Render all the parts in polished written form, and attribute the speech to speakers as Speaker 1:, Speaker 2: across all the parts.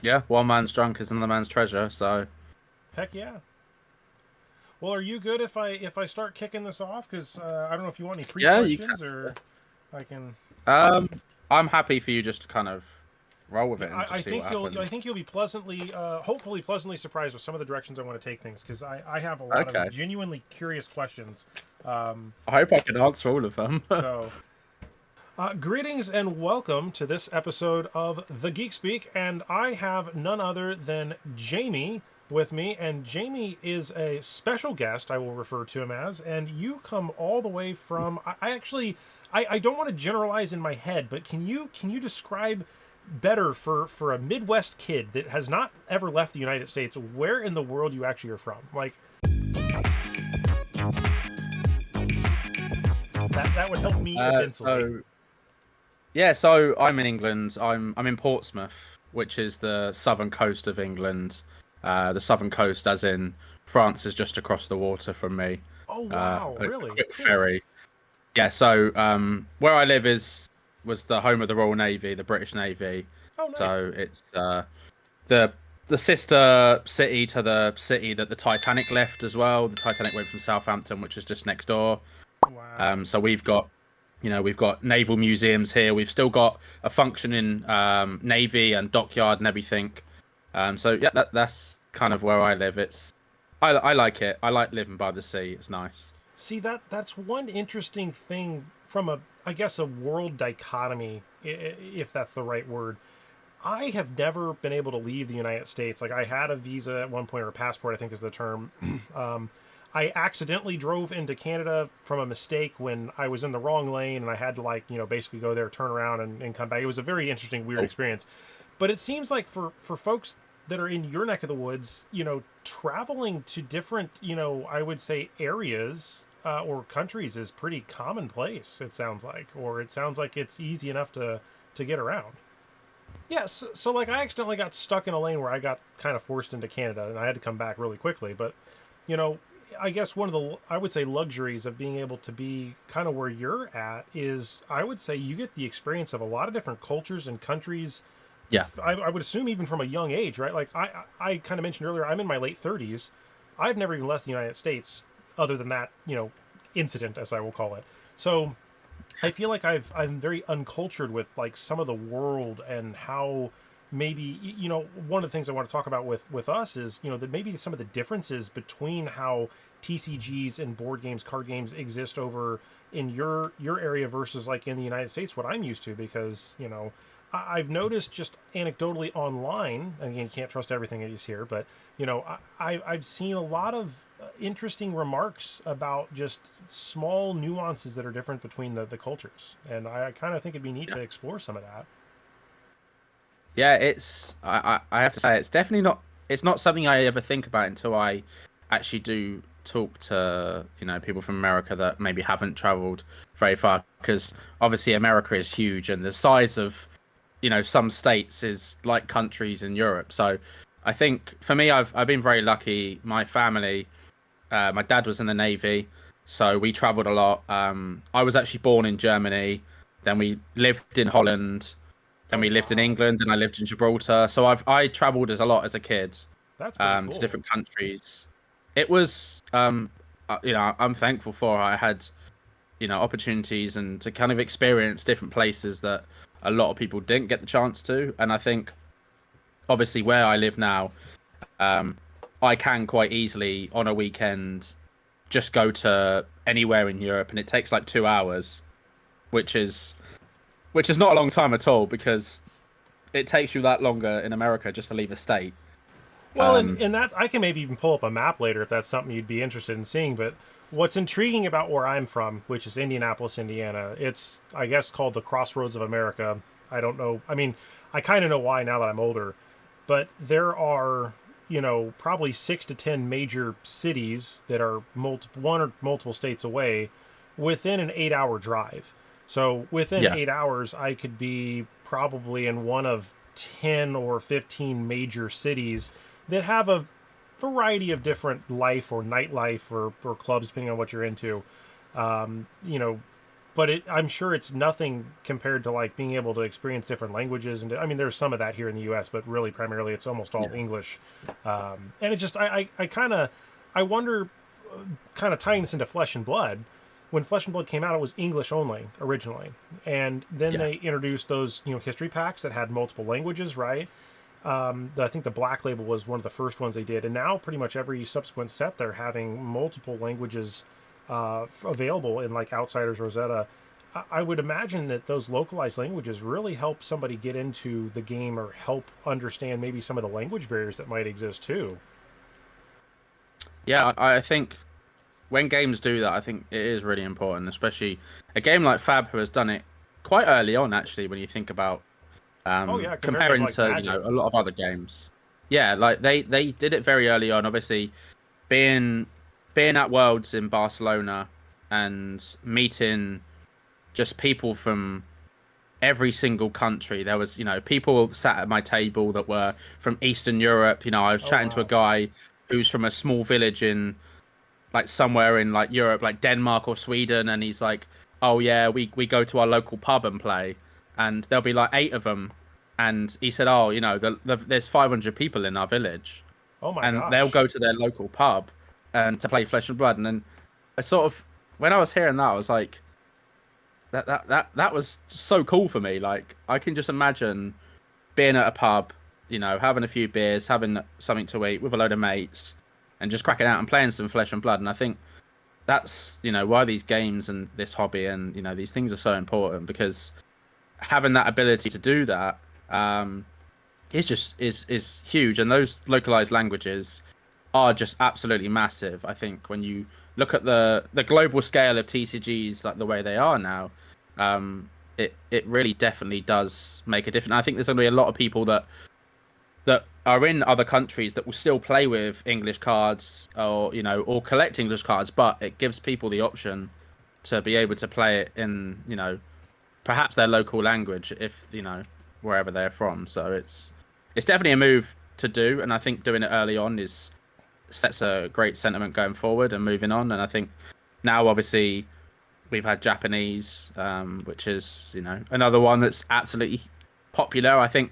Speaker 1: Yeah, one man's drunk is another man's treasure. So
Speaker 2: Heck yeah. Well, are you good if I start kicking this off? Because I don't know if you want any
Speaker 1: yeah, you can.
Speaker 2: pre-questions or I can.
Speaker 1: Um, I'm happy for you just to kind of roll with
Speaker 2: Yeah,
Speaker 1: it and just see what
Speaker 2: I
Speaker 1: happens.
Speaker 2: think you'll be pleasantly, hopefully pleasantly surprised with some of the directions I want to take things because I have a lot of
Speaker 1: Okay.
Speaker 2: genuinely curious questions. Um,
Speaker 1: I hope I can answer all of them.
Speaker 2: so greetings and welcome to this episode of The Geek Speak, and I have none other than Jamie with me, and Jamie is a special guest, I will refer to him as, and you come all the way from, I actually, I don't want to generalize in my head, but can you describe better for a Midwest kid that has not ever left the United States, where in the world you actually are from? Like, that would help me immensely.
Speaker 1: So yeah, so I'm in England. I'm in Portsmouth, which is the southern coast of England. The southern coast, as in France, is just across the water from me.
Speaker 2: Oh wow,
Speaker 1: A
Speaker 2: really
Speaker 1: quick
Speaker 2: cool.
Speaker 1: ferry. Yeah. So where I live is was the home of the Royal Navy, the British Navy.
Speaker 2: Oh nice.
Speaker 1: So it's the the sister city to the city that the Titanic left as well. The Titanic went from Southampton, which is just next door.
Speaker 2: Wow.
Speaker 1: So we've got, we've got naval museums here. We've still got a functioning navy and dockyard and everything. So yeah, that's kind of where I live. I like it. I like living by the sea. It's nice.
Speaker 2: See that's one interesting thing from a I guess a world dichotomy, if that's the right word. I have never been able to leave the United States. Like I had a visa at one point, or a passport, I think is the term. um, I accidentally drove into Canada from a mistake when I was in the wrong lane, and I had to basically go there, turn around, and come back. It was a very interesting, weird
Speaker 1: Oh,
Speaker 2: experience. But it seems like for folks that are in your neck of the woods, traveling to different, I would say areas or countries is pretty commonplace. It sounds like, or it sounds like it's easy enough to get around. Yeah, so like I accidentally got stuck in a lane where I got kind of forced into Canada, and I had to come back really quickly. But you know, I guess one of the I would say luxuries of being able to be kind of where you're at is I would say you get the experience of a lot of different cultures and countries.
Speaker 1: yeah,
Speaker 2: I would assume even from a young age, right? Like I kind of mentioned earlier, I'm in my late 30s. I've never even left the United States, other than that incident, as I will call it. So I feel like I'm very uncultured with like some of the world and how maybe one of the things I want to talk about with us is that maybe some of the differences between how TCGs and board games, card games exist over in your area versus like in the United States, what I'm used to, because I've noticed just anecdotally online, and again, you can't trust everything that you hear, but I've seen a lot of interesting remarks about just small nuances that are different between the cultures, and I kind of think it'd be neat
Speaker 1: yeah,
Speaker 2: to explore some of that.
Speaker 1: yeah. I have to say it's definitely not. It's not something I ever think about until I actually do talk to people from America that maybe haven't traveled very far, because obviously America is huge and the size of some states is like countries in Europe. So I think for me, I've been very lucky. My family, my dad was in the Navy, so we traveled a lot. I was actually born in Germany, then we lived in Holland, then
Speaker 2: Oh
Speaker 1: we lived in
Speaker 2: wow,
Speaker 1: England, and I lived in Gibraltar. So I traveled as a lot as a kid,
Speaker 2: that's pretty
Speaker 1: to
Speaker 2: cool.
Speaker 1: different countries. It was I'm thankful for I had opportunities and to kind of experience different places that a lot of people didn't get the chance to. And I think obviously where I live now, um, I can quite easily on a weekend just go to anywhere in Europe, and it takes like 2 hours, which is not a long time at all, because it takes you that longer in America just to leave a state.
Speaker 2: Well, and
Speaker 1: Um,
Speaker 2: and that I can maybe even pull up a map later if that's something you'd be interested in seeing. But what's intriguing about where I'm from, which is Indianapolis, Indiana, it's I guess called the Crossroads of America. I don't know. I mean, I kind of know why now that I'm older, but there are probably 6 to 10 major cities that are one or multiple states away within an 8-hour drive. So within
Speaker 1: yeah,
Speaker 2: 8 hours, I could be probably in one of 10 or 15 major cities that have a variety of different life or nightlife or clubs, depending on what you're into. Um, you know, but I'm sure it's nothing compared to like being able to experience different languages. And I mean, there's some of that here in the U.S., but really primarily it's almost all
Speaker 1: Yeah.
Speaker 2: English. And it just I kind of I wonder, kind of tying this into Flesh and Blood. When Flesh and Blood came out, it was English only originally, and then
Speaker 1: Yeah.
Speaker 2: they introduced those history packs that had multiple languages, right? I think the Black Label was one of the first ones they did, and now pretty much every subsequent set they're having multiple languages available in like Outsiders Rosetta. I would imagine that those localized languages really help somebody get into the game or help understand maybe some of the language barriers that might exist too.
Speaker 1: Yeah, I think when games do that, I think it is really important, especially a game like Fab, who has done it quite early on, actually, when you think about
Speaker 2: Oh yeah, compared to
Speaker 1: comparing
Speaker 2: like
Speaker 1: to
Speaker 2: Magic.
Speaker 1: a lot of other games. Yeah, like they did it very early on. Obviously, being being at Worlds in Barcelona and meeting just people from every single country. There was, people sat at my table that were from Eastern Europe. I was
Speaker 2: Oh
Speaker 1: chatting to a
Speaker 2: wow.
Speaker 1: guy who's from a small village in like somewhere in like Europe, like Denmark or Sweden, and he's like, "Oh yeah, we go to our local pub and play," and there'll be like eight of them, and he said, "Oh, there's 500 people in our village,
Speaker 2: Oh my
Speaker 1: and they'll
Speaker 2: gosh.
Speaker 1: go to their local pub and to play Flesh and Blood," and then I sort of when I was hearing that, I was like, that was so cool for me. Like I can just imagine being at a pub, having a few beers, having something to eat with a load of mates, and just cracking out and playing some Flesh and Blood. And I think that's why these games and this hobby and these things are so important, because having that ability to do that is just is huge. And those localized languages are just absolutely massive. I think when you look at the global scale of TCGs, like the way they are now, it really definitely does make a difference. I think there's going to be a lot of people that are in other countries that will still play with English cards, or collect English cards, but it gives people the option to be able to play it in perhaps their local language, if wherever they're from. So it's definitely a move to do, and I think doing it early on is sets a great sentiment going forward and moving on. And I think now obviously we've had Japanese, which is another one that's absolutely popular. I think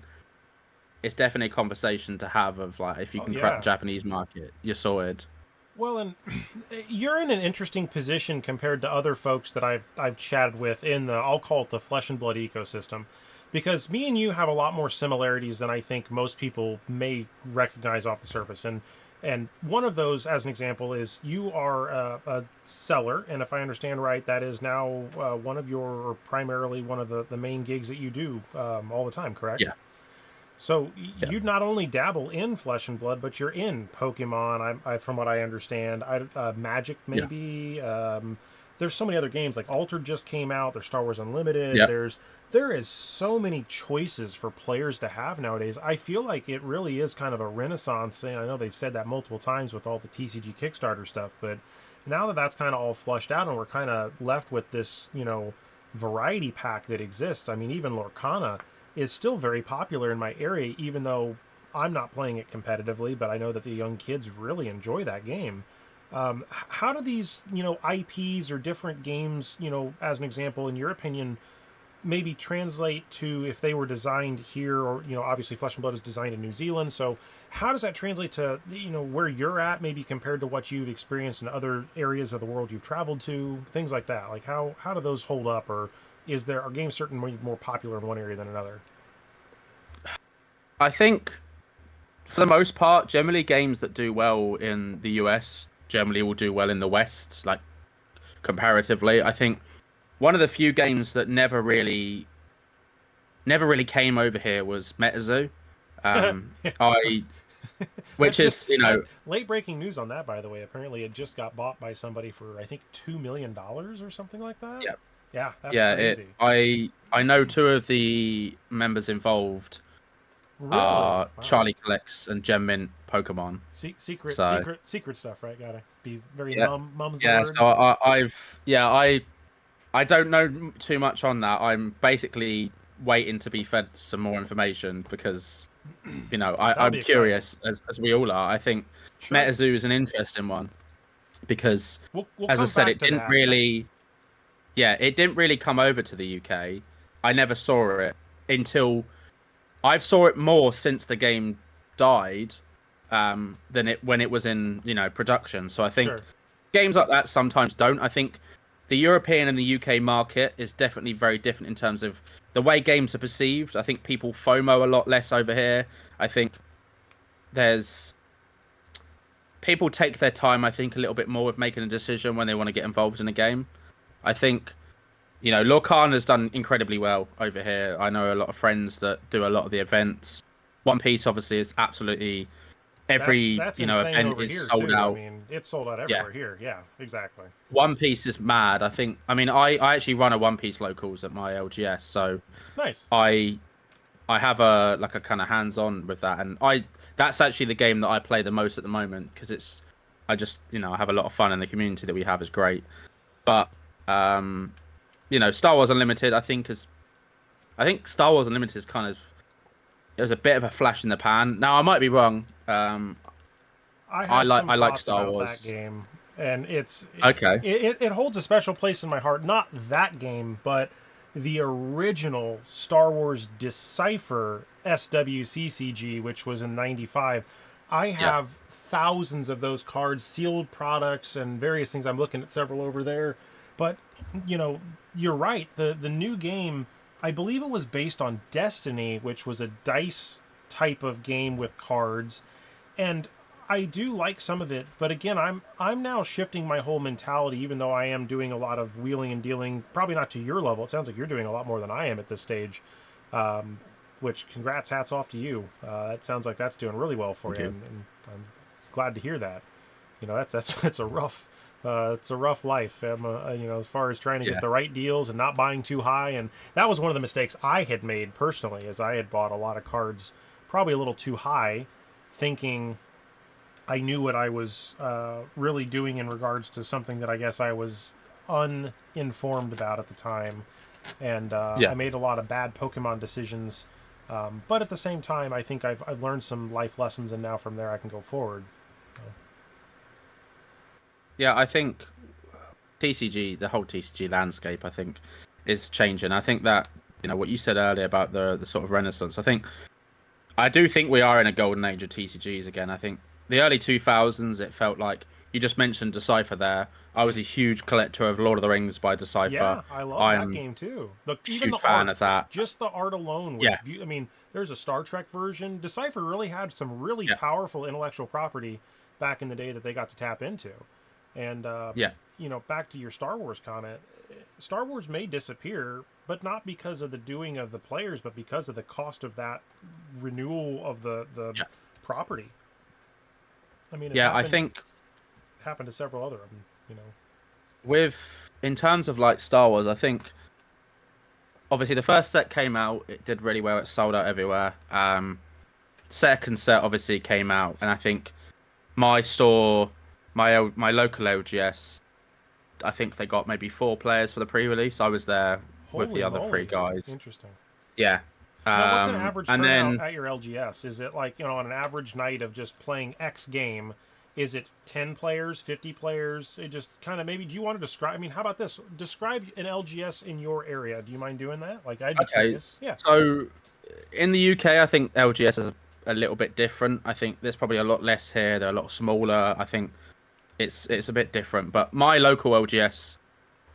Speaker 1: it's definitely a conversation to have of like, if you
Speaker 2: Oh
Speaker 1: can crack the
Speaker 2: yeah.
Speaker 1: Japanese market, you're sorted.
Speaker 2: Well, and you're in an interesting position compared to other folks that I've chatted with in the, I'll call it the Flesh and Blood ecosystem, because me and you have a lot more similarities than I think most people may recognize off the surface. And one of those, as an example, is you are a seller, and if I understand right, that is now one of your, or primarily one of the main gigs that you do all the time, correct?
Speaker 1: Yeah,
Speaker 2: So
Speaker 1: yeah,
Speaker 2: you not only dabble in Flesh and Blood, but you're in Pokemon. From what I understand, Magic
Speaker 1: yeah,
Speaker 2: maybe. There's so many other games like Altered just came out. There's Star Wars Unlimited.
Speaker 1: yeah.
Speaker 2: There is so many choices for players to have nowadays. I feel like it really is kind of a renaissance, and I know they've said that multiple times with all the TCG Kickstarter stuff. But now that that's kind of all flushed out, and we're kind of left with this, variety pack that exists. I mean, even Lorcana is still very popular in my area, even though I'm not playing it competitively, but I know that the young kids really enjoy that game. How do these, IPs or different games, as an example, in your opinion, maybe translate to if they were designed here, or obviously Flesh and Blood is designed in New Zealand, so how does that translate to where you're at, maybe compared to what you've experienced in other areas of the world you've traveled to, things like that? Like how do those hold up, or are games certainly more popular in one area than another?
Speaker 1: I think for the most part, generally games that do well in the US generally will do well in the West, like comparatively. I think one of the few games that never really came over here was MetaZoo. I
Speaker 2: That's
Speaker 1: which
Speaker 2: just
Speaker 1: is
Speaker 2: late breaking news on that, by the way. Apparently, it just got bought by somebody for I think $2 million or something like that.
Speaker 1: yeah,
Speaker 2: Yeah, that's
Speaker 1: yeah, it
Speaker 2: crazy.
Speaker 1: I know two of the members involved
Speaker 2: Really?
Speaker 1: are
Speaker 2: Wow.
Speaker 1: Charlie Collects and Gem Mint Pokemon.
Speaker 2: Secret,
Speaker 1: So
Speaker 2: secret, secret stuff, right? Gotta be very
Speaker 1: yeah,
Speaker 2: mum's the
Speaker 1: yeah.
Speaker 2: word.
Speaker 1: So I don't know too much on that. I'm basically waiting to be fed some more information because
Speaker 2: That'll
Speaker 1: I'm
Speaker 2: be exciting.
Speaker 1: curious, as we all are. I think
Speaker 2: Sure.
Speaker 1: MetaZoo is an interesting one because,
Speaker 2: We'll
Speaker 1: as I
Speaker 2: come
Speaker 1: said,
Speaker 2: back
Speaker 1: it
Speaker 2: to
Speaker 1: didn't
Speaker 2: that.
Speaker 1: really. yeah, it didn't really come over to the UK. I never saw it until I've saw it more since the game died, than it when it was in production. So I think
Speaker 2: Sure.
Speaker 1: games like that sometimes don't. I think the European and the UK market is definitely very different in terms of the way games are perceived. I think people FOMO a lot less over here. I think there's people take their time. I think a little bit more with making a decision when they want to get involved in a game. I think Lorcan has done incredibly well over here. I know a lot of friends that do a lot of the events. One Piece obviously is absolutely every
Speaker 2: That's insane
Speaker 1: event
Speaker 2: over
Speaker 1: is
Speaker 2: here
Speaker 1: sold
Speaker 2: too. I
Speaker 1: out.
Speaker 2: mean, it's sold out
Speaker 1: Yeah,
Speaker 2: everywhere here. Yeah, exactly.
Speaker 1: One Piece is mad. I think. I mean, I actually run a One Piece locals at my LGS, so
Speaker 2: Nice.
Speaker 1: I I have a kind of hands on with that, and I that's actually the game that I play the most at the moment because it's I just I have a lot of fun, and the community that we have is great. But Star Wars Unlimited, I think Star Wars Unlimited is kind of it was a bit of a flash in the pan. Now I might be wrong.
Speaker 2: I have some
Speaker 1: I like
Speaker 2: thoughts
Speaker 1: Star
Speaker 2: about that
Speaker 1: Wars.
Speaker 2: game, and
Speaker 1: Okay.
Speaker 2: it holds a special place in my heart. Not that game, but the original Star Wars Decipher SWCCG, which was in '95. I
Speaker 1: Yeah.
Speaker 2: have thousands of those cards, sealed products, and various things. I'm looking at several over there, but you're right. The new game, I believe it was based on Destiny, which was a dice type of game with cards, and I do like some of it, but again, I'm now shifting my whole mentality. Even though I am doing a lot of wheeling and dealing, probably not to your level. It sounds like you're doing a lot more than I am at this stage. Which, congrats, hats off to you. That sounds like that's doing really well for
Speaker 1: Thank
Speaker 2: you,
Speaker 1: you.
Speaker 2: and I'm glad to hear that. That's a rough. It's a rough life, as far as trying to get
Speaker 1: Yeah.
Speaker 2: the right deals and not buying too high. And that was one of the mistakes I had made personally, as I had bought a lot of cards, probably a little too high, thinking I knew what I was really doing in regards to something that I guess I was uninformed about at the time, and I
Speaker 1: Yeah.
Speaker 2: made a lot of bad Pokemon decisions. But at the same time, I think I've learned some life lessons, and now from there I can go forward.
Speaker 1: Yeah, I think TCG, the whole TCG landscape, I think, is changing. I think that what you said earlier about the sort of renaissance. I do think we are in a golden age of TCGs again. I think the early 2000s, it felt like you just mentioned Decipher there. I was a huge collector of Lord of the Rings by Decipher.
Speaker 2: Yeah, I love that
Speaker 1: I'm
Speaker 2: game too. Even
Speaker 1: huge
Speaker 2: the
Speaker 1: fan
Speaker 2: art,
Speaker 1: of that.
Speaker 2: just the art alone was.
Speaker 1: Yeah,
Speaker 2: I mean, there's a Star Trek version. Decipher really had some really
Speaker 1: yeah,
Speaker 2: powerful intellectual property back in the day that they got to tap into. And
Speaker 1: yeah,
Speaker 2: back to your Star Wars comment, Star Wars may disappear, but not because of the doing of the players, but because of the cost of that renewal of the
Speaker 1: yeah.
Speaker 2: property. I mean,
Speaker 1: Yeah, I think
Speaker 2: happened to several other of them.
Speaker 1: with in terms of like Star Wars, I think obviously the first set came out, it did really well, it sold out everywhere. Second set obviously came out, and I think my store, my local LGS, I think they got maybe 4 players for the pre-release. I was there with the
Speaker 2: Holy
Speaker 1: other 3
Speaker 2: moly!
Speaker 1: guys.
Speaker 2: Interesting.
Speaker 1: Yeah.
Speaker 2: Now, what's an average
Speaker 1: And
Speaker 2: turnout
Speaker 1: then
Speaker 2: at your LGS? Is it like, on an average night of just playing X game, is it 10 players, 50 players? It just kind of maybe, do you want to describe? I mean, how about this? Describe an LGS in your area. Do you mind doing that? Like, I'd be
Speaker 1: okay,
Speaker 2: curious. Yeah.
Speaker 1: so in the UK, I think LGS is a little bit different. I think there's probably a lot less here. They're a lot smaller. I think it's a bit different. But my local LGS,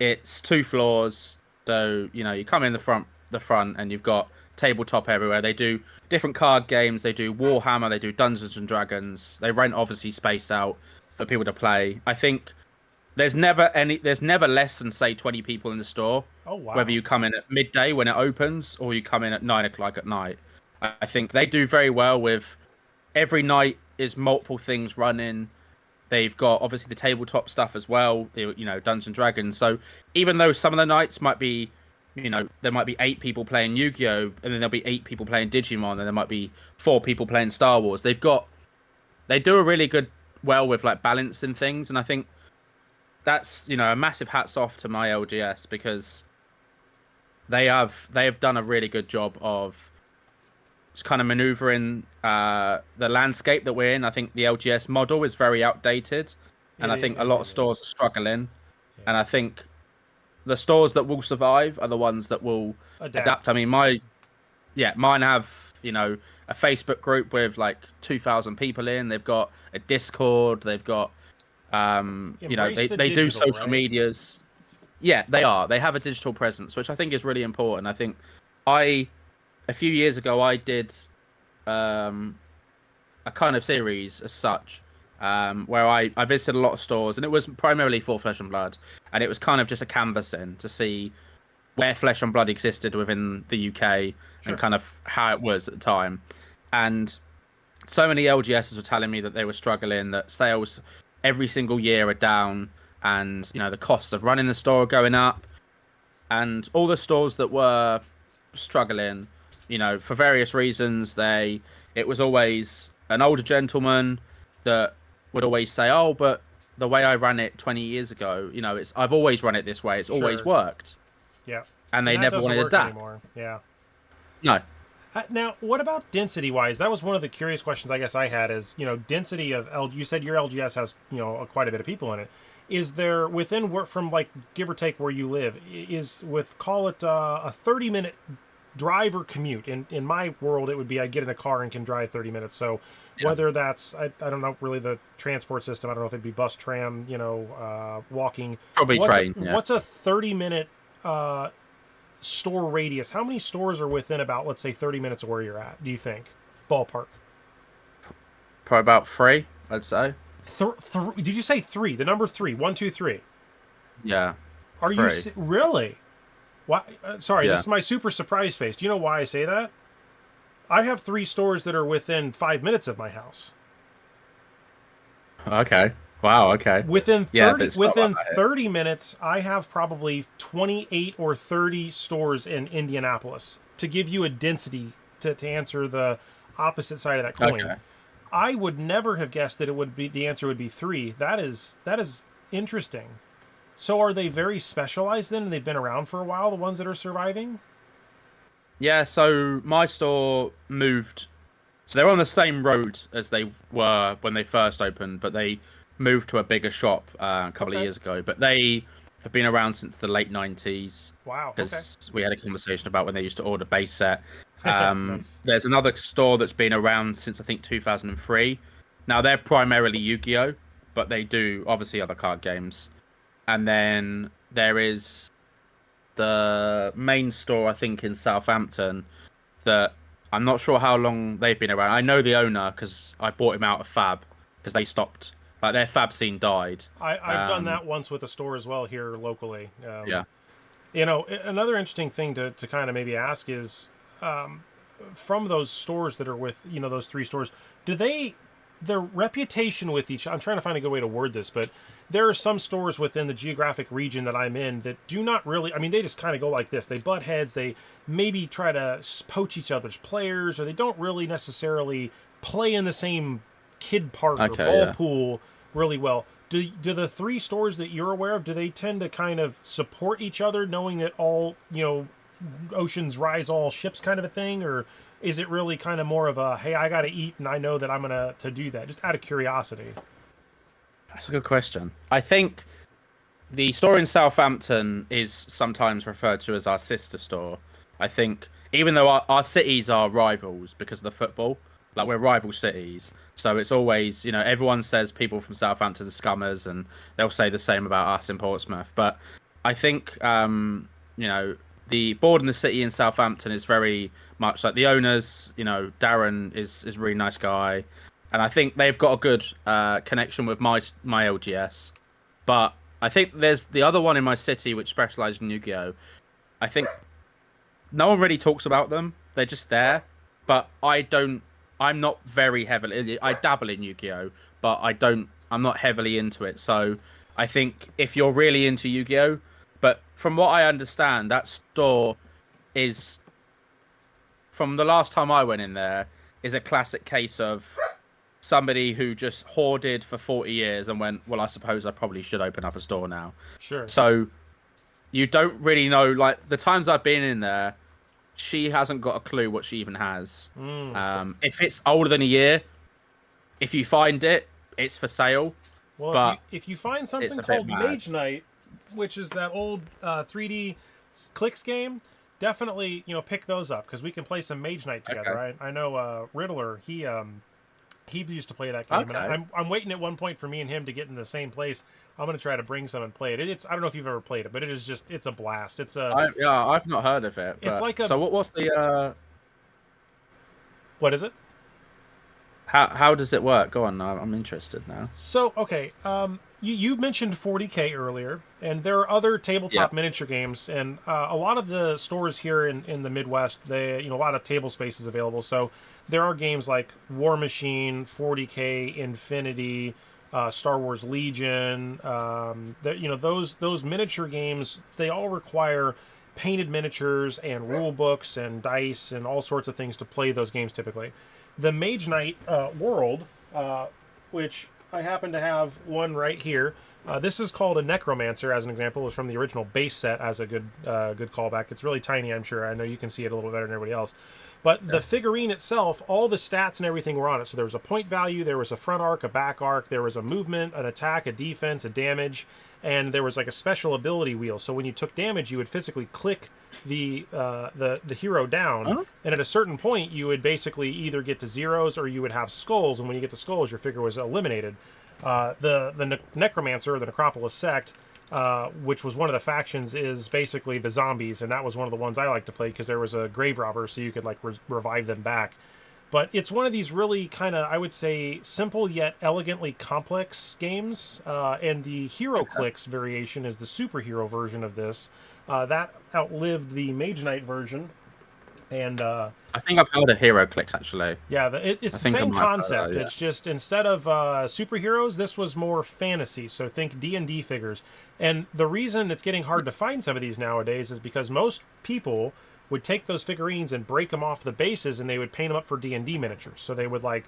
Speaker 1: it's 2 floors. So you come in the front, and you've got tabletop everywhere. They do different card games. They do Warhammer. They do Dungeons and Dragons. They rent obviously space out for people to play. I think there's never less than say 20 people in the store.
Speaker 2: Oh, wow.
Speaker 1: Whether you come in at midday when it opens or you come in at 9 o'clock at night. I think they do very well with every night is multiple things running. They've got obviously the tabletop stuff as well, Dungeons and Dragons. So even though some of the nights might be, there might be 8 people playing Yu-Gi-Oh, and then there'll be 8 people playing Digimon, and there might be 4 people playing Star Wars. They do a really good well with like balancing things, and I think that's a massive hats off to my LGS because they have done a really good job of just kind of maneuvering the landscape that we're in. I think the LGS model is very outdated, and I think a lot of
Speaker 2: is.
Speaker 1: stores are struggling.
Speaker 2: Yeah.
Speaker 1: And I think the stores that will survive are the ones that will adapt. I mean, mine have, a Facebook group with like 2,000 people in. They've got a Discord. They've got,
Speaker 2: Embrace the
Speaker 1: they do
Speaker 2: digital,
Speaker 1: social
Speaker 2: right?
Speaker 1: medias. Yeah, they are. They have a digital presence, which I think is really important. I think I, a few years ago, I did um, a kind of series as such, where I visited a lot of stores, and it was primarily for Flesh and Blood, and it was kind of just a canvassing to see where Flesh and Blood existed within the UK and
Speaker 2: Sure.
Speaker 1: kind of how it was at the time. And so many LGSs were telling me that they were struggling, that sales every single year are down, and the costs of running the store are going up, and all the stores that were struggling, for various reasons, it was always an older gentleman that would always say, "Oh, but the way I ran it 20 years ago, I've always run it this way. It's always
Speaker 2: Sure.
Speaker 1: worked."
Speaker 2: Yeah.
Speaker 1: And
Speaker 2: And
Speaker 1: they
Speaker 2: that
Speaker 1: never
Speaker 2: doesn't
Speaker 1: wanted to
Speaker 2: work
Speaker 1: adapt.
Speaker 2: anymore. Yeah.
Speaker 1: No.
Speaker 2: Now, what about density wise? That was one of the curious questions I guess I had is, density of you said your LGS has, quite a bit of people in it. Is there within work from like give or take where you live is with call it a 30-minute drive or commute? In my world it would be I get in a car and can drive 30 minutes. So
Speaker 1: Yeah.
Speaker 2: whether that's I don't know really the transport system, I don't know if it'd be bus, tram, walking.
Speaker 1: Probably train. Yeah.
Speaker 2: What's a 30-minute store radius? How many stores are within about, let's say, 30 minutes of where you're at, do you think? Ballpark.
Speaker 1: Probably about 3, I'd say.
Speaker 2: Did you say three? The number three. One, two, three.
Speaker 1: Yeah.
Speaker 2: Are
Speaker 1: 3.
Speaker 2: you really? Why? Sorry,
Speaker 1: Yeah.
Speaker 2: this is my super surprise face. Do you know why I say that? I have 3 stores that are within 5 minutes of my house.
Speaker 1: Okay. Wow. Okay.
Speaker 2: Within
Speaker 1: Yeah,
Speaker 2: 30
Speaker 1: it's not
Speaker 2: within
Speaker 1: like that.
Speaker 2: 30 minutes, I have probably 28 or 30 stores in Indianapolis. To give you a density to answer the opposite side of that coin.
Speaker 1: Okay.
Speaker 2: I would never have guessed that it would be the answer would be 3. That is interesting. So are they very specialized then and they've been around for a while, the ones that are surviving?
Speaker 1: Yeah. So my store moved. So they're on the same road as they were when they first opened, but they moved to a bigger shop a couple of
Speaker 2: Okay.
Speaker 1: years ago. But they have been around since the late 90s,
Speaker 2: Wow. Okay.
Speaker 1: because we had a conversation about when they used to order base set.
Speaker 2: Nice.
Speaker 1: There's another store that's been around since I think 2003. Now they're primarily Yu-Gi-Oh, but they do obviously other card games. And then there is the main store I think in Southampton that I'm not sure how long they've been around. I know the owner because I bought him out of Fab because they stopped. Like their Fab scene died.
Speaker 2: I've done that once with a store as well here locally.
Speaker 1: Yeah.
Speaker 2: Another interesting thing to kind of maybe ask is from those stores that are with, those 3 stores, do they, their reputation with each, I'm trying to find a good way to word this, but there are some stores within the geographic region that I'm in that do not really, I mean, they just kind of go like this. They butt heads, they maybe try to poach each other's players, or they don't really necessarily play in the same kid park or
Speaker 1: Okay,
Speaker 2: ball
Speaker 1: yeah.
Speaker 2: pool really well. Do the 3 stores that you're aware of, do they tend to kind of support each other, knowing that all, oceans rise, all ships kind of a thing? Or is it really kind of more of a, hey, I got to eat and I know that I'm going to do that, just out of curiosity?
Speaker 1: That's a good question. I think the store in Southampton is sometimes referred to as our sister store. I think even though our cities are rivals because of the football, like we're rival cities, so it's always, everyone says people from Southampton are scummers, and they'll say the same about us in Portsmouth. But I think, the board in the city in Southampton is very much like the owners. Darren is a really nice guy, and I think they've got a good connection with my LGS. But I think there's the other one in my city which specializes in Yu-Gi-Oh. I think no one really talks about them. They're just there, but I'm not very heavily. I dabble in Yu-Gi-Oh, but I'm not heavily into it. So I think if you're really into Yu-Gi-Oh, but from what I understand, that store is, from the last time I went in there, is a classic case of somebody who just hoarded for 40 years and went, well, I suppose I probably should open up a store now.
Speaker 2: Sure.
Speaker 1: So you don't really know, like the times I've been in there, she hasn't got a clue what she even has. If it's older than a year, if you find it, it's for sale.
Speaker 2: Well,
Speaker 1: but
Speaker 2: if you find
Speaker 1: it's
Speaker 2: something
Speaker 1: a bit
Speaker 2: called
Speaker 1: mad.
Speaker 2: Mage Knight, which is that old 3D clicks game, definitely pick those up because we can play some Mage Knight together.
Speaker 1: Okay.
Speaker 2: I know Riddler, he used to play that game, and
Speaker 1: Okay.
Speaker 2: I'm waiting at one point for me and him to get in the same place. I'm gonna try to bring some and play it. It's I don't know if you've ever played it, but it's a blast.
Speaker 1: Yeah, I've not heard of it.
Speaker 2: It's
Speaker 1: But,
Speaker 2: like a
Speaker 1: so what's the
Speaker 2: what is it?
Speaker 1: how does it work? Go on, I'm interested now.
Speaker 2: So, okay, you mentioned 40K earlier, and there are other
Speaker 1: Yeah.
Speaker 2: tabletop miniature games, and a lot of the stores here in the Midwest, a lot of table space is available. So there are games like War Machine, 40K, Infinity, Star Wars Legion. Those miniature games, they all require painted miniatures and rule books and dice and all sorts of things to play those games typically. The Mage Knight world, which I happen to have one right here. This is called a Necromancer, as an example. It was from the original base set as a good callback. It's really tiny, I'm sure. I know you can see it a little bit better than everybody else. But the figurine itself, all the stats and everything were on it. So there was a point value, there was a front arc, a back arc, there was a movement, an attack, a defense, a damage, and there was like a special ability wheel. So when you took damage, you would physically click the hero down,
Speaker 1: Oh,
Speaker 2: and at a certain point, you would basically either get to zeros or you would have skulls. And when you get to skulls, your figure was eliminated. The Necromancer, or the Necropolis sect, which was one of the factions, is basically the zombies, and that was one of the ones I like to play because there was a grave robber, so you could like revive them back. But it's one of these really kind of, I would say, simple yet elegantly complex games. And the Hero Clicks variation is the superhero version of this. That outlived the Mage Knight version. And
Speaker 1: I think I've heard of Hero Clicks actually.
Speaker 2: yeah, it's
Speaker 1: I
Speaker 2: the
Speaker 1: think I
Speaker 2: same
Speaker 1: might have heard
Speaker 2: concept.
Speaker 1: that, yeah.
Speaker 2: It's just instead of superheroes, this was more fantasy. So think D&D figures. And the reason it's getting hard to find some of these nowadays is because most people would take those figurines and break them off the bases, and they would paint them up for D&D miniatures. So they would like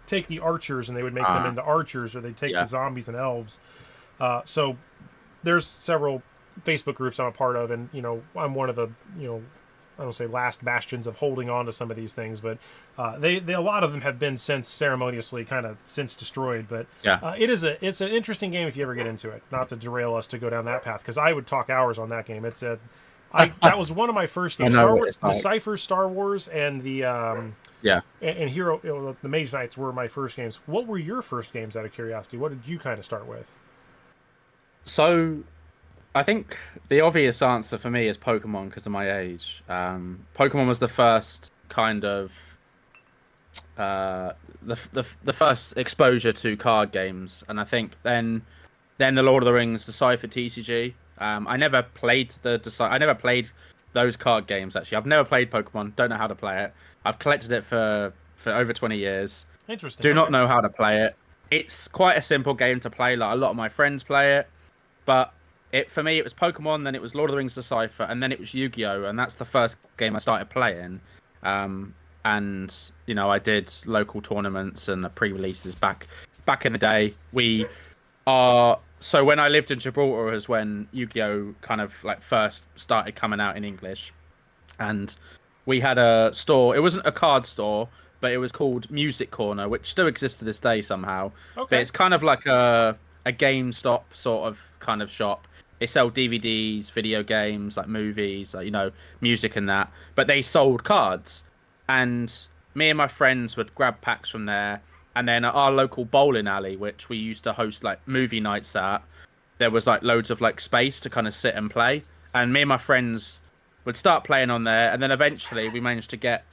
Speaker 2: take the archers and they would make them into archers, or they'd take the zombies and elves. So there's several Facebook groups I'm a part of, and I'm one of the I don't say last bastions of holding on to some of these things, but they a lot of them have been since ceremoniously kind of since destroyed. But
Speaker 1: Yeah.
Speaker 2: it's an interesting game if you ever get into it. Not to derail us to go down that path, because I would talk hours on that game. That was one of my first games.
Speaker 1: I know
Speaker 2: Star
Speaker 1: what
Speaker 2: Wars,
Speaker 1: it's
Speaker 2: the
Speaker 1: like.
Speaker 2: Cypher, Star Wars, and the
Speaker 1: Yeah.
Speaker 2: and Hero, the Mage Knights were my first games. What were your first games, out of curiosity? What did you kind of start with?
Speaker 1: So I think the obvious answer for me is Pokemon because of my age. Pokemon was the first kind of the first exposure to card games, and I think then the Lord of the Rings, Decipher TCG. I never played I never played those card games actually. I've never played Pokemon. Don't know how to play it. I've collected it for over 20 years.
Speaker 2: Interesting.
Speaker 1: Do not
Speaker 2: Okay.
Speaker 1: know how to play it. It's quite a simple game to play. Like a lot of my friends play it, but for me it was Pokemon, then it was Lord of the Rings Decipher, and then it was Yu-Gi-Oh, and that's the first game I started playing. And I did local tournaments and the pre-releases back in the day. So when I lived in Gibraltar is when Yu-Gi-Oh kind of like first started coming out in English, and we had a store. It wasn't a card store, but it was called Music Corner, which still exists to this day somehow.
Speaker 2: Okay.
Speaker 1: But it's kind of like a GameStop sort of kind of shop. They sell DVDs, video games, like movies, like, music and that. But they sold cards, and me and my friends would grab packs from there. And then at our local bowling alley, which we used to host like movie nights at, there was like loads of like space to kind of sit and play. And me and my friends would start playing on there, and then eventually we managed to get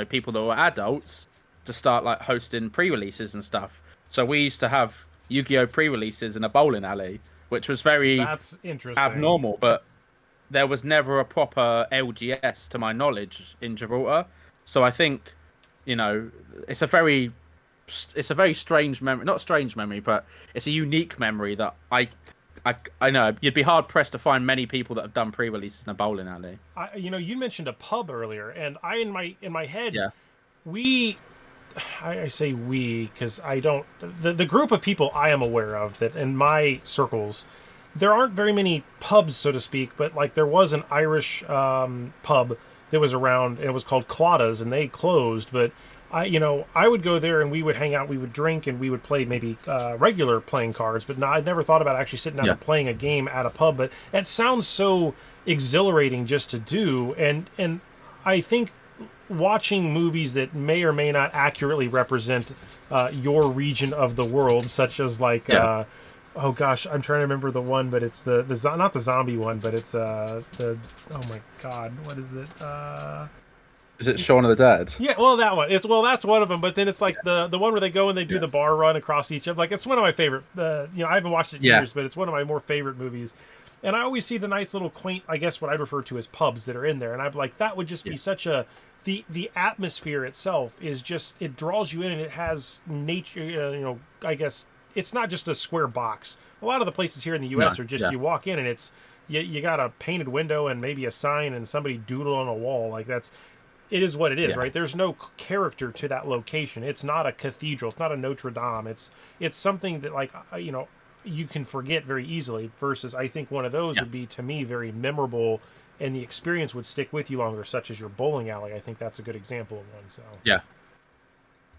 Speaker 1: people that were adults to start like hosting pre-releases and stuff. So we used to have Yu-Gi-Oh pre-releases in a bowling alley, which was very
Speaker 2: That's interesting.
Speaker 1: abnormal, but there was never a proper LGS to my knowledge in Gibraltar. So I think it's a very strange memory, not strange memory, but it's a unique memory that I know you'd be hard pressed to find many people that have done pre-releases in a bowling alley.
Speaker 2: You mentioned a pub earlier, and in my head,
Speaker 1: Yeah.
Speaker 2: I say we because I don't. The group of people I am aware of that in my circles, there aren't very many pubs, so to speak. But like there was an Irish pub that was around. And it was called Clauda's, and they closed. But I would go there and we would hang out, we would drink, and we would play maybe regular playing cards. But no, I'd never thought about actually sitting down
Speaker 1: Yeah.
Speaker 2: and playing a game at a pub. But it sounds so exhilarating just to do, and I think watching movies that may or may not accurately represent your region of the world, such as like.
Speaker 1: Yeah.
Speaker 2: Oh gosh, I'm trying to remember the one, but it's not the zombie one, but it's the oh my god, what is it?
Speaker 1: Is it Shaun of the Dead?
Speaker 2: Yeah, well, that one. That's one of them. But then it's like the one where they go and they do the bar run across each other. Like it's one of my favorite. I haven't watched it in years, but it's one of my more favorite movies. And I always see the nice little quaint, I guess what I refer to as pubs that are in there, and I'm like, that would just be such a the atmosphere itself is just it draws you in, and it has nature. I guess it's not just a square box. A lot of the places here in the U.S. are just you walk in and it's you got a painted window and maybe a sign and somebody doodled on a wall. Like it is what it is, right? There's no character to that location. It's not a cathedral. It's not a Notre Dame. It's something that like you can forget very easily. Versus, I think one of those would be to me very memorable, and the experience would stick with you longer. Such as your bowling alley. I think that's a good example of one. So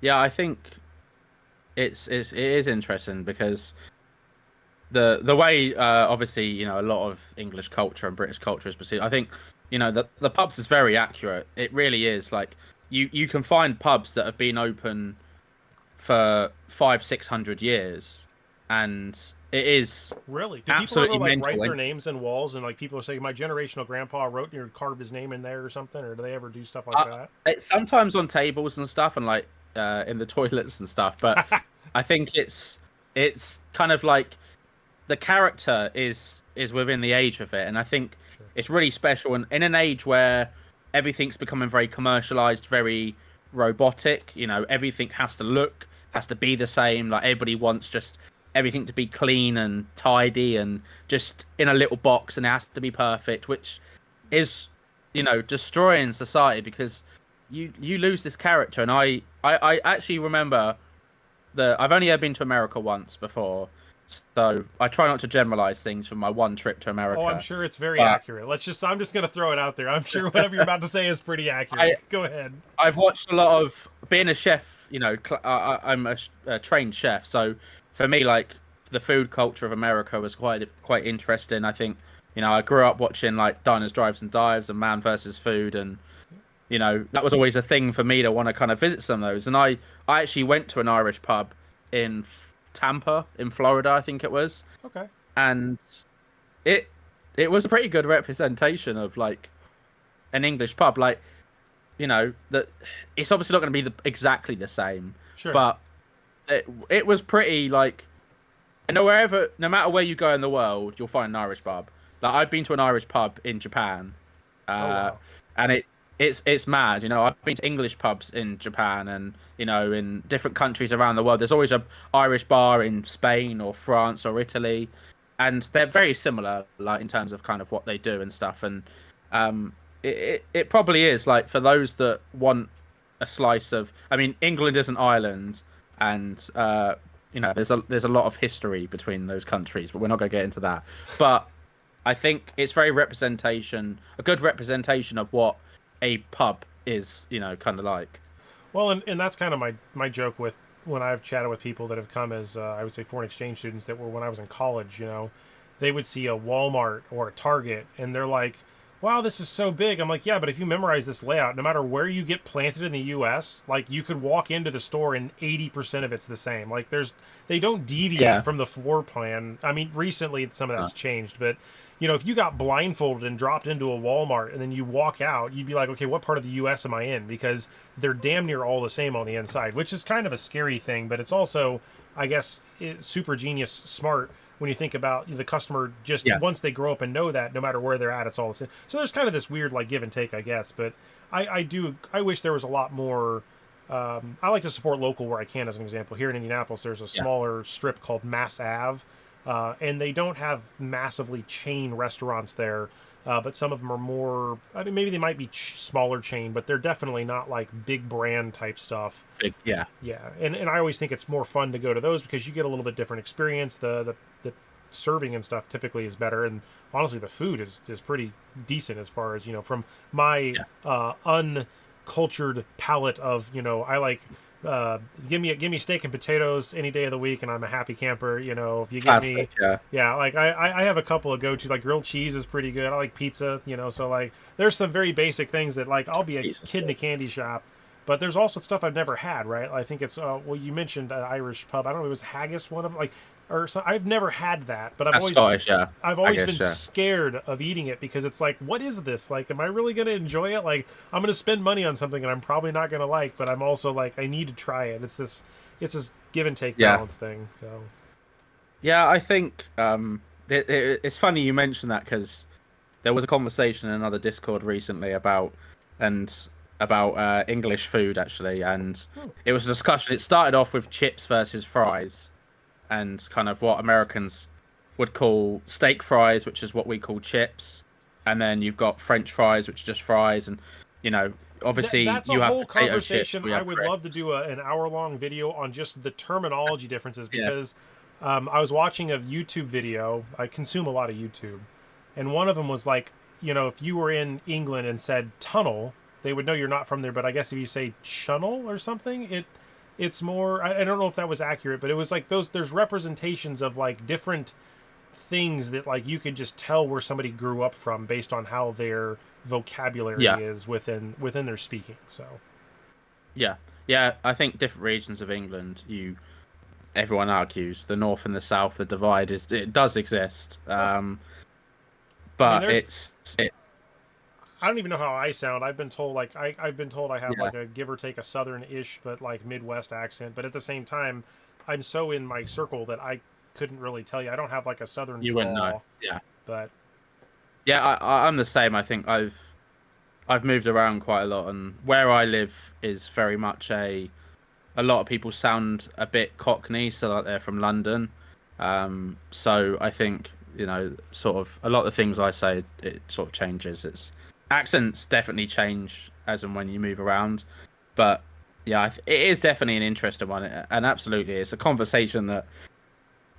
Speaker 1: Yeah. I think it is interesting because the way obviously a lot of English culture and British culture is perceived. I think the pubs is very accurate. It really is. Like you can find pubs that have been open for 500-600 years, and it is
Speaker 2: really. Do
Speaker 1: absolutely
Speaker 2: people ever
Speaker 1: mental.
Speaker 2: write their names in walls and like people say my generational grandpa wrote and carved his name in there or something, or do they ever do stuff like that?
Speaker 1: It's sometimes on tables and stuff, and like in the toilets and stuff. But I think it's kind of like the character is within the age of it, and I think it's really special. And in an age where everything's becoming very commercialized, very robotic, everything has to be the same. Like everybody wants just everything to be clean and tidy and just in a little box, and it has to be perfect, which is destroying society because you lose this character. And I actually remember that I've only ever been to America once before, so I try not to generalize things from my one trip to America.
Speaker 2: Oh, I'm sure it's very accurate. I'm just going to throw it out there. I'm sure whatever you're about to say is pretty accurate. Go ahead.
Speaker 1: I've watched a lot of being a chef. I'm a trained chef, so for me, like the food culture of America was quite interesting. I think I grew up watching like Diners, Drives and Dives and Man versus Food, and that was always a thing for me to want to kind of visit some of those. And I actually went to an Irish pub in Tampa in Florida, I think it was.
Speaker 2: Okay.
Speaker 1: And it was a pretty good representation of like an English pub. Like that it's obviously not going to be exactly the same.
Speaker 2: Sure.
Speaker 1: But it was pretty like no matter where you go in the world, you'll find an Irish pub. Like I've been to an Irish pub in Japan,
Speaker 2: wow.
Speaker 1: and it's mad. I've been to English pubs in Japan and in different countries around the world. There's always a Irish bar in Spain or France or Italy, and they're very similar, like in terms of kind of what they do and stuff. And it probably is like for those that want a slice of. I mean, England isn't Ireland, and there's a lot of history between those countries, but we're not going to get into that. But I think it's a good representation of what a pub is, kind of like.
Speaker 2: Well, and that's kind of my joke with when I've chatted with people that have come as I would say foreign exchange students that were when I was in college. They would see a Walmart or a Target and they're like, wow, this is so big. I'm like, yeah, but if you memorize this layout, no matter where you get planted in the U.S., like you could walk into the store and 80% of it's the same. Like they don't deviate from the floor plan. I mean, recently some of that's changed, but if you got blindfolded and dropped into a Walmart and then you walk out, you'd be like, okay, what part of the U.S. am I in? Because they're damn near all the same on the inside, which is kind of a scary thing, but it's also, I guess, super genius smart when you think about the customer just once they grow up and know that no matter where they're at, it's all the same. So there's kind of this weird like give and take, I guess. But I wish there was a lot more. I like to support local where I can. As an example, here in Indianapolis, there's a smaller strip called Mass Ave, and they don't have massively chain restaurants there. But some of them are more. I mean, maybe they might be smaller chain, but they're definitely not like big brand type stuff.
Speaker 1: Yeah.
Speaker 2: And I always think it's more fun to go to those because you get a little bit different experience. The serving and stuff typically is better, and honestly, the food is pretty decent as far as from my cultured palate of, I like, give me steak and potatoes any day of the week and I'm a happy camper. If you give me,
Speaker 1: Classic, yeah.
Speaker 2: yeah, like I have a couple of go-tos. Like grilled cheese is pretty good. I like pizza. So like there's some very basic things that, like, I'll be a
Speaker 1: Jesus.
Speaker 2: kid in a candy shop, but there's also stuff I've never had, right? I think it's, well, you mentioned an Irish pub. I don't know, it was haggis, one of them, like, or so. I've never had that, but
Speaker 1: That's Scottish, yeah.
Speaker 2: I've
Speaker 1: I
Speaker 2: always been
Speaker 1: guess, yeah.
Speaker 2: scared of eating it because it's like, what is this? Like, am I really going to enjoy it? Like, I'm going to spend money on something and I'm probably not going to like, but I'm also like, I need to try it. It's this give and take
Speaker 1: Yeah.
Speaker 2: balance thing. So,
Speaker 1: Yeah, I think it's funny you mentioned that because there was a conversation in another Discord recently and about English food actually, and
Speaker 2: hmm.
Speaker 1: it was a discussion. It started off with chips versus fries, and kind of what Americans would call steak fries, which is what we call chips, and then you've got French fries, which are just fries, and you know, obviously
Speaker 2: That's a
Speaker 1: you have
Speaker 2: whole
Speaker 1: potato chips,
Speaker 2: conversation.
Speaker 1: we
Speaker 2: I
Speaker 1: have
Speaker 2: would love to
Speaker 1: crisps.
Speaker 2: do an hour-long video on just the terminology differences
Speaker 1: Yeah,
Speaker 2: because I was watching a YouTube video. I consume a lot of YouTube, and one of them was like, if you were in England and said tunnel, they would know you're not from there. But I guess if you say chunnel or something, it's more. I don't know if that was accurate, but it was like those. There's representations of like different things that, like, you could just tell where somebody grew up from based on how their vocabulary
Speaker 1: yeah,
Speaker 2: is within their speaking. So
Speaker 1: yeah, yeah. I think different regions of England, everyone argues the north and the south, the divide it does exist.
Speaker 2: oh, I mean,
Speaker 1: But
Speaker 2: there's
Speaker 1: it
Speaker 2: I don't even know how I sound. I've been told, like, I've been told I have
Speaker 1: yeah,
Speaker 2: like a give or take a southern-ish but like Midwest accent, but at the same time I'm so in my circle that I couldn't really tell you. I don't have like a southern
Speaker 1: you wouldn't know.
Speaker 2: drawl,
Speaker 1: Yeah,
Speaker 2: but
Speaker 1: yeah. I'm the same. I think I've moved around quite a lot, and where I live is very much a lot of people sound a bit Cockney, so like they're from London. So I think sort of a lot of the things I say, it sort of changes. It's accents definitely change as and when you move around, but yeah, it is definitely an interesting one, and absolutely, it's a conversation that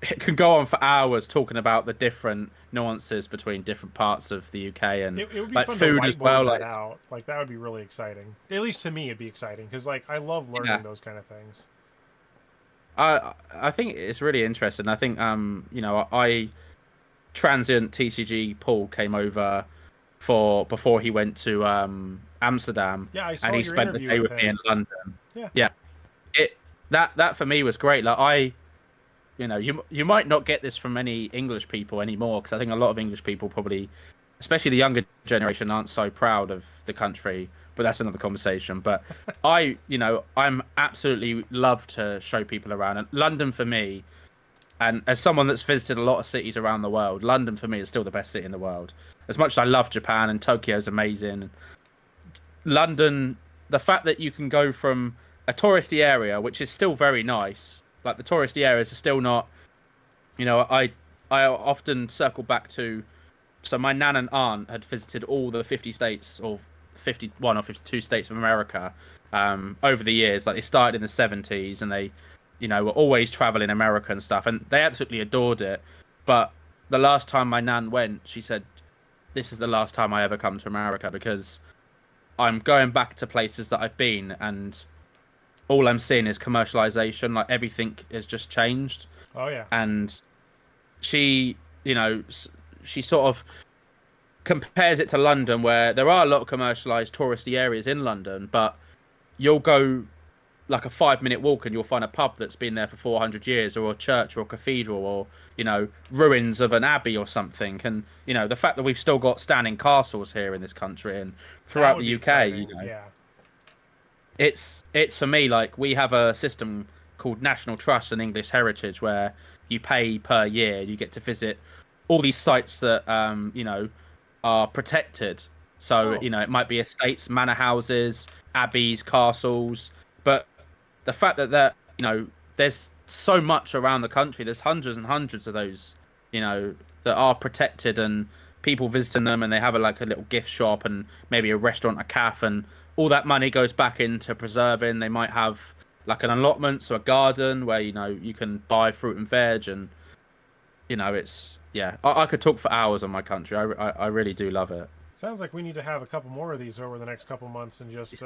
Speaker 1: it can go on for hours talking about the different nuances between different parts of the UK and
Speaker 2: it would be
Speaker 1: like
Speaker 2: fun to
Speaker 1: food as
Speaker 2: whiteboard
Speaker 1: well.
Speaker 2: that
Speaker 1: Like,
Speaker 2: out. Like, that would be really exciting. At least to me it'd be exciting because, like, I love
Speaker 1: yeah,
Speaker 2: learning those kind of things.
Speaker 1: I think it's really interesting. I think I transient TCG Paul came over for before he went to Amsterdam,
Speaker 2: Yeah, I
Speaker 1: and
Speaker 2: saw
Speaker 1: he
Speaker 2: your
Speaker 1: spent the
Speaker 2: interview
Speaker 1: day
Speaker 2: with
Speaker 1: with me in
Speaker 2: him.
Speaker 1: London.
Speaker 2: Yeah.
Speaker 1: Yeah, it that for me was great. Like you might not get this from many English people anymore because I think a lot of English people probably, especially the younger generation, aren't so proud of the country. But that's another conversation. But I'm absolutely love to show people around. And London for me, and as someone that's visited a lot of cities around the world, London for me is still the best city in the world. As much as I love Japan and Tokyo's amazing, London, the fact that you can go from a touristy area, which is still very nice, like the touristy areas are still not, I often circle back to, so my nan and aunt had visited all the 50 states or 51 or 52 states of America over the years. Like they started in the 70s and they, were always traveling America and stuff, and they absolutely adored it. But the last time my nan went, she said, "This is the last time I ever come to America because I'm going back to places that I've been, and all I'm seeing is commercialization. Like everything has just changed."
Speaker 2: Oh yeah.
Speaker 1: And she, she sort of compares it to London, where there are a lot of commercialized touristy areas in London, but you'll go like a 5 minute walk and you'll find a pub that's been there for 400 years, or a church or a cathedral, or ruins of an abbey or something. And the fact that we've still got standing castles here in this country and
Speaker 2: That
Speaker 1: throughout
Speaker 2: would
Speaker 1: the
Speaker 2: be
Speaker 1: UK,
Speaker 2: exciting. Yeah.
Speaker 1: it's for me, like, we have a system called National Trust and English Heritage where you pay per year, you get to visit all these sites that are protected. So
Speaker 2: Oh.
Speaker 1: it might be estates, manor houses, abbeys, castles, but the fact that there's so much around the country, there's hundreds and hundreds of those that are protected, and people visiting them, and they have like a little gift shop and maybe a restaurant, a cafe, and all that money goes back into preserving. They might have like an allotment, so a garden where you can buy fruit and veg, and it's, yeah, I could talk for hours on my country. I really do love it.
Speaker 2: Sounds like we need to have a couple more of these over the next couple months and just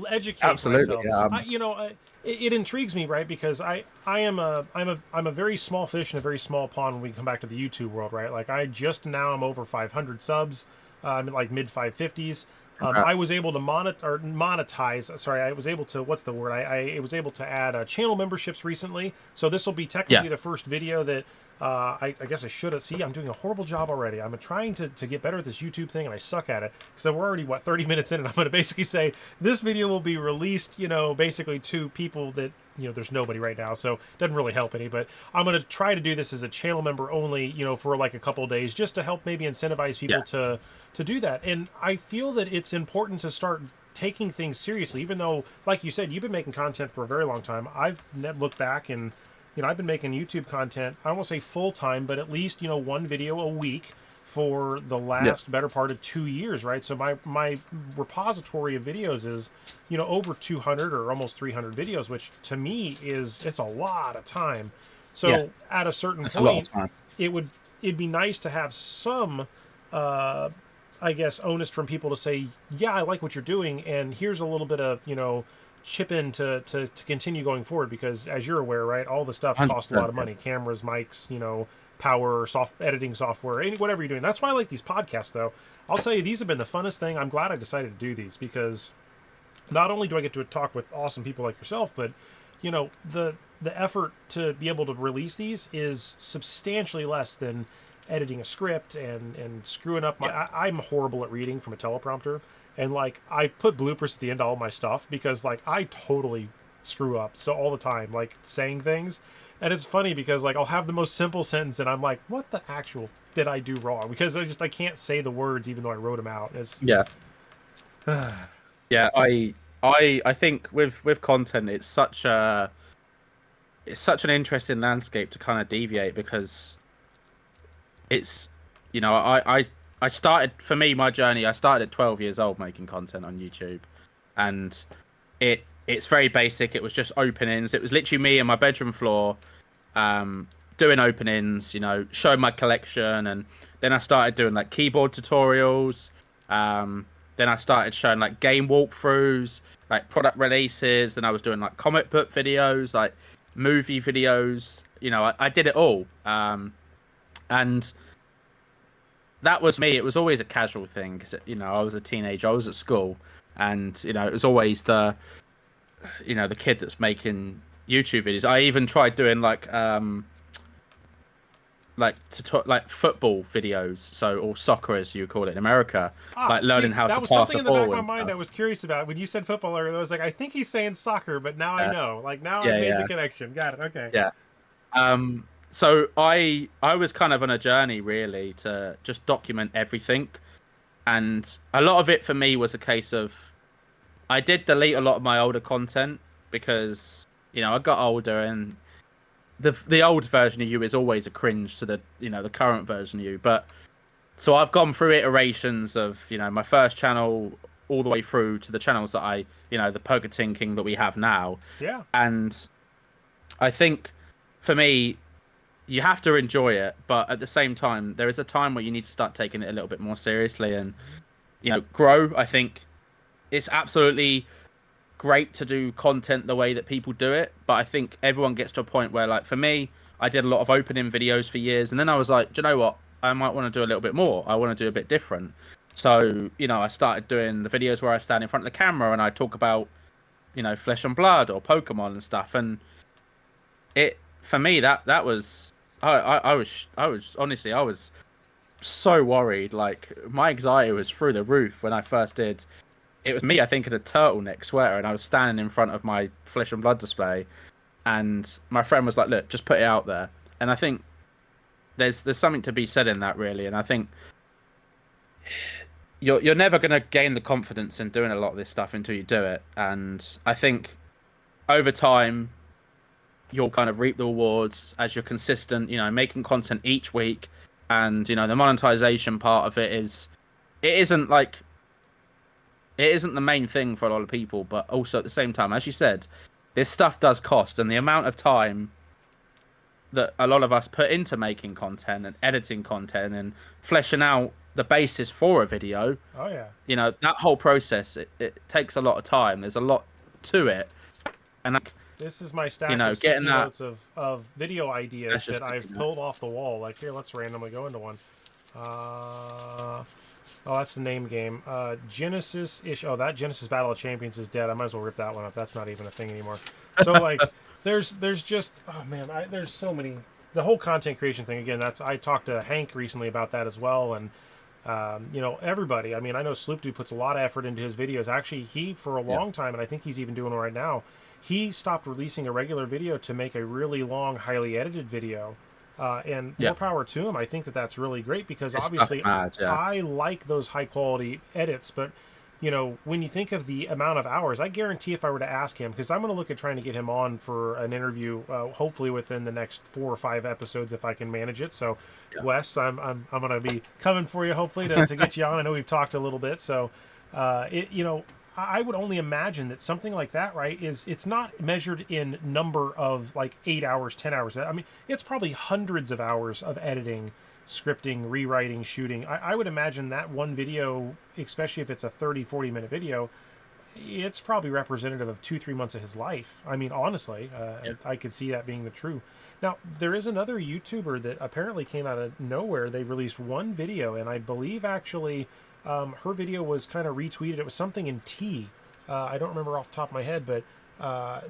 Speaker 2: educate
Speaker 1: Absolutely.
Speaker 2: myself.
Speaker 1: Yeah.
Speaker 2: It intrigues me, right? Because I'm a very small fish in a very small pond when we come back to the YouTube world, right? Like I just now I'm over 500 subs. I'm at like mid 550s. I was able to monetize. Sorry, I was able to. What's the word? I was able to add channel memberships recently. So this will be technically
Speaker 1: Yeah.
Speaker 2: the first video that I guess I should have. See, I'm doing a horrible job already. I'm trying to get better at this YouTube thing, and I suck at it. So we're already 30 minutes in, and I'm going to basically say this video will be released. Basically to people that there's nobody right now, so it doesn't really help any. But I'm going to try to do this as a channel member only. For like a couple of days, just to help maybe incentivize people
Speaker 1: Yeah.
Speaker 2: to do that. And I feel that it's important to start taking things seriously, even though, like you said, you've been making content for a very long time. I've looked back and I've been making YouTube content, I won't say full time, but at least, one video a week for the
Speaker 1: Yeah.
Speaker 2: last better part of 2 years, right? So my repository of videos is, over 200 or almost 300 videos, which to me it's a lot of time.
Speaker 1: Yeah.
Speaker 2: So at a certain
Speaker 1: That's a lot of
Speaker 2: point,
Speaker 1: time.
Speaker 2: it'd be nice to have some I guess onus from people to say, yeah, I like what you're doing, and here's a little bit of chip in to continue going forward, because as you're aware, right, all the stuff costs a lot
Speaker 1: 100%.
Speaker 2: of
Speaker 1: Yeah.
Speaker 2: money: cameras, mics, power, editing software, whatever you're doing. That's why I like these podcasts, though. I'll tell you, these have been the funnest thing. I'm glad I decided to do these, because not only do I get to talk with awesome people like yourself, but the effort to be able to release these is substantially less than editing a script and screwing up my.
Speaker 1: Yeah.
Speaker 2: I'm horrible at reading from a teleprompter, and like I put bloopers at the end of all my stuff because like I totally screw up so all the time, like saying things. And it's funny because like I'll have the most simple sentence and I'm like, what the actual did I do wrong? Because I can't say the words even though I wrote them out. It's
Speaker 1: Yeah. Yeah. I think with content, it's such an interesting landscape to kind of deviate, because it's I started, for me, my journey, I started at 12 years old making content on YouTube, and it's very basic. It was just openings. It was literally me on my bedroom floor, doing openings, showing my collection. And then I started doing like keyboard tutorials. Then I started showing like game walkthroughs, like product releases. Then I was doing like comic book videos, like movie videos. I did it all. And that was me. It was always a casual thing because, I was a teenager. I was at school, and it was always the kid that's making YouTube videos. I even tried doing like football videos, or soccer as you call it in America, like learning
Speaker 2: see,
Speaker 1: how
Speaker 2: that
Speaker 1: to
Speaker 2: was
Speaker 1: pass
Speaker 2: something
Speaker 1: a
Speaker 2: in the back of
Speaker 1: ball
Speaker 2: my
Speaker 1: and
Speaker 2: mind
Speaker 1: stuff.
Speaker 2: I was curious about. When you said football earlier, I was like, I think he's saying soccer, but now I
Speaker 1: Yeah,
Speaker 2: know. Like now I've
Speaker 1: yeah,
Speaker 2: made
Speaker 1: yeah,
Speaker 2: the connection. Got it. Okay.
Speaker 1: yeah. So I was kind of on a journey really to just document everything, and a lot of it for me was a case of I did delete a lot of my older content because I got older, and the old version of you is always a cringe to the current version of you. But so I've gone through iterations of my first channel all the way through to the channels that the PokeTinKing that we have now.
Speaker 2: Yeah.
Speaker 1: And I think for me, you have to enjoy it, but at the same time, there is a time where you need to start taking it a little bit more seriously and grow. I think it's absolutely great to do content the way that people do it, but I think everyone gets to a point where, like for me, I did a lot of opening videos for years, and then I was like, do you know what? I might want to do a little bit more. I want to do a bit different. So I started doing the videos where I stand in front of the camera and I talk about Flesh and Blood or Pokemon and stuff. And it for me that was I was honestly, I was so worried. Like my anxiety was through the roof when I first did. It was me, I think, in a turtleneck sweater, and I was standing in front of my Flesh and Blood display, and my friend was like, "Look, just put it out there." And I think there's something to be said in that, really. And I think you're never gonna gain the confidence in doing a lot of this stuff until you do it. And I think over time you'll kind of reap the rewards as you're consistent, making content each week. And the monetization part of it it isn't like it isn't the main thing for a lot of people, but also at the same time, as you said, this stuff does cost, and the amount of time that a lot of us put into making content and editing content and fleshing out the basis for a video,
Speaker 2: Oh yeah.
Speaker 1: you know, that whole process, it takes a lot of time. There's a lot to it, and like,
Speaker 2: This is my
Speaker 1: you
Speaker 2: stack
Speaker 1: know,
Speaker 2: of
Speaker 1: getting
Speaker 2: sticky
Speaker 1: that.
Speaker 2: notes of video ideas
Speaker 1: That's
Speaker 2: that
Speaker 1: just
Speaker 2: I've pulled off the wall. Like, here, let's randomly go into one. Uh, oh, that's the name game. Genesis-ish. Oh, that Genesis Battle of Champions is dead. I might as well rip that one up. That's not even a thing anymore. So, like, there's just... Oh, man, there's so many... The whole content creation thing, again, I talked to Hank recently about that as well, and you know, everybody. I mean, I know Sloop Dude puts a lot of effort into his videos. Actually, he, for a
Speaker 1: Yeah.
Speaker 2: long time, and I think he's even doing it right now, he stopped releasing a regular video to make a really long, highly edited video. And
Speaker 1: Yeah.
Speaker 2: more power to him. I think that that's really great because
Speaker 1: It's stuff
Speaker 2: obviously
Speaker 1: mad. Yeah.
Speaker 2: I like those high quality edits, but you know, when you think of the amount of hours, I guarantee if I were to ask him, because I'm going to look at trying to get him on for an interview, hopefully within the next 4 or 5 episodes if I can manage it. So,
Speaker 1: Yeah.
Speaker 2: Wes, I'm going to be coming for you hopefully to get you on. I know we've talked a little bit, so you know, I would only imagine that something like that, right, it's not measured in number of like 8 hours, 10 hours. I mean, it's probably hundreds of hours of editing, scripting, rewriting, shooting. I would imagine that one video, especially if it's a 30-40 minute video, it's probably representative of 2-3 months of his life. I mean, honestly,
Speaker 1: Yeah.
Speaker 2: I could see that being the true. Now, there is another YouTuber that apparently came out of nowhere. They released one video, and I believe actually her video was kind of retweeted. It was something in T. I don't remember off the top of my head, but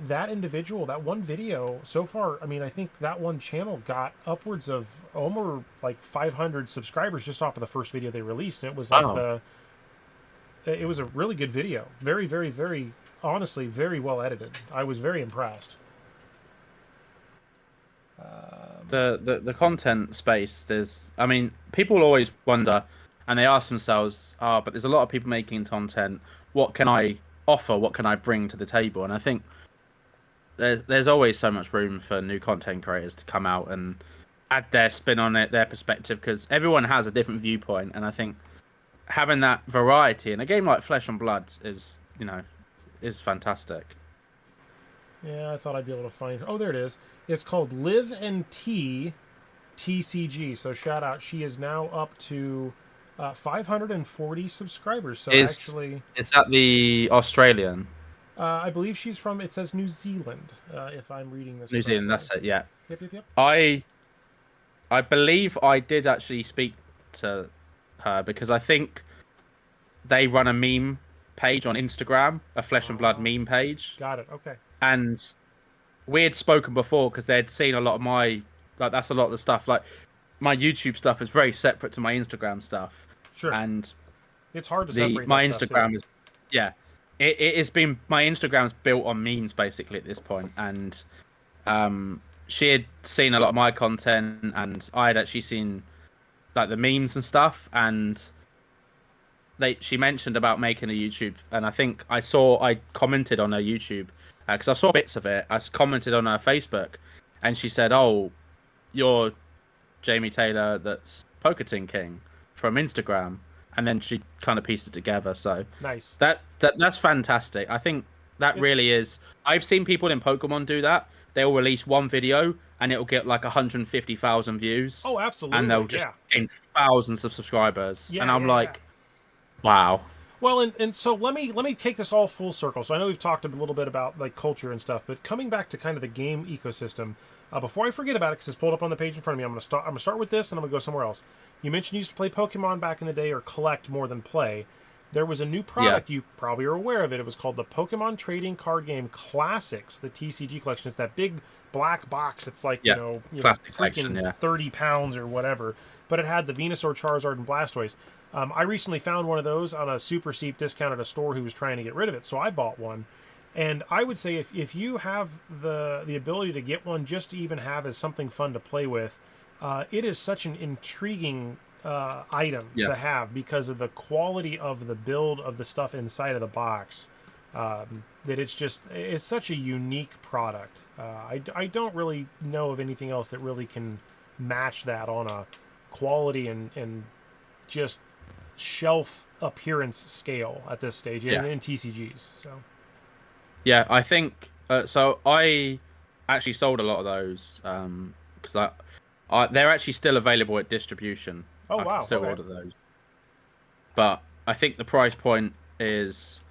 Speaker 2: that individual, that one video, so far, I mean, I think that one channel got upwards of almost like 500 subscribers just off of the first video they released. And it was like
Speaker 1: Wow.
Speaker 2: it was a really good video. Very, very, very, honestly, very well edited. I was very impressed.
Speaker 1: The content space, there's, I mean, people always wonder, and they ask themselves, oh, but there's a lot of people making content. What can I offer? What can I bring to the table? And I think there's always so much room for new content creators to come out and add their spin on it, their perspective, because everyone has a different viewpoint, and I think having that variety in a game like Flesh and Blood is, you know, is fantastic.
Speaker 2: Yeah, I thought I'd be able to find. Oh, there it is. It's called Live and Tea TCG. So shout out. She is now up to 540 subscribers. So
Speaker 1: Is
Speaker 2: actually,
Speaker 1: is that the Australian?
Speaker 2: I believe she's from. It says New Zealand, if I'm reading this
Speaker 1: New Zealand,
Speaker 2: correctly.
Speaker 1: that's it, yeah.
Speaker 2: Yep, yep, yep.
Speaker 1: I believe I did actually speak to her because I think they run a meme page on Instagram, a Flesh and Blood meme page,
Speaker 2: Got it. Okay.
Speaker 1: and we had spoken before because they'd seen a lot of my, like, that's a lot of the stuff, like my YouTube stuff is very separate to my Instagram stuff,
Speaker 2: Sure.
Speaker 1: and
Speaker 2: It's hard to
Speaker 1: the
Speaker 2: separate
Speaker 1: my
Speaker 2: that stuff
Speaker 1: Instagram
Speaker 2: too.
Speaker 1: is, yeah, it has been, my Instagram's built on memes basically at this point, and she had seen a lot of my content, and I had actually seen like the memes and stuff, and she mentioned about making a YouTube, and I think I commented on her YouTube because I saw bits of it. I commented on her Facebook, and she said, "Oh, you're Jamie Taylor, that's PokeTinKing from Instagram," and then she kind of pieced it together. So
Speaker 2: Nice.
Speaker 1: that's fantastic. I think that
Speaker 2: It,
Speaker 1: really is. I've seen people in Pokemon do that. They'll release one video and it'll get like 150,000 views,
Speaker 2: oh,
Speaker 1: and they'll
Speaker 2: absolutely.
Speaker 1: just
Speaker 2: Yeah.
Speaker 1: gain thousands of subscribers.
Speaker 2: Yeah.
Speaker 1: And I'm
Speaker 2: Yeah. Yeah.
Speaker 1: like, wow.
Speaker 2: Well, and so let me take this all full circle. So I know we've talked a little bit about like culture and stuff, but coming back to kind of the game ecosystem, before I forget about it, because it's pulled up on the page in front of me, I'm gonna start with this, and I'm gonna go somewhere else. You mentioned you used to play Pokemon back in the day, or collect more than play. There was a new product, you probably are aware of it. It was called the Pokemon Trading Card Game Classics, the TCG collection. It's that big black box. It's like
Speaker 1: Yeah, classic collection,
Speaker 2: freaking
Speaker 1: yeah.
Speaker 2: 30 pounds or whatever. But it had the Venusaur, Charizard, and Blastoise. I recently found one of those on a super steep discount at a store who was trying to get rid of it, so I bought one. And I would say if you have the ability to get one just to even have as something fun to play with, it is such an intriguing item
Speaker 1: Yeah.
Speaker 2: to have because of the quality of the build of the stuff inside of the box. That it's such a unique product. I don't really know of anything else that really can match that on a quality and just shelf appearance scale at this stage
Speaker 1: Yeah.
Speaker 2: in TCGs. So
Speaker 1: Yeah, I think so. I actually sold a lot of those because they're actually still available at distribution.
Speaker 2: oh
Speaker 1: I
Speaker 2: wow,
Speaker 1: can still
Speaker 2: okay.
Speaker 1: order those. but I think the price point is,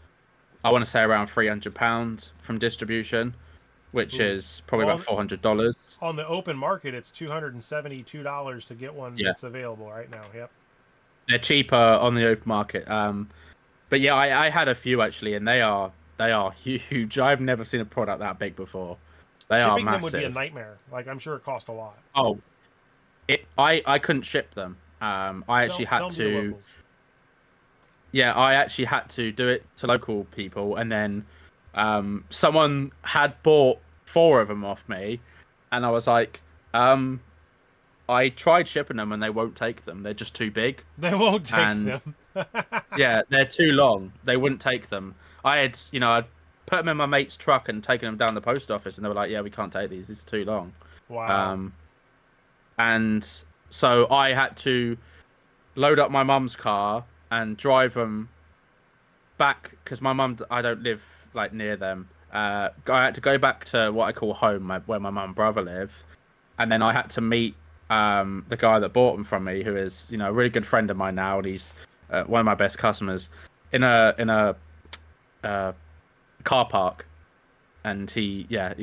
Speaker 1: I want to say around £300 from distribution, which
Speaker 2: Ooh.
Speaker 1: is probably
Speaker 2: Well,
Speaker 1: about $400.
Speaker 2: on the open market, it's $272 to get one
Speaker 1: Yeah,
Speaker 2: that's available right now. Yep.
Speaker 1: they're cheaper on the open market. But yeah, I had a few actually, and they are huge. I've never seen a product that big before. They are
Speaker 2: Shipping them would be a
Speaker 1: massive.
Speaker 2: nightmare. Like I'm sure it cost a lot.
Speaker 1: Oh, I couldn't ship them. I actually
Speaker 2: Sell
Speaker 1: had
Speaker 2: them to the
Speaker 1: to.
Speaker 2: locals.
Speaker 1: Yeah, I actually had to do it to local people, and then someone had bought four of them off me, and I was like, I tried shipping them, and they won't take them. They're just too big,
Speaker 2: They won't take
Speaker 1: and
Speaker 2: them.
Speaker 1: yeah, they're too long. They wouldn't take them. I'd put them in my mate's truck and taken them down the post office, and they were like, "Yeah, we can't take these. These are too long."
Speaker 2: Wow.
Speaker 1: Um, and so I had to load up my mum's car and drive them back because my mum, I don't live like near them. I had to go back to what I call home, where my mum and brother live, and then I had to meet the guy that bought them from me, who is a really good friend of mine now, and he's one of my best customers in a uh, car park. And he I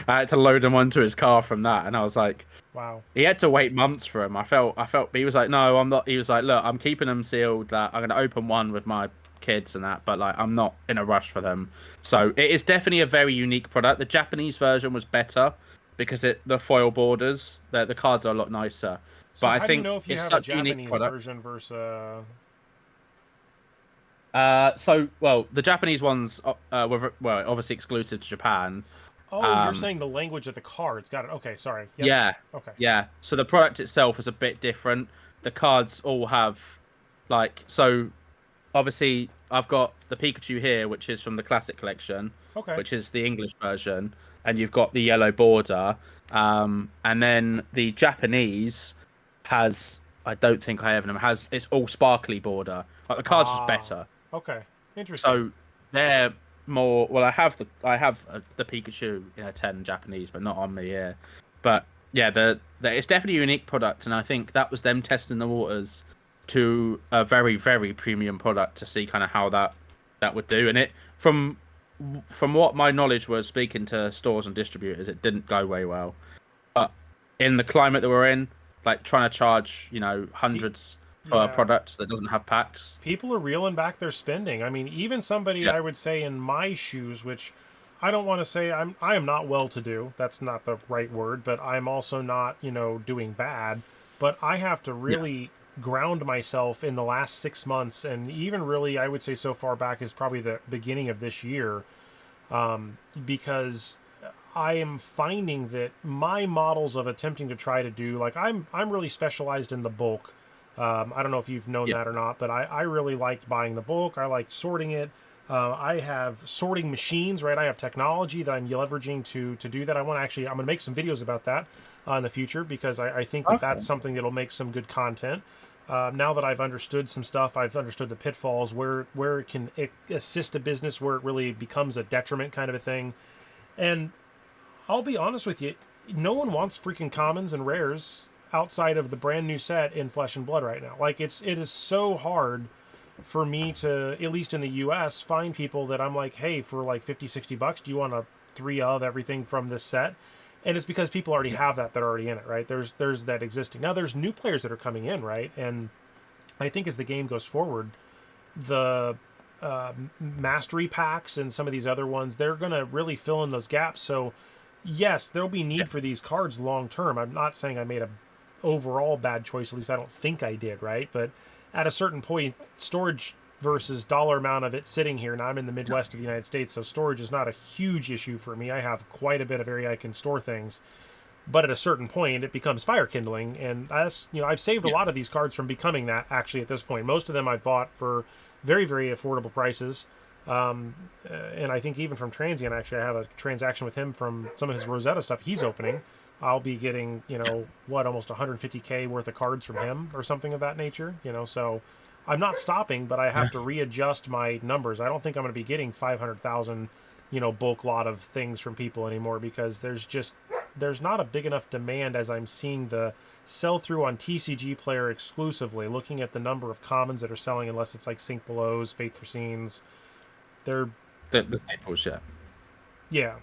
Speaker 1: had to load him onto his car from that, and I was like,
Speaker 2: Wow.
Speaker 1: he had to wait months for him. But he was like, no, I'm not. He was like, look, I'm keeping them sealed. That I'm gonna open one with my kids and that, but like, I'm not in a rush for them. So it is definitely a very unique product. The Japanese version was better because the foil borders, the cards are a lot nicer. But
Speaker 2: So
Speaker 1: I
Speaker 2: how do you
Speaker 1: think
Speaker 2: know if you
Speaker 1: it's
Speaker 2: have a
Speaker 1: such a unique
Speaker 2: Japanese
Speaker 1: product.
Speaker 2: version versus?
Speaker 1: Well, the Japanese ones were obviously exclusive to Japan.
Speaker 2: Oh, you're
Speaker 1: Um,
Speaker 2: saying the language of the cards. Got it. Okay, sorry. Yep.
Speaker 1: Yeah,
Speaker 2: Okay.
Speaker 1: yeah. So the product itself is a bit different. The cards all have, like, so obviously I've got the Pikachu here, which is from the classic collection,
Speaker 2: Okay.
Speaker 1: which is the English version, and you've got the yellow border. And then the Japanese has, I don't think I have them, has it's all sparkly border. Like the cards just
Speaker 2: Ah.
Speaker 1: better.
Speaker 2: Okay. Interesting.
Speaker 1: So they're more. Well, I have the Pikachu in a 10 Japanese, but not on me here. But yeah, it's definitely a unique product, and I think that was them testing the waters to a very very premium product to see kind of how that would do. And it from what my knowledge was, speaking to stores and distributors, it didn't go very well. But in the climate that we're in, like trying to charge
Speaker 2: Pe-
Speaker 1: hundreds for a
Speaker 2: yeah.
Speaker 1: product that doesn't have packs.
Speaker 2: People are reeling back their spending. I mean, even somebody
Speaker 1: Yeah,
Speaker 2: I would say in my shoes, which I don't want to say I am not well to do. That's not the right word, but I'm also not, doing bad. But I have to
Speaker 1: yeah,
Speaker 2: really ground myself in the last 6 months, and even really I would say so far back as probably the beginning of this year, because I am finding that my models of attempting to try to do like I'm really specialized in the bulk. I don't know if you've known
Speaker 1: yeah.
Speaker 2: that or not, but I really liked buying the bulk. I liked sorting it. I have sorting machines, right? I have technology that I'm leveraging to do that. I'm going to make some videos about that in the future because I think that
Speaker 1: Okay.
Speaker 2: that's something that'll make some good content. Now that I've understood some stuff, I've understood the pitfalls where it can assist a business, where it really becomes a detriment kind of a thing. And I'll be honest with you, no one wants freaking commons and rares outside of the brand new set in Flesh and Blood right now. Like it is so hard for me to, at least in the US, find people that I'm like, hey, for like 50, $60, do you want a three of everything from this set? And it's because people already have that are already in it, right? There's that existing. Now there's new players that are coming in, right? And I think as the game goes forward, the mastery packs and some of these other ones, they're gonna really fill in those gaps. So yes, there'll be
Speaker 1: Yeah,
Speaker 2: need for these cards long term. I'm not saying I made a overall bad choice. At least I don't think I did, right? But at a certain point, storage versus dollar amount of it sitting here. Now I'm in the Midwest of the United States, so storage is not a huge issue for me. I have quite a bit of area I can store things. But at a certain point, it becomes fire kindling, and that's I've saved a
Speaker 1: yeah,
Speaker 2: lot of these cards from becoming that. Actually, at this point, most of them I've bought for very very affordable prices. And I think even from Transient, actually, I have a transaction with him from some of his Rosetta stuff he's opening. I'll be getting,
Speaker 1: yeah,
Speaker 2: almost 150K worth of cards from him or something of that nature. So I'm not stopping, but I have to readjust my numbers. I don't think I'm going to be getting 500,000, bulk lot of things from people anymore because there's just there's not a big enough demand as I'm seeing the sell through on TCG Player exclusively. Looking at the number of commons that are selling, unless it's like Sync Belows, Fate for Scenes, they're
Speaker 1: The staples, yeah.
Speaker 2: yeah,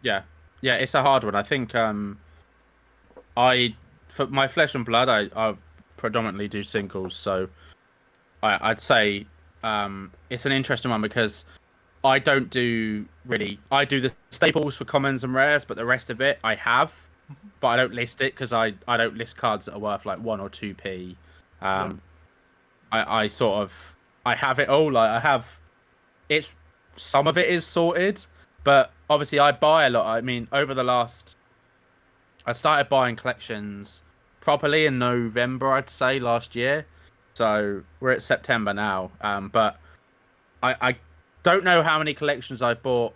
Speaker 1: Yeah. Yeah, it's a hard one. I think I for my Flesh and Blood I predominantly do singles, so I'd say it's an interesting one because I don't do really. I do the staples for commons and rares, but the rest of it I have, but I don't list it because I don't list cards that are worth like 1 or 2p.
Speaker 2: yeah.
Speaker 1: Um, I sort of I have it all. Like I have it's some of it is sorted, but obviously I buy a lot. I mean, over the last I started buying collections properly in November, I'd say last year. So we're at September now. But I don't know how many collections I've bought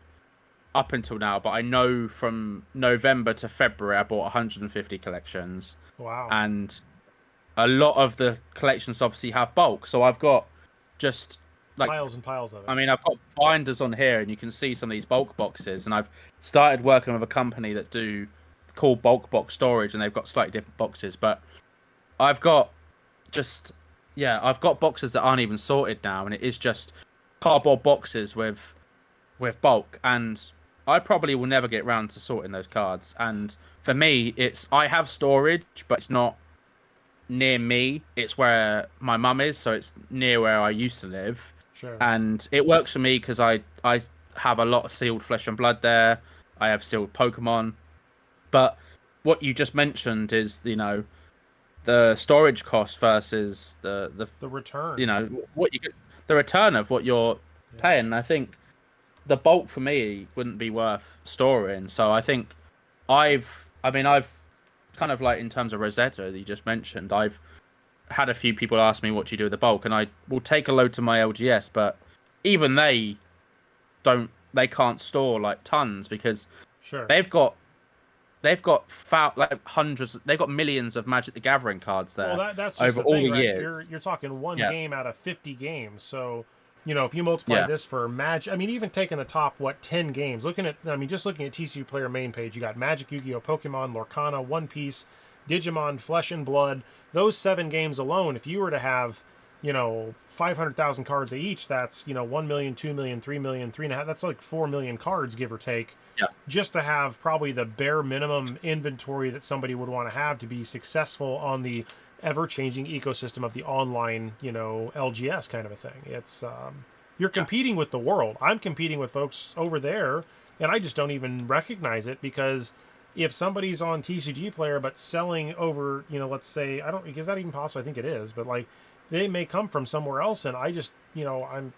Speaker 1: up until now, but I know from November to February I bought 150 collections,
Speaker 2: Wow.
Speaker 1: and a lot of the collections obviously have bulk. So I've got just like
Speaker 2: Piles and piles of it.
Speaker 1: I mean I've got binders on here, and you can see some of these bulk boxes, and I've started working with a company that do called bulk box storage, and they've got slightly different boxes, but I've got just I've got boxes that aren't even sorted now, and it is just cardboard boxes with bulk, and I probably will never get round to sorting those cards. And for me, it's I have storage, but it's not near me. It's where my mum is, so it's near where I used to live,
Speaker 2: Sure.
Speaker 1: and it works for me because I have a lot of sealed Flesh and Blood there. I have sealed Pokemon, but what you just mentioned is the storage cost versus
Speaker 2: The return.
Speaker 1: what you get the return of what you're
Speaker 2: Yeah.
Speaker 1: paying. I think the bulk for me wouldn't be worth storing. So I think I've kind of like in terms of Rosetta that you just mentioned, I've had a few people ask me what do you do with the bulk, and I will take a load to my LGS, but even they can't store like tons because
Speaker 2: Sure.
Speaker 1: they've got like hundreds, they've got millions of Magic the Gathering cards
Speaker 2: Well,
Speaker 1: there
Speaker 2: that's just
Speaker 1: over
Speaker 2: the
Speaker 1: all
Speaker 2: thing,
Speaker 1: the
Speaker 2: right?
Speaker 1: years.
Speaker 2: You're talking one
Speaker 1: Yeah,
Speaker 2: game out of 50 games. So, if you multiply
Speaker 1: yeah,
Speaker 2: this for Magic, I mean, even taking the top 10 games, just looking at TCU Player main page, you got Magic, Yu-Gi-Oh, Pokemon, Lorcana, One Piece, Digimon, Flesh and Blood. Those 7 games alone, if you were to have 500,000 cards each, that's 1 million, 2 million, 3 million, 3.5, that's like 4 million cards, give or take,
Speaker 1: yeah,
Speaker 2: just to have probably the bare minimum inventory that somebody would want to have to be successful on the ever-changing ecosystem of the online LGS kind of a thing. It's you're
Speaker 1: yeah,
Speaker 2: competing with the world. I'm competing with folks over there, and I just don't even recognize it because if somebody's on TCG Player but selling over, let's say, I don't, is that even possible? I think it is, but like they may come from somewhere else, and I just, I'm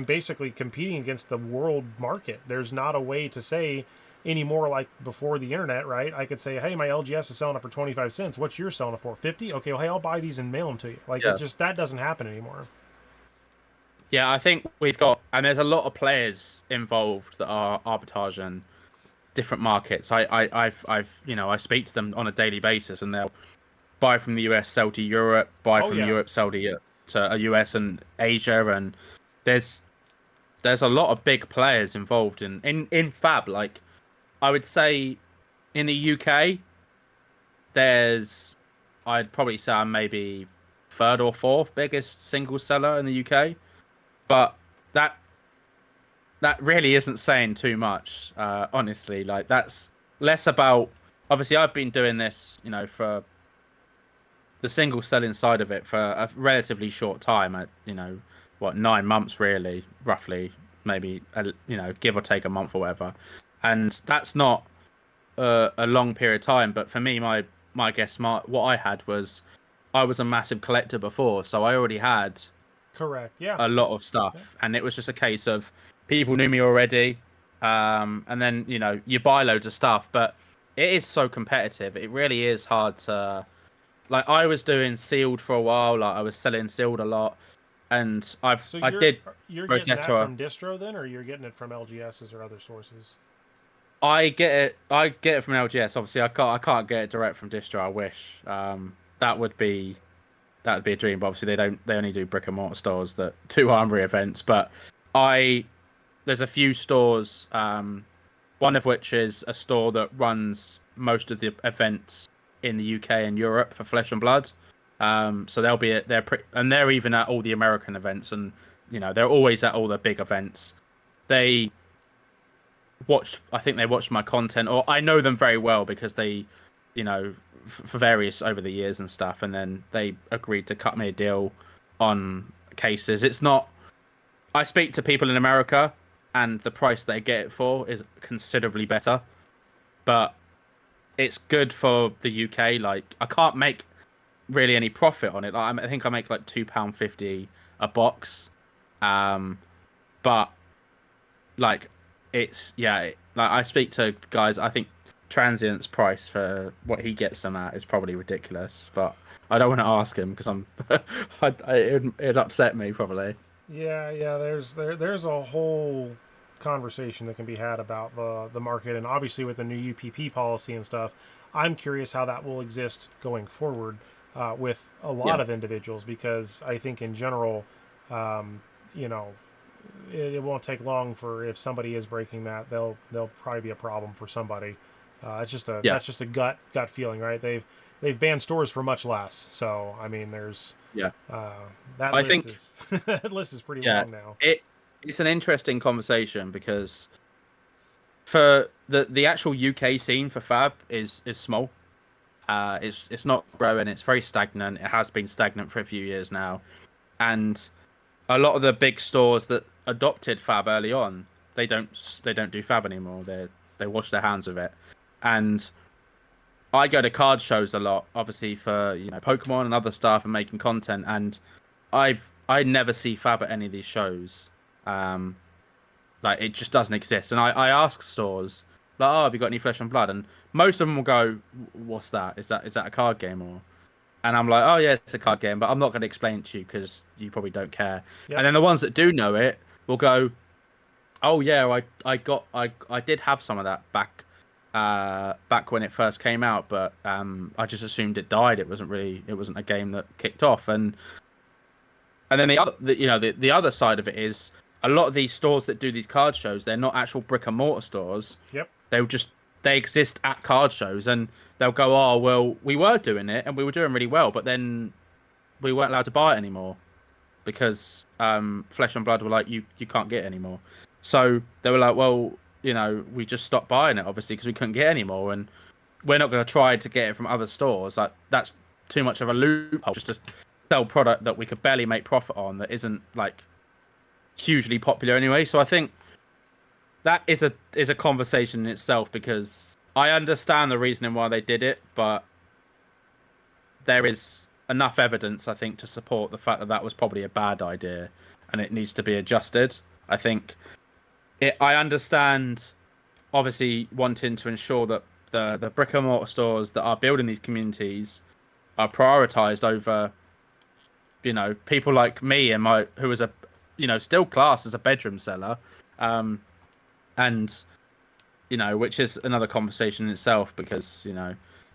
Speaker 2: basically competing against the world market. There's not a way to say anymore like before the internet, right? I could say, hey, my LGS is selling it for 25 cents. What's yours selling it for? 50? Okay, well, hey, I'll buy these and mail them to you. Like, it
Speaker 1: yeah.
Speaker 2: just, that doesn't happen anymore.
Speaker 1: Yeah, I think we've got, and there's a lot of players involved that are arbitraging different markets. I speak to them on a daily basis, and they'll buy from the US, sell to Europe, buy
Speaker 2: Oh,
Speaker 1: from
Speaker 2: yeah.
Speaker 1: Europe, sell to a US and Asia, and there's there's a lot of big players involved in Fab. Like I would say, in the UK, there's I'd probably say I'm maybe third or fourth biggest single seller in the UK, but that that really isn't saying too much, honestly. Like that's less about. Obviously, I've been doing this, for the single selling side of it for a relatively short time. At 9 months, really, roughly, maybe give or take a month or whatever, and that's not a long period of time. But for me, what I had was I was a massive collector before, so I already had
Speaker 2: Correct. Yeah.
Speaker 1: a lot of
Speaker 2: Yeah.
Speaker 1: stuff, and it was just a case of people knew me already, and then you buy loads of stuff, but it is so competitive. It really is hard to like. I was doing sealed for a while, like I was selling sealed a lot, and
Speaker 2: So
Speaker 1: I
Speaker 2: you're
Speaker 1: did
Speaker 2: you're getting that
Speaker 1: Rosetta.
Speaker 2: from distro then, or you're getting it from LGSs or other sources?
Speaker 1: I get it from LGS. Obviously, I can't get it direct from distro. I wish. That would be that would be a dream. But obviously, they only do brick and mortar stores that do armory events. But I there's a few stores one of which is a store that runs most of the events in the UK and Europe for Flesh and Blood. So they'll be at and they're even at all the American events, and they're always at all the big events. They I think they watched my content, or I know them very well because they, for various over the years and stuff, and then they agreed to cut me a deal on cases. It's not. I speak to people in America, and the price they get it for is considerably better, but it's good for the UK. Like, I can't make really any profit on it. Like, I think I make like £2.50 a box, but like like I speak to guys. I think Transient's price for what he gets them at is probably ridiculous, but I don't want to ask him because it'd upset me probably.
Speaker 2: Yeah. There's a whole conversation that can be had about the market, and obviously with the new UPP policy and stuff, I'm curious how that will exist going forward with a lot of individuals, because I think in general, you know, it won't take long for, if somebody is breaking that, they'll probably be a problem for somebody. That's just a gut feeling, right? They've banned stores for much less. So I mean, there's
Speaker 1: Yeah.
Speaker 2: that
Speaker 1: I
Speaker 2: list
Speaker 1: think
Speaker 2: is that list is pretty long now.
Speaker 1: It's an interesting conversation because for the actual UK scene for Fab is small. It's not growing. It's very stagnant. It has been stagnant for a few years now, and a lot of the big stores that adopted Fab early on, they don't do Fab anymore. They wash their hands of it, and I go to card shows a lot, obviously for Pokemon and other stuff and making content, and I never see Fab at any of these shows. Like, it just doesn't exist. And I ask stores, like, oh, have you got any Flesh and Blood? And most of them will go, what's that? Is that a card game? Or and I'm like, oh yeah, it's a card game, but I'm not going to explain it to you because you probably don't care.
Speaker 2: Yep.
Speaker 1: And then the ones that do know it will go, oh yeah, I did have some of that back when it first came out, but I just assumed it died. It wasn't a game that kicked off. And then the other side of it is, a lot of these stores that do these card shows, they're not actual brick and mortar stores.
Speaker 2: Yep.
Speaker 1: They exist at card shows, and they'll go, oh well, we were doing it and we were doing really well, but then we weren't allowed to buy it anymore because Flesh and Blood were like, you can't get it anymore. So they were like, well, we just stopped buying it, obviously, because we couldn't get any more, and we're not going to try to get it from other stores. Like, that's too much of a loophole just to sell product that we could barely make profit on, that isn't like hugely popular anyway. So I think that is a conversation in itself, because I understand the reasoning why they did it, but there is enough evidence, I think, to support the fact that that was probably a bad idea and it needs to be adjusted. I think I understand, obviously, wanting to ensure that the brick and mortar stores that are building these communities are prioritized over, people like me and who was still classed as a bedroom seller, and which is another conversation in itself, because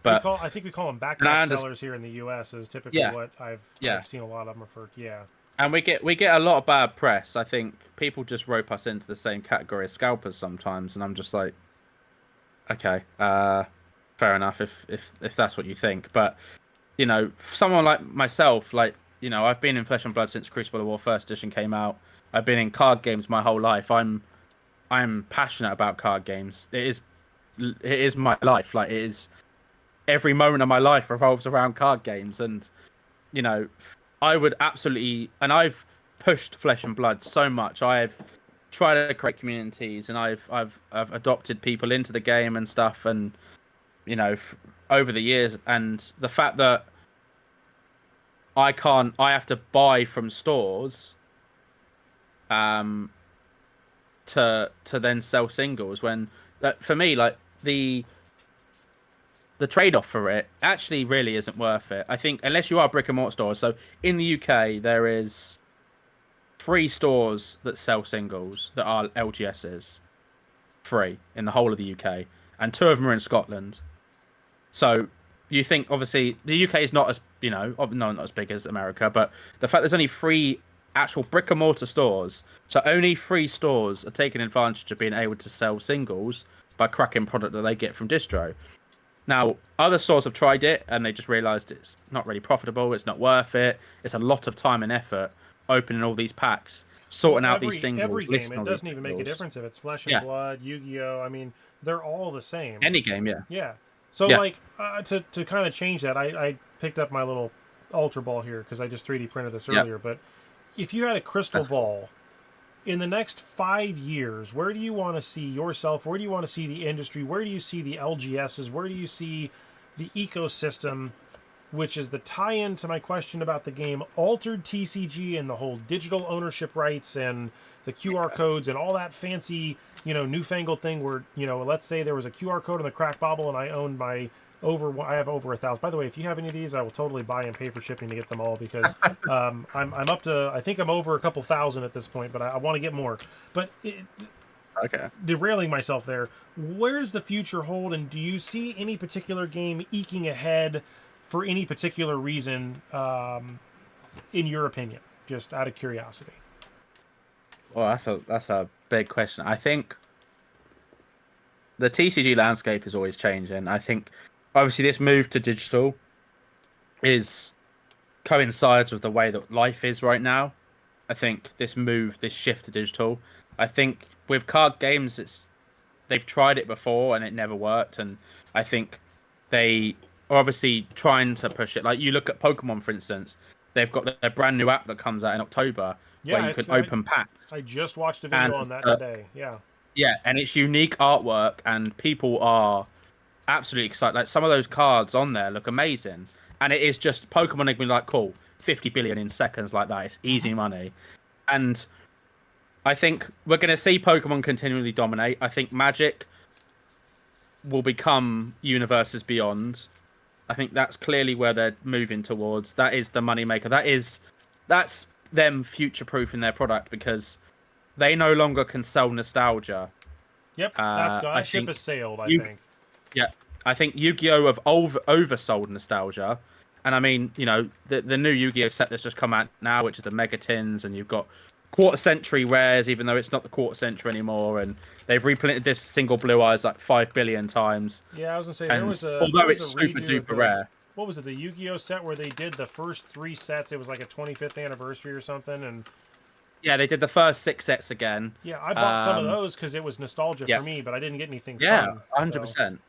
Speaker 1: but
Speaker 2: I think we call them backpack sellers here in the U.S. is typically what I've seen a lot of them referred to. Yeah.
Speaker 1: And we get a lot of bad press. I think people just rope us into the same category as scalpers sometimes, and I'm just like, okay, fair enough if that's what you think. But someone like myself, like I've been in Flesh and Blood since Crucible of War First Edition came out. I've been in card games my whole life. I'm passionate about card games. It is my life. Like, it is, every moment of my life revolves around card games, and I would absolutely, and I've pushed Flesh and Blood so much. I've tried to create communities, and I've adopted people into the game and stuff, and over the years, and the fact that I have to buy from stores to then sell singles, when for me, like, the trade-off for it actually really isn't worth it. I think, unless you are brick and mortar stores. So in the UK, there is 3 stores that sell singles that are LGSs. 3 in the whole of the UK, and 2 of them are in Scotland. So you think, obviously, the UK is not as not as big as America, but the fact there's only 3 actual brick and mortar stores, so only 3 stores are taking advantage of being able to sell singles, by cracking product that they get from distro. Now, other stores have tried it and they just realised it's not really profitable. It's not worth it. It's a lot of time and effort opening all these packs,
Speaker 2: Well,
Speaker 1: sorting out these
Speaker 2: every
Speaker 1: singles,
Speaker 2: game,
Speaker 1: listing
Speaker 2: it
Speaker 1: all these
Speaker 2: doesn't even make a
Speaker 1: singles.
Speaker 2: difference if it's Flesh and
Speaker 1: Yeah,
Speaker 2: Blood, Yu-Gi-Oh. I mean, they're all the same.
Speaker 1: any game. Yeah,
Speaker 2: Yeah. So
Speaker 1: yeah.
Speaker 2: like to kind of change that, I picked up my little Ultra Ball here because I just 3D printed this
Speaker 1: Yeah,
Speaker 2: earlier. But if you had a crystal
Speaker 1: that's cool.
Speaker 2: ball in the next 5 years, where do you want to see yourself? Where do you want to see the industry? Where do you see the LGSs? Where do you see the ecosystem? Which is the tie-in to my question about the game Altered TCG and the whole digital ownership rights and the QR codes and all that fancy, newfangled thing where, let's say there was a QR code on the crack bobble and I owned I have over 1,000. By the way, if you have any of these, I will totally buy and pay for shipping to get them all because I'm up to, I think I'm over a couple thousand at this point, but I want to get more. But
Speaker 1: Okay.
Speaker 2: derailing myself there, where does the future hold, and do you see any particular game eking ahead for any particular reason, in your opinion, just out of curiosity?
Speaker 1: Well, that's a big question. I think the TCG landscape is always changing. I think obviously this move to digital is coincides with the way that life is right now. I think this shift to digital. I think with card games, they've tried it before and it never worked, and I think they are obviously trying to push it. Like you look at Pokemon, for instance, they've got their brand new app that comes out in October where
Speaker 2: Yeah,
Speaker 1: you can open packs,
Speaker 2: I just watched a video
Speaker 1: and
Speaker 2: on that today. Yeah.
Speaker 1: yeah, and it's unique artwork, and people are absolutely excited. Like some of those cards on there look amazing, and it is just Pokemon. They've been like, cool, 50 billion in seconds like that. It's easy money, and I think we're going to see Pokemon continually dominate. I think Magic will become Universes Beyond. I think that's clearly where they're moving towards. That is the moneymaker. That's them future-proofing their product because they no longer can sell nostalgia.
Speaker 2: Yep, that's
Speaker 1: I
Speaker 2: that ship
Speaker 1: think
Speaker 2: has sailed, I
Speaker 1: you,
Speaker 2: think.
Speaker 1: yeah, I think Yu-Gi-Oh have oversold nostalgia, and I mean, the new Yu-Gi-Oh set that's just come out now, which is the Mega Tins, and you've got quarter century rares, even though it's not the quarter century anymore, and they've reprinted this single Blue Eyes like 5 billion times.
Speaker 2: Yeah, I was gonna say
Speaker 1: And although
Speaker 2: there was a
Speaker 1: it's super
Speaker 2: redo of
Speaker 1: duper rare,
Speaker 2: what was it, the Yu-Gi-Oh set where they did the first 3 sets? It was like a 25th anniversary or something, and
Speaker 1: yeah, they did the first 6 sets again.
Speaker 2: yeah, I bought some of those because it was nostalgia
Speaker 1: Yeah,
Speaker 2: for me, but I didn't get anything
Speaker 1: yeah,
Speaker 2: fun.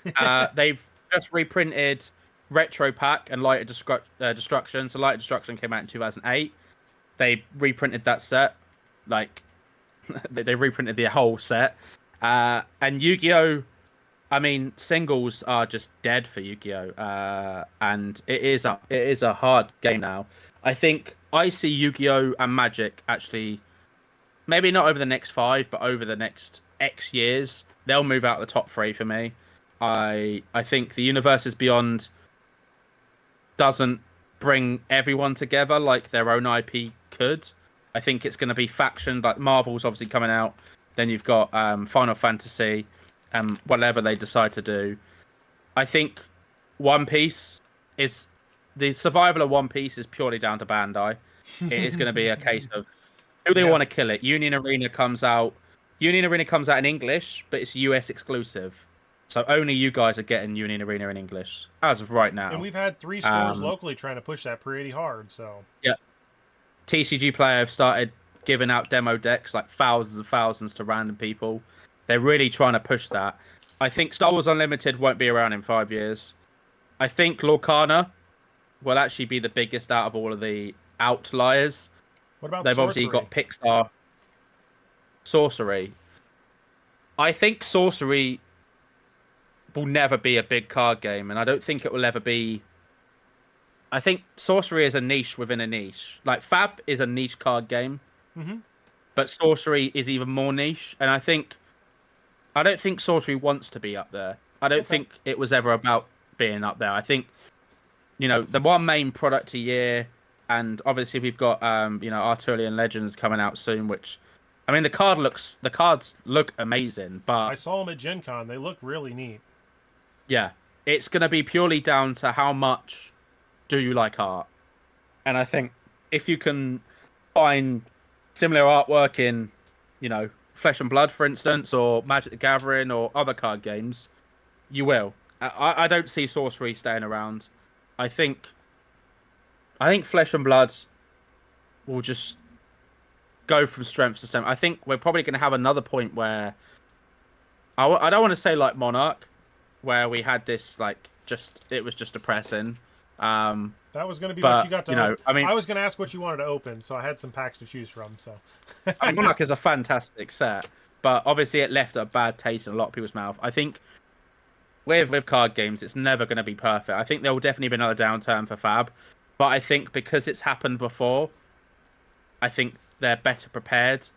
Speaker 1: 100%. They've just reprinted Retro Pack and Light of Destruction. So Light of Destruction came out in 2008. They reprinted that set, like they reprinted the whole set. And Yu-Gi-Oh, I mean, singles are just dead for Yu-Gi-Oh, and it is a hard game now. I think I see Yu-Gi-Oh and Magic actually, maybe not over the next 5, but over the next X years, they'll move out the top 3 for me. I think the Universes Beyond doesn't bring everyone together like their own IP could. I think it's going to be factioned. Like Marvel's obviously coming out. Then you've got Final Fantasy, and whatever they decide to do. I think One Piece is the survival of One Piece is purely down to Bandai. It is going to be a case of who they
Speaker 2: Yeah.
Speaker 1: want to kill it. Union Arena comes out. Union Arena comes out in English, but it's US exclusive. So only you guys are getting Union Arena in English as of right now.
Speaker 2: And we've had 3 stores locally trying to push that pretty hard. So
Speaker 1: Yeah. TCG Player have started giving out demo decks, like thousands and thousands to random people. They're really trying to push that. I think Star Wars Unlimited won't be around in 5 years. I think Lorcana will actually be the biggest out of all of the outliers.
Speaker 2: what about
Speaker 1: They've
Speaker 2: Sorcery?
Speaker 1: obviously got Pixar. Sorcery. I think Sorcery will never be a big card game, and I don't think it will ever be. I think Sorcery is a niche within a niche. Like Fab is a niche card game, but Sorcery is even more niche. And I don't think Sorcery wants to be up there. I don't think it was ever about being up there. I think the one main product a year, and obviously we've got Arturian Legends coming out soon, which. I mean, the cards look amazing, but
Speaker 2: I saw them at Gen Con. They look really neat.
Speaker 1: yeah, it's going to be purely down to how much do you like art. And I think if you can find similar artwork in, Flesh and Blood, for instance, or Magic the Gathering, or other card games, you will. I don't see Sorcery staying around. I think Flesh and Blood will just go from strength to strength. I think we're probably going to have another point where I don't want to say like Monarch, where we had this like it was just depressing.
Speaker 2: That was going to be
Speaker 1: But,
Speaker 2: what you got to.
Speaker 1: you know, I mean,
Speaker 2: I was going to ask what you wanted to open, so I had some packs to choose from. So,
Speaker 1: I mean, Monarch is a fantastic set, but obviously it left a bad taste in a lot of people's mouth. I think with card games, it's never going to be perfect. I think there will definitely be another downturn for Fab, but I think because it's happened before, I think they're better prepared.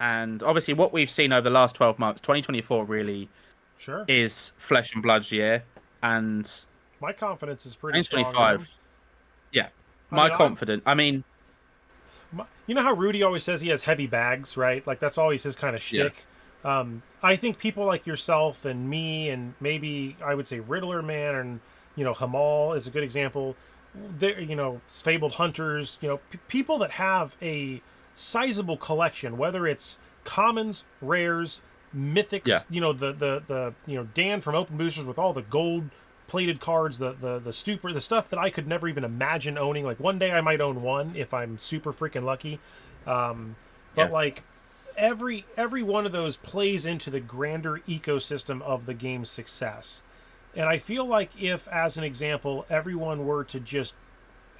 Speaker 1: And obviously, what we've seen over the last 12 months, 2024 really
Speaker 2: sure,
Speaker 1: is Flesh and Blood's year, and
Speaker 2: my confidence is pretty strong.
Speaker 1: 2025. Yeah, confident. I mean,
Speaker 2: you know how Rudy always says he has heavy bags, right? Like that's always his kind of shtick. Yeah. I think people like yourself and me, and maybe I would say Riddler Man, and Hamal is a good example. There, Fabled Hunters, people that have a sizable collection, whether it's commons, rares, mythics.
Speaker 1: Yeah.
Speaker 2: The Dan from Open Boosters with all the gold plated cards, the stupor, the stuff that I could never even imagine owning. Like one day I might own one if I'm super freaking lucky. But like every one of those plays into the grander ecosystem of the game's success. And I feel like if, as an example, everyone were to just,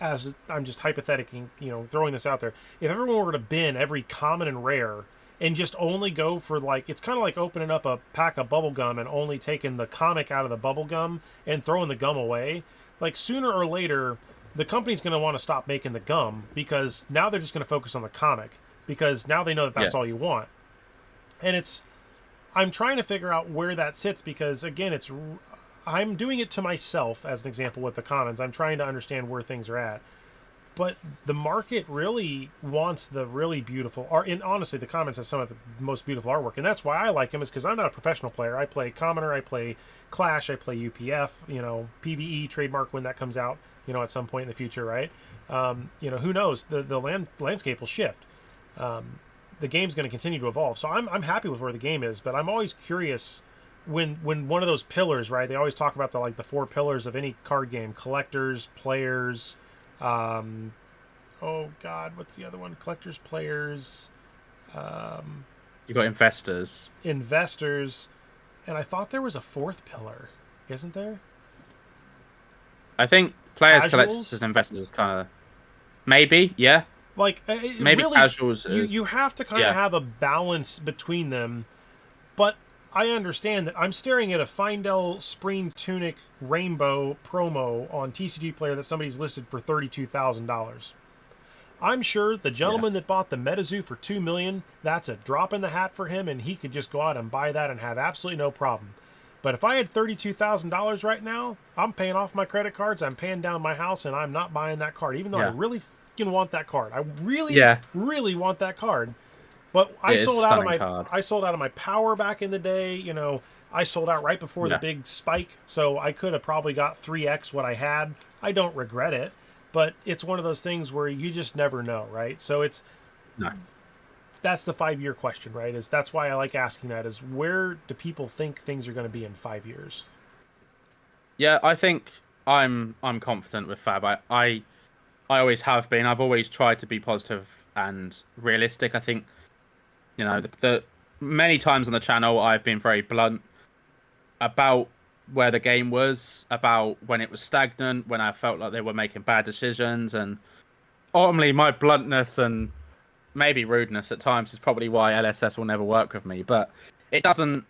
Speaker 2: as I'm just hypothetically, throwing this out there, if everyone were to bin every common and rare and just only go for like, it's kind of like opening up a pack of bubble gum and only taking the comic out of the bubble gum and throwing the gum away. Like sooner or later, the company's going to want to stop making the gum because now they're just going to focus on the comic because now they know that that's all you want. And I'm trying to figure out where that sits because again, I'm doing it to myself as an example with the commons. I'm trying to understand where things are at. But the market really wants the really beautiful art. And honestly, the Commons has some of the most beautiful artwork. And that's why I like them, is because I'm not a professional player. I play Commoner, I play Clash, I play UPF, PvE, trademark when that comes out, at some point in the future, right? Who knows? The landscape will shift. The game's going to continue to evolve. So I'm happy with where the game is, but I'm always curious when one of those pillars, right? They always talk about the 4 pillars of any card game: collectors, players, oh God, what's the other one? Collectors, players.
Speaker 1: You got investors.
Speaker 2: Investors, and I thought there was a 4th pillar, isn't there?
Speaker 1: I think players,
Speaker 2: Casuals?
Speaker 1: collectors, and investors is kind of maybe, yeah.
Speaker 2: Like
Speaker 1: maybe
Speaker 2: really,
Speaker 1: casuals.
Speaker 2: You have to kind of have a balance between them, but I understand that I'm staring at a Findel Spring Tunic Rainbow promo on TCG Player that somebody's listed for $32,000. I'm sure the gentleman that bought the MetaZoo for $2 million, that's a drop in the hat for him, and he could just go out and buy that and have absolutely no problem. But if I had $32,000 right now, I'm paying off my credit cards, I'm paying down my house, and I'm not buying that card, even though I really fucking want that card. I really want that card. But I sold out of my power back in the day. I sold out right before the big spike, so I could have probably got 3x what I had. I don't regret it, but it's one of those things where you just never know, right? So that's the 5-year question, right? That's why I like asking that, is where do people think things are going to be in 5 years?
Speaker 1: Yeah, I think I'm confident with Fab. I always have been. I've always tried to be positive and realistic. I think the many times on the channel I've been very blunt about where the game was, about when it was stagnant, when I felt like they were making bad decisions, and ultimately my bluntness and maybe rudeness at times is probably why LSS will never work with me. But it doesn't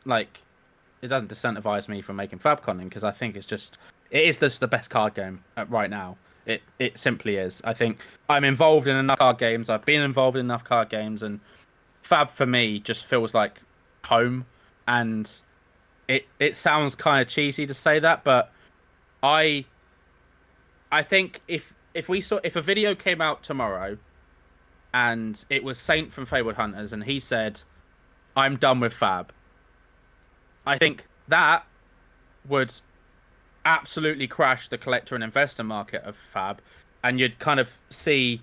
Speaker 1: disincentivize me from making Fabconning, because I think it is just the best card game right now. It simply is. I think I'm involved in enough card games. I've been involved in enough card games, and Fab for me just feels like home. And it sounds kind of cheesy to say that, but I think if a video came out tomorrow and it was Saint from Fabled Hunters and he said, "I'm done with Fab," I think that would absolutely crash the collector and investor market of Fab, and you'd see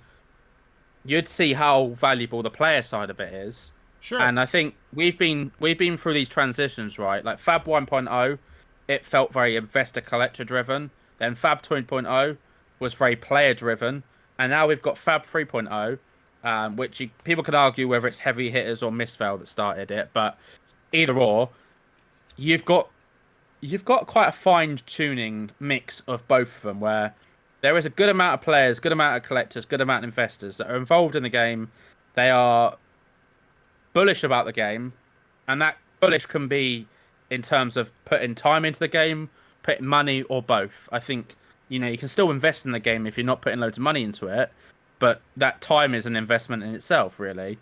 Speaker 1: how valuable the player side of it is.
Speaker 2: Sure.
Speaker 1: And I think we've been through these transitions, right? Like Fab 1.0, it felt very investor collector driven. Then Fab 2.0 was very player driven, and now we've got Fab 3.0, which people could argue whether it's heavy hitters or Misfail that started it, but either or, you've got you've got quite a fine tuning mix of both of them, where there is a good amount of players, good amount of collectors, good amount of investors that are involved in the game. They are bullish about the game, and that bullish can be in terms of putting time into the game, putting money, or both. I think you can still invest in the game if you're not putting loads of money into it, but that time is an investment in itself, really.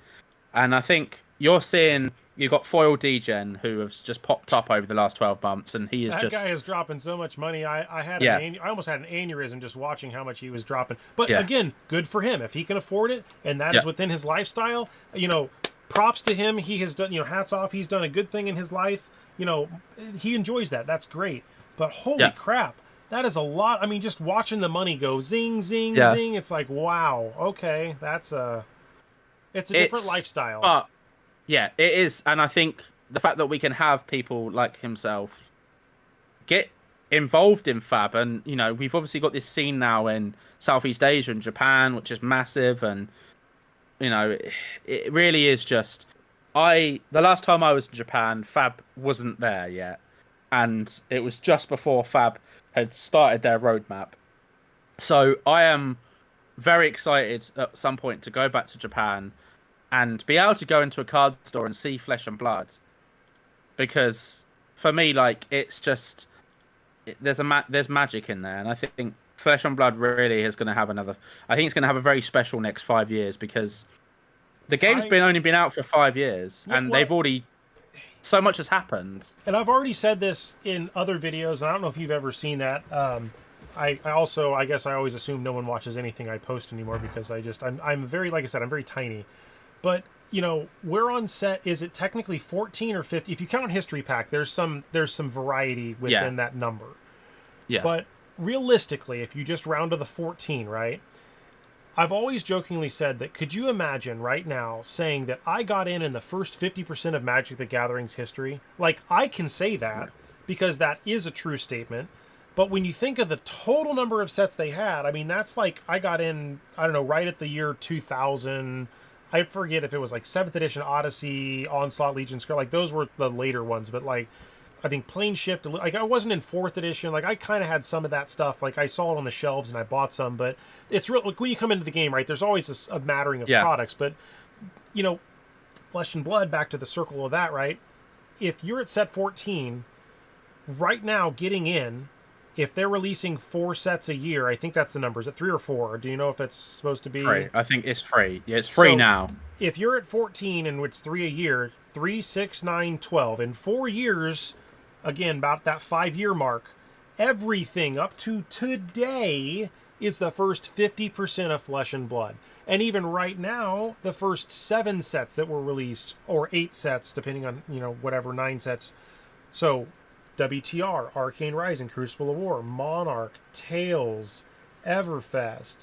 Speaker 1: And I think you're seeing you've got Foil Degen who has just popped up over the last 12 months, and he is
Speaker 2: That guy
Speaker 1: just
Speaker 2: is dropping so much money.
Speaker 1: yeah,
Speaker 2: I almost had an aneurysm just watching how much he was dropping. But
Speaker 1: yeah,
Speaker 2: again, good for him if he can afford it, and that
Speaker 1: yeah.
Speaker 2: is within his lifestyle. Props to him. He has done. Hats off. He's done a good thing in his life. He enjoys that. That's great. But holy
Speaker 1: Yeah.
Speaker 2: crap, that is a lot. I mean, just watching the money go zing, zing,
Speaker 1: Yeah.
Speaker 2: zing. It's like, wow. Okay, it's a different lifestyle.
Speaker 1: But yeah, it is, and I think the fact that we can have people like himself get involved in Fab, and we've obviously got this scene now in Southeast Asia and Japan, which is massive, and it really is just. The last time I was in Japan, Fab wasn't there yet, and it was just before Fab had started their roadmap. So I am very excited at some point to go back to Japan and be able to go into a card store and see Flesh and Blood, because for me, like, it's just there's magic in there, and I think Flesh and Blood really is going to have another. I think it's going to have a very special next 5 years, because the game's only been out for 5 years,
Speaker 2: Yeah,
Speaker 1: and
Speaker 2: well,
Speaker 1: they've already so much has happened.
Speaker 2: and I've already said this in other videos, and I don't know if you've ever seen that. I also, I guess I always assume no one watches anything I post anymore, because I'm very, like I said, I'm very tiny. But, we're on set, is it technically 14 or 50? If you count History Pack, there's some variety within that number.
Speaker 1: Yeah,
Speaker 2: But realistically, if you just round to the 14, right? I've always jokingly said that, could you imagine right now saying that I got in the first 50% of Magic the Gathering's history? Like, I can say that because that is a true statement. But when you think of the total number of sets they had, I mean, that's like, I got in, I don't know, right at the year 2000. I forget if it was like 7th edition Odyssey, Onslaught, Legion, Scroll. Like, those were the later ones. But, like, I think Plane Shift, like, I wasn't in 4th edition. Like, I kind of had some of that stuff. Like, I saw it on the shelves and I bought some. But it's real, like, when you come into the game, right, there's always a mattering of products. But, Flesh and Blood, back to the circle of that, right? If you're at set 14, right now, getting in, if they're releasing 4 sets a year, I think that's the number. Is it 3 or 4? Do you know if it's supposed to be
Speaker 1: 3? I think it's 3. Yeah, it's 3 now.
Speaker 2: If you're at 14 and it's 3 a year, 3, 6, 9, 12. In 4 years, again, about that 5-year mark, everything up to today is the first 50% of Flesh and Blood. And even right now, the first 7 sets that were released, or 8 sets, depending on, whatever, 9 sets. So, WTR, Arcane Rising, Crucible of War, Monarch, Tales, Everfest,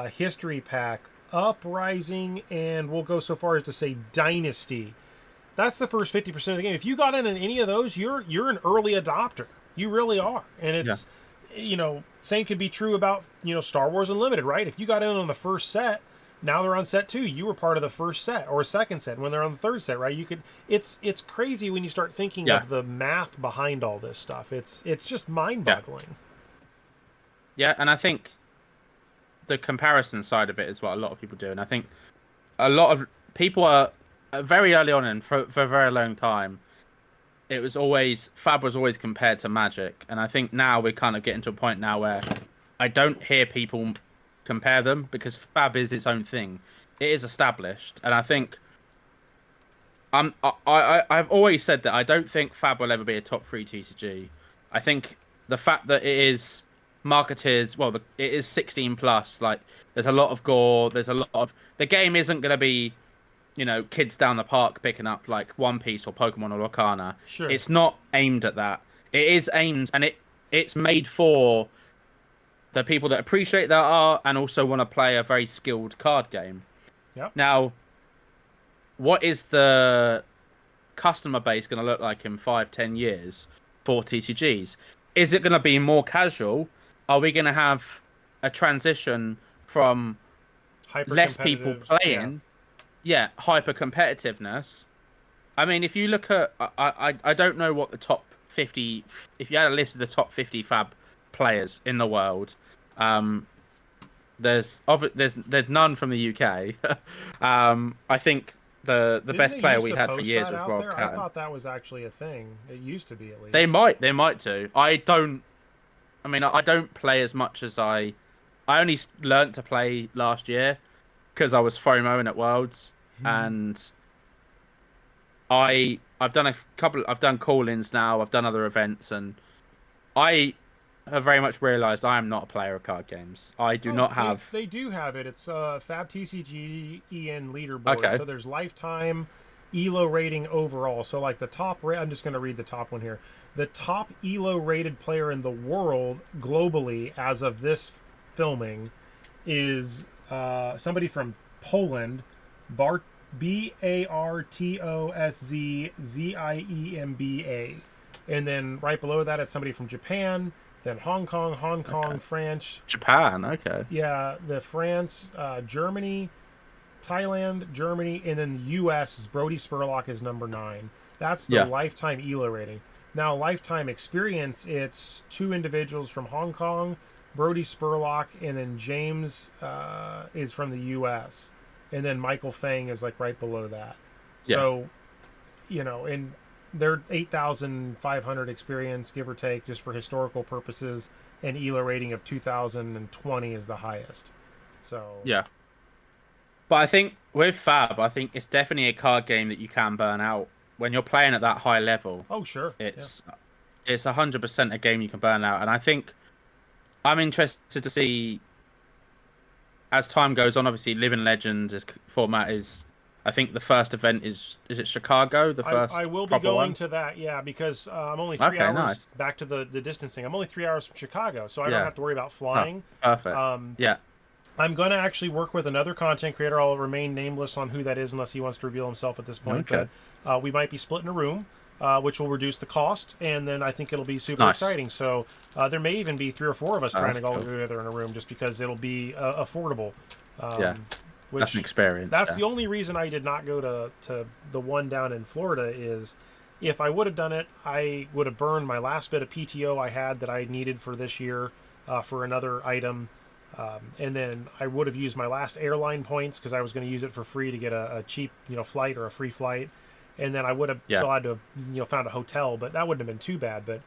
Speaker 2: History Pack, Uprising, and we'll go so far as to say Dynasty. That's the first 50% of the game. If you got in any of those, you're an early adopter. You really are. And it's, same could be true about, Star Wars Unlimited, right? If you got in on the first set, now they're on set 2. You were part of the first set or second set when they're on the third set, right? You could. It's crazy when you start thinking of the math behind all this stuff. It's just mind-boggling.
Speaker 1: Yeah, and I think the comparison side of it is what a lot of people do, and I think a lot of people are very early on, and for a very long time, it was always Fab was always compared to Magic, and I think now we're kind of getting to a point now where I don't hear people compare them, because Fab is its own thing. It is established, and I think I've always said that I don't think Fab will ever be a top 3 TCG. I think the fact that it is marketed, well, it is 16 plus. Like, there's a lot of gore. There's a lot of the game isn't going to be, kids down the park picking up like One Piece or Pokemon or Lorcana.
Speaker 2: Sure.
Speaker 1: It's not aimed at that. It is aimed, and it's made for the people that appreciate their art and also want to play a very skilled card game.
Speaker 2: Yeah.
Speaker 1: Now, what is the customer base going to look like in 5, 10 years for TCGs? Is it going to be more casual? Are we going to have a transition from
Speaker 2: Hyper
Speaker 1: less people
Speaker 2: competitive. Yeah.
Speaker 1: playing, yeah, hyper competitiveness? I mean, if you look at, I don't know what the top 50, if you had a list of the top 50 Fab players in the world, um, there's none from the UK. I think the
Speaker 2: Didn't
Speaker 1: best
Speaker 2: they
Speaker 1: player
Speaker 2: used
Speaker 1: we
Speaker 2: to
Speaker 1: had for
Speaker 2: post
Speaker 1: years
Speaker 2: that
Speaker 1: was
Speaker 2: out
Speaker 1: Rob
Speaker 2: there? I
Speaker 1: Catton.
Speaker 2: thought that was actually a thing. It used to be, at
Speaker 1: They
Speaker 2: least.
Speaker 1: might do. I don't. I mean, I don't play as much as I. I only learnt to play last year because I was FOMOing at Worlds, and I've done a couple. I've done call-ins now. I've done other events, and I have very much realised I am not a player of card games. I do
Speaker 2: Oh,
Speaker 1: not
Speaker 2: they
Speaker 1: have.
Speaker 2: they do have it. It's Fab TCG EN leaderboard.
Speaker 1: Okay.
Speaker 2: So there's lifetime ELO rating overall. So like the I'm just going to read the top one here. The top ELO rated player in the world globally as of this filming is somebody from Poland, Bart Bartosz Ziemba, and then right below that it's somebody from Japan, then Hong Kong,
Speaker 1: Okay.
Speaker 2: France,
Speaker 1: Japan. Okay.
Speaker 2: yeah, the France, Germany, Thailand, Germany, and then the U.S. is Brody Spurlock is number 9. That's the
Speaker 1: Yeah.
Speaker 2: lifetime ELO rating. Now, lifetime experience, it's 2 individuals from Hong Kong, Brody Spurlock, and then James is from the U.S. And then Michael Fang is like right below that.
Speaker 1: Yeah.
Speaker 2: So, and they're 8,500 experience, give or take, just for historical purposes, and ELO rating of 2,020 is the highest. So
Speaker 1: Yeah. But I think with Fab, I think it's definitely a card game that you can burn out when you're playing at that high level.
Speaker 2: oh sure, yeah.
Speaker 1: It's 100% a game you can burn out, and I think I'm interested to see as time goes on. Obviously, Living Legends is format is. I think the first event is it Chicago, the
Speaker 2: I
Speaker 1: first
Speaker 2: will be
Speaker 1: proper
Speaker 2: going
Speaker 1: one?
Speaker 2: to that, yeah, because I'm only 3
Speaker 1: Okay,
Speaker 2: hours
Speaker 1: nice.
Speaker 2: back to the distancing. I'm only 3 hours from Chicago, so I don't
Speaker 1: Yeah.
Speaker 2: have to worry about
Speaker 1: Oh,
Speaker 2: flying.
Speaker 1: perfect.
Speaker 2: Um,
Speaker 1: Yeah.
Speaker 2: I'm going to actually work with another content creator. I'll remain nameless on who that is unless he wants to reveal himself at this point.
Speaker 1: Okay.
Speaker 2: But we might be splitting a room, which will reduce the cost, and then I think it'll be super
Speaker 1: Nice.
Speaker 2: exciting. So there may even be 3 or 4 of us
Speaker 1: Oh,
Speaker 2: trying
Speaker 1: that's
Speaker 2: to go
Speaker 1: cool.
Speaker 2: together in a room just because it'll be affordable.
Speaker 1: Yeah.
Speaker 2: Which,
Speaker 1: That's an experience.
Speaker 2: that's
Speaker 1: Yeah.
Speaker 2: the only reason I did not go to the one down in Florida is if I would have done it, I would have burned my last bit of PTO I had that I needed for this year for another item. And then I would have used my last airline points because I was going to use it for free to get a cheap, flight or a free flight. And then I would have still had to have, found a hotel, but that wouldn't have been too bad. But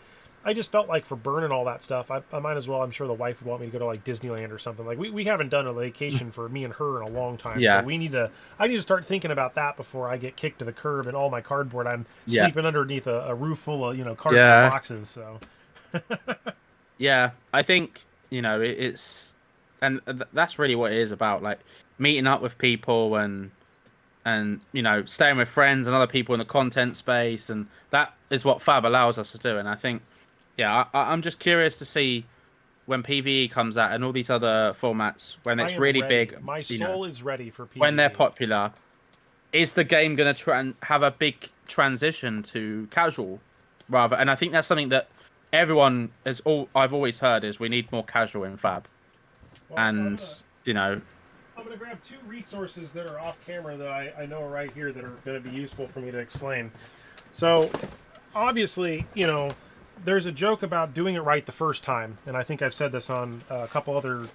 Speaker 2: I just felt like for burning all that stuff, I might as well. I'm sure the wife would want me to go to like Disneyland or something. Like we haven't done a vacation for me and her in a long time.
Speaker 1: Yeah.
Speaker 2: So I need to start thinking about that before I get kicked to the curb and all my cardboard. I'm
Speaker 1: Yeah.
Speaker 2: sleeping underneath a roof full of, cardboard
Speaker 1: Yeah.
Speaker 2: boxes. So
Speaker 1: Yeah, I think it's and that's really what it is about, like meeting up with people and staying with friends and other people in the content space, and that is what Fab allows us to do. And I think, yeah, I'm just curious to see when PvE comes out and all these other formats when
Speaker 2: I
Speaker 1: it's
Speaker 2: am
Speaker 1: really
Speaker 2: ready.
Speaker 1: big.
Speaker 2: My soul is ready for PvE.
Speaker 1: When they're popular, is the game going to try and have a big transition to casual rather? And I think that's something that everyone I've always heard is we need more casual in Fab.
Speaker 2: Well,
Speaker 1: And
Speaker 2: I'm going to grab 2 resources that are off camera that I know are right here that are going to be useful for me to explain. So, obviously, there's a joke about doing it right the first time, and I think I've said this on a couple other,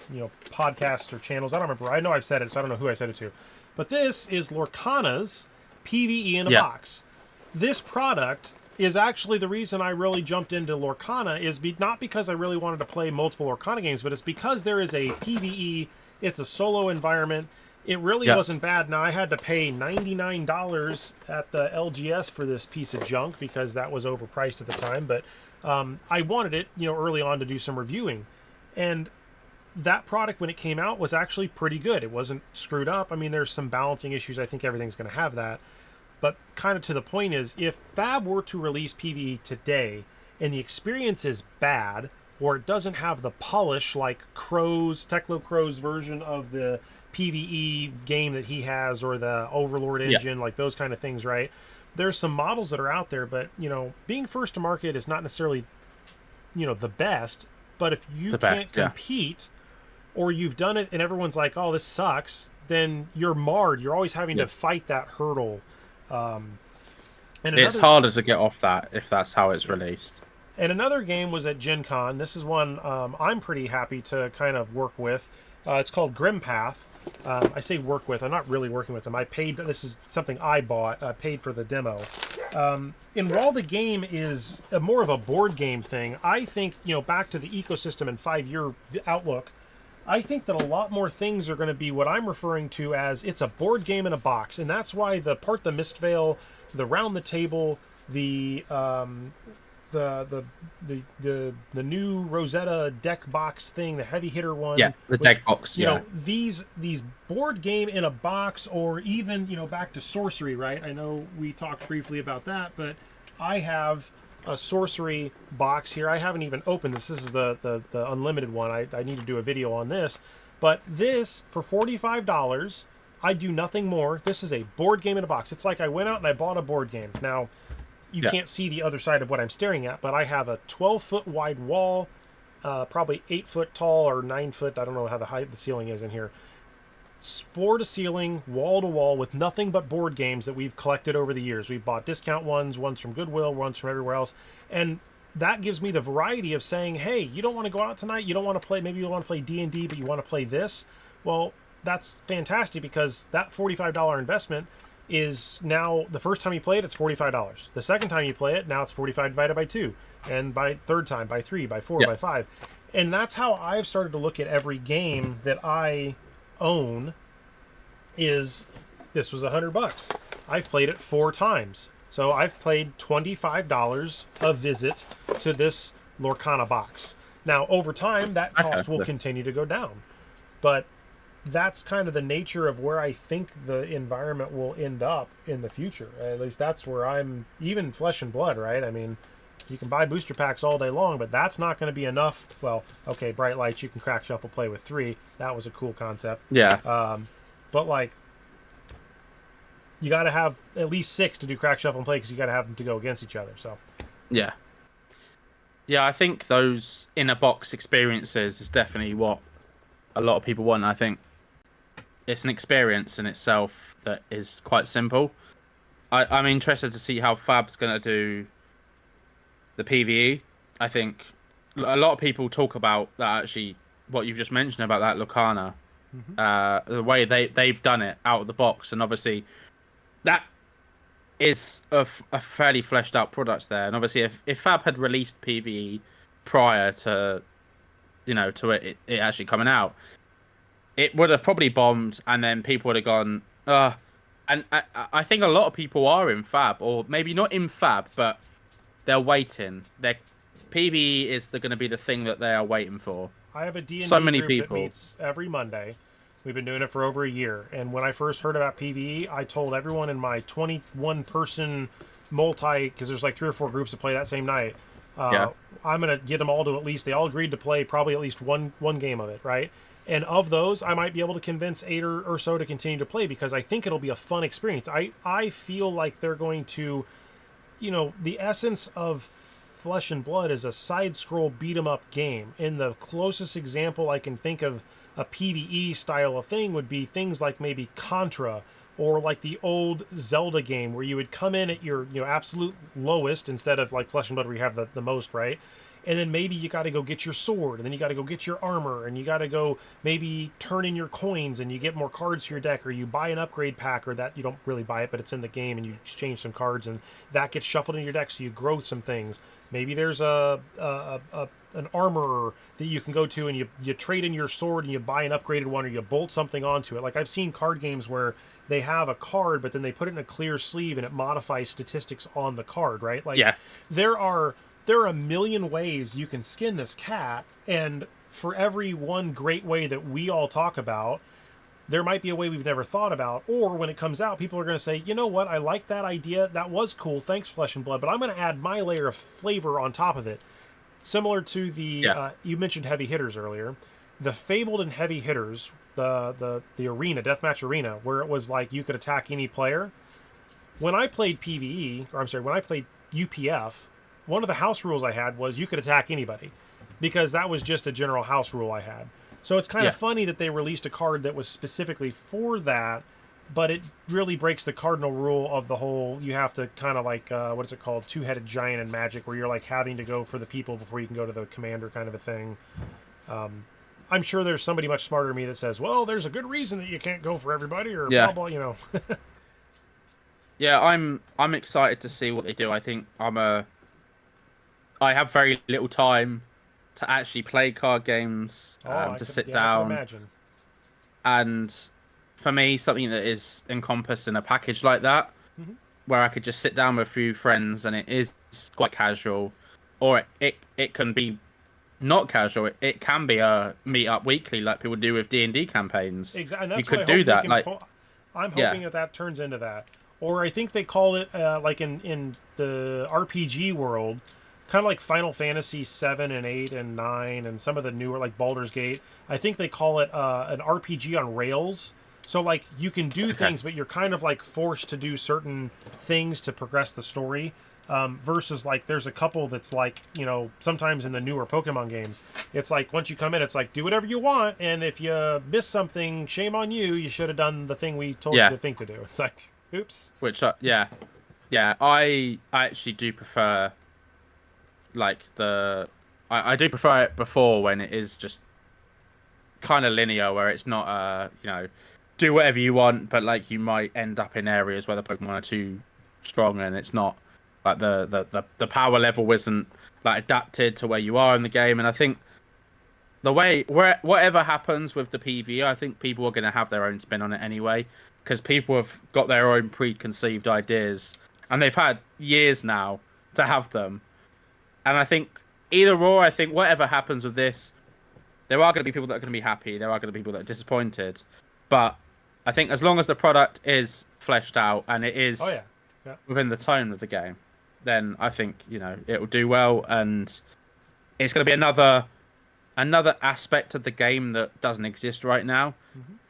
Speaker 2: podcasts or channels. I don't remember. I know I've said it, so I don't know who I said it to. But this is Lorcana's PvE in a box. This product is actually the reason I really jumped into Lorcana is not because I really wanted to play multiple Lorcana games, but it's because there is a PvE. It's a solo environment. It really wasn't bad. Now, I had to pay $99 at the LGS for this piece of junk because that was overpriced at the time, but I wanted it, early on to do some reviewing. And that product, when it came out, was actually pretty good. It wasn't screwed up. I mean, there's some balancing issues. I think everything's going to have that. But kind of to the point is, if Fab were to release PvE today and the experience is bad, or it doesn't have the polish like Teclo Crow's version of the PVE game that he has, or the Overlord
Speaker 1: Yeah.
Speaker 2: engine, like those kind of things, right? There's some models that are out there, but being first to market is not necessarily the best. But if you
Speaker 1: The
Speaker 2: can't
Speaker 1: best. Yeah.
Speaker 2: compete, or you've done it and everyone's like, "Oh, this sucks," then you're marred. You're always having
Speaker 1: Yeah.
Speaker 2: to fight that hurdle. And
Speaker 1: It's
Speaker 2: another
Speaker 1: harder to get off that if that's how it's released.
Speaker 2: And another game was at Gen Con. This is one I'm pretty happy to kind of work with. It's called Grimpath. I say work with. I'm not really working with them. I paid. This is something I bought. I paid for the demo. And while the game is more of a board game thing, I think, back to the ecosystem and 5-year outlook, I think that a lot more things are going to be what I'm referring to as it's a board game in a box. And that's why the Mistveil, the Round the Table, the new Rosetta deck box thing, the heavy hitter one.
Speaker 1: Yeah, the deck box. Yeah.
Speaker 2: These board game in a box, or even back to sorcery, right? I know we talked briefly about that, but I have a sorcery box here. I haven't even opened this. This is the unlimited one. I need to do a video on this, but this for $45. I do nothing more. This is a board game in a box. It's like I went out and I bought a board game. Now, you can't see the other side of what I'm staring at, but I have a 12-foot wide wall, probably 8 foot tall or 9 foot. I don't know how the height the ceiling is in here. Floor to ceiling, wall to wall, with nothing but board games that we've collected over the years. We've bought discount ones from Goodwill, ones from everywhere else, and that gives me the variety of saying, hey, you don't want to go out tonight, you don't want to play, maybe you want to play D&D, but you want to play this. Well, that's fantastic, because that $45 investment is now, the first time you play it, it's $45. The second time you play it, now it's 45 divided by 2. And by third time, by 3, by 4, by 5. And that's how I've started to look at every game that I own. This was $100. I've played it 4 times. So I've played $25 a visit to this Lorcana box. Now, over time, that cost will continue to go down. But that's kind of the nature of where I think the environment will end up in the future. At least that's where I'm, even Flesh and Blood, right? I mean, you can buy booster packs all day long, but that's not going to be enough. Well, okay, Bright Lights, you can crack shuffle play with 3. That was a cool concept.
Speaker 1: Yeah.
Speaker 2: But like, you got to have at least 6 to do crack shuffle and play, because you got to have them to go against each other. So
Speaker 1: Yeah. Yeah, I think those in a box experiences is definitely what a lot of people want. I think it's an experience in itself that is quite simple. I'm interested to see how Fab's going to do the PvE. I think a lot of people talk about that, actually, what you've just mentioned about that Lorcana. The way they've done it out of the box, and obviously that is a fairly fleshed out product there. And obviously if Fab had released PvE prior to to it actually coming out, it would have probably bombed, and then people would have gone, and I think a lot of people are in Fab, or maybe not in Fab, but they're waiting. Their PvE is going to be the thing that they are waiting for.
Speaker 2: I have a D&D
Speaker 1: so many
Speaker 2: group
Speaker 1: people
Speaker 2: that meets every Monday. We've been doing it for over a year. And when I first heard about PvE, I told everyone in my 21-person because there's like 3 or 4 groups that play that same night. I'm going to get them all to at least, they all agreed to play probably at least one game of it, right? And of those, I might be able to convince 8 or so to continue to play, because I think it'll be a fun experience. I feel like they're going to, the essence of Flesh and Blood is a side-scroll beat-em-up game. And the closest example I can think of a PvE style of thing would be things like maybe Contra, or like the old Zelda game, where you would come in at your absolute lowest, instead of like Flesh and Blood where you have the most, right? And then maybe you got to go get your sword, and then you got to go get your armor, and you got to go maybe turn in your coins, and you get more cards to your deck, or you buy an upgrade pack, or that you don't really buy it, but it's in the game, and you exchange some cards, and that gets shuffled in your deck, so you grow some things. Maybe there's an armorer that you can go to, and you trade in your sword, and you buy an upgraded one, or you bolt something onto it. Like, I've seen card games where they have a card, but then they put it in a clear sleeve, and it modifies statistics on the card, right? Like, there are a million ways you can skin this cat, and for every one great way that we all talk about, there might be a way we've never thought about. Or when it comes out, people are going to say, you know what, I like that idea, that was cool, thanks Flesh and Blood, but I'm going to add my layer of flavor on top of it. Similar to the, you mentioned heavy hitters earlier. the fabled and heavy hitters, the arena, deathmatch arena, where it was like you could attack any player. When I played PvE, or I'm sorry, when I played UPF, one of the house rules I had was you could attack anybody, because that was just a general house rule I had. So it's kind of funny that they released a card that was specifically for that, but it really breaks the cardinal rule of the whole, you have to kind of like, what is it called, two-headed giant in Magic, where you're like having to go for the people before you can go to the commander kind of a thing. I'm sure there's somebody much smarter than me that says, well, there's a good reason that you can't go for everybody, or blah, blah, you know.
Speaker 1: Yeah, I'm excited to see what they do. I think I have very little time to actually play card games, to sit down.
Speaker 2: I can imagine.
Speaker 1: And for me, something that is encompassed in a package like that, where I could just sit down with a few friends and it is quite casual, or it can be not casual. It can be a meet up weekly like people do with D&D campaigns.
Speaker 2: Exactly. And that's
Speaker 1: you could
Speaker 2: what
Speaker 1: do that. Like,
Speaker 2: I'm hoping that turns into that. Or I think they call it, like in the RPG world, kind of like Final Fantasy 7 and 8 and 9 and some of the newer, like Baldur's Gate. I think they call it an RPG on rails. So, like, you can do things, but you're kind of, like, forced to do certain things to progress the story. Versus, like, there's a couple that's, like, you know, sometimes in the newer Pokemon games, it's like, once you come in, it's like, do whatever you want, and if you miss something, shame on you, you should have done the thing we told you to think to do. It's like, oops.
Speaker 1: Which, I actually do prefer, like, I do prefer it before, when it is just kind of linear, where it's not, you know, do whatever you want, but, like, you might end up in areas where the Pokemon are too strong, and it's not, like, the power level isn't, like, adapted to where you are in the game. And I think whatever happens with the PvE, I think people are going to have their own spin on it anyway, because people have got their own preconceived ideas, and they've had years now to have them. And I think either or, I think whatever happens with this, there are going to be people that are going to be happy, there are going to be people that are disappointed, but I think as long as the product is fleshed out and it is within the tone of the game, then I think, you know, it will do well, and it's going to be another aspect of the game that doesn't exist right now.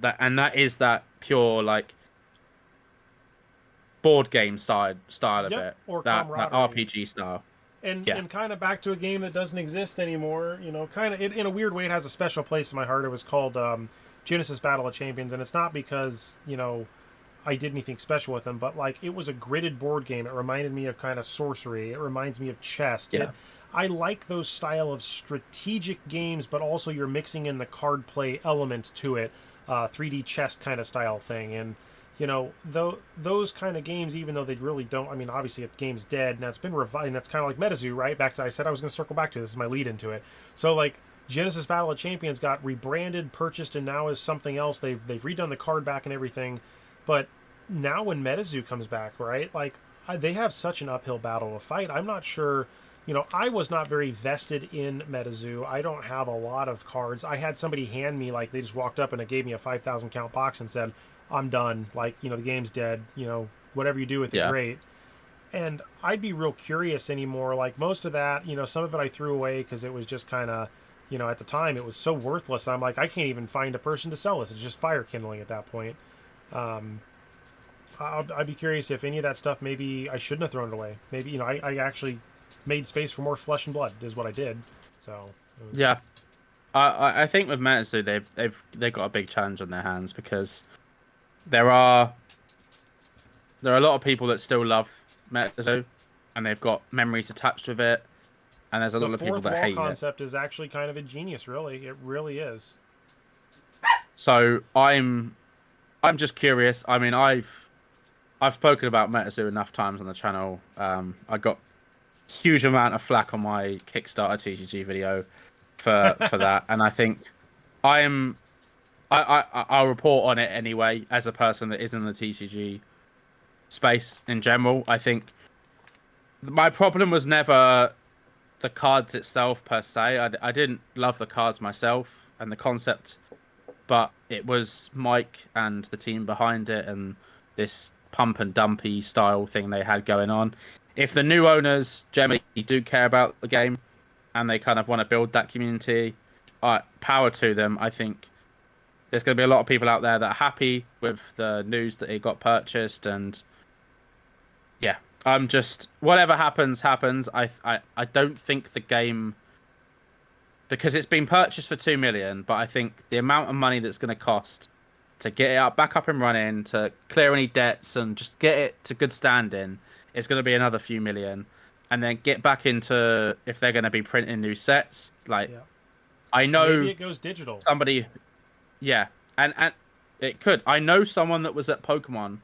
Speaker 1: That is that pure, like, board game style of it,
Speaker 2: or
Speaker 1: that
Speaker 2: camaraderie.
Speaker 1: RPG style.
Speaker 2: And kind of back to a game that doesn't exist anymore, you know, kind of in a weird way, it has a special place in my heart. It was called Genesis Battle of Champions, and it's not because, you know, I did anything special with them, but, like, it was a gridded board game. It reminded me of kind of sorcery. It reminds me of chess. I like those style of strategic games, but also you're mixing in the card play element to it, 3D chess kind of style thing. And, you know, those kind of games, even though they really don't, I mean, obviously the game's dead, and that's been revived, and that's kind of like MetaZoo, right? Back to, I said I was going to circle back to this is my lead into it. So, like, Genesis Battle of Champions got rebranded, purchased, and now is something else. They've redone the card back and everything. But now when MetaZoo comes back, right, like, they have such an uphill battle to fight. I'm not sure, you know, I was not very vested in MetaZoo. I don't have a lot of cards. I had somebody hand me, like, they just walked up and it gave me a 5,000 count box and said, I'm done. Like, you know, the game's dead. You know, whatever you do with it, great. And I'd be real curious anymore. Like, most of that, you know, some of it I threw away because it was just kind of, you know, at the time it was so worthless. I'm like, I can't even find a person to sell this. It's just fire kindling at that point. I'd be curious if any of that stuff, maybe I shouldn't have thrown it away. Maybe, you know, I actually made space for more flesh and blood is what I did. So
Speaker 1: I think with MetaZoo they've got a big challenge on their hands, because there are a lot of people that still love MetaZoo, and they've got memories attached with it, and there's a lot of people that hate it.
Speaker 2: The fourth wall concept is actually kind of ingenious, really. It really is.
Speaker 1: So I'm just curious. I mean, I've spoken about MetaZoo enough times on the channel. I got huge amount of flack on my Kickstarter TCG video for that, and I think I'll report on it anyway as a person that is in the TCG space in general. I think my problem was never the cards itself per se. I didn't love the cards myself and the concept, but it was Mike and the team behind it and this pump and dumpy style thing they had going on. If the new owners generally do care about the game and they kind of want to build that community, power to them. I think there's going to be a lot of people out there that are happy with the news that it got purchased, and yeah, I'm just whatever happens, happens. I don't think the game, because it's been purchased for 2 million, but I think the amount of money that's going to cost to get it back up and running, to clear any debts and just get it to good standing, is going to be another few million, and then get back into if they're going to be printing new sets. Like,
Speaker 2: Yeah.
Speaker 1: I know
Speaker 2: Maybe it goes digital.
Speaker 1: somebody, yeah, and it could. I know someone that was at Pokemon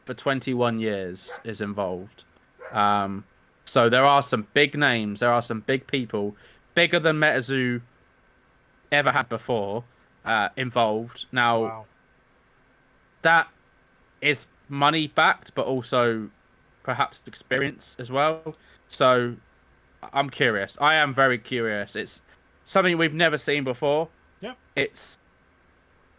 Speaker 1: for 21 years is involved. So there are some big names, there are some big people, bigger than MetaZoo ever had before, involved. Now,
Speaker 2: Wow.
Speaker 1: that is money backed, but also perhaps experience as well. So I'm curious. I am very curious. It's something we've never seen before.
Speaker 2: Yep.
Speaker 1: It's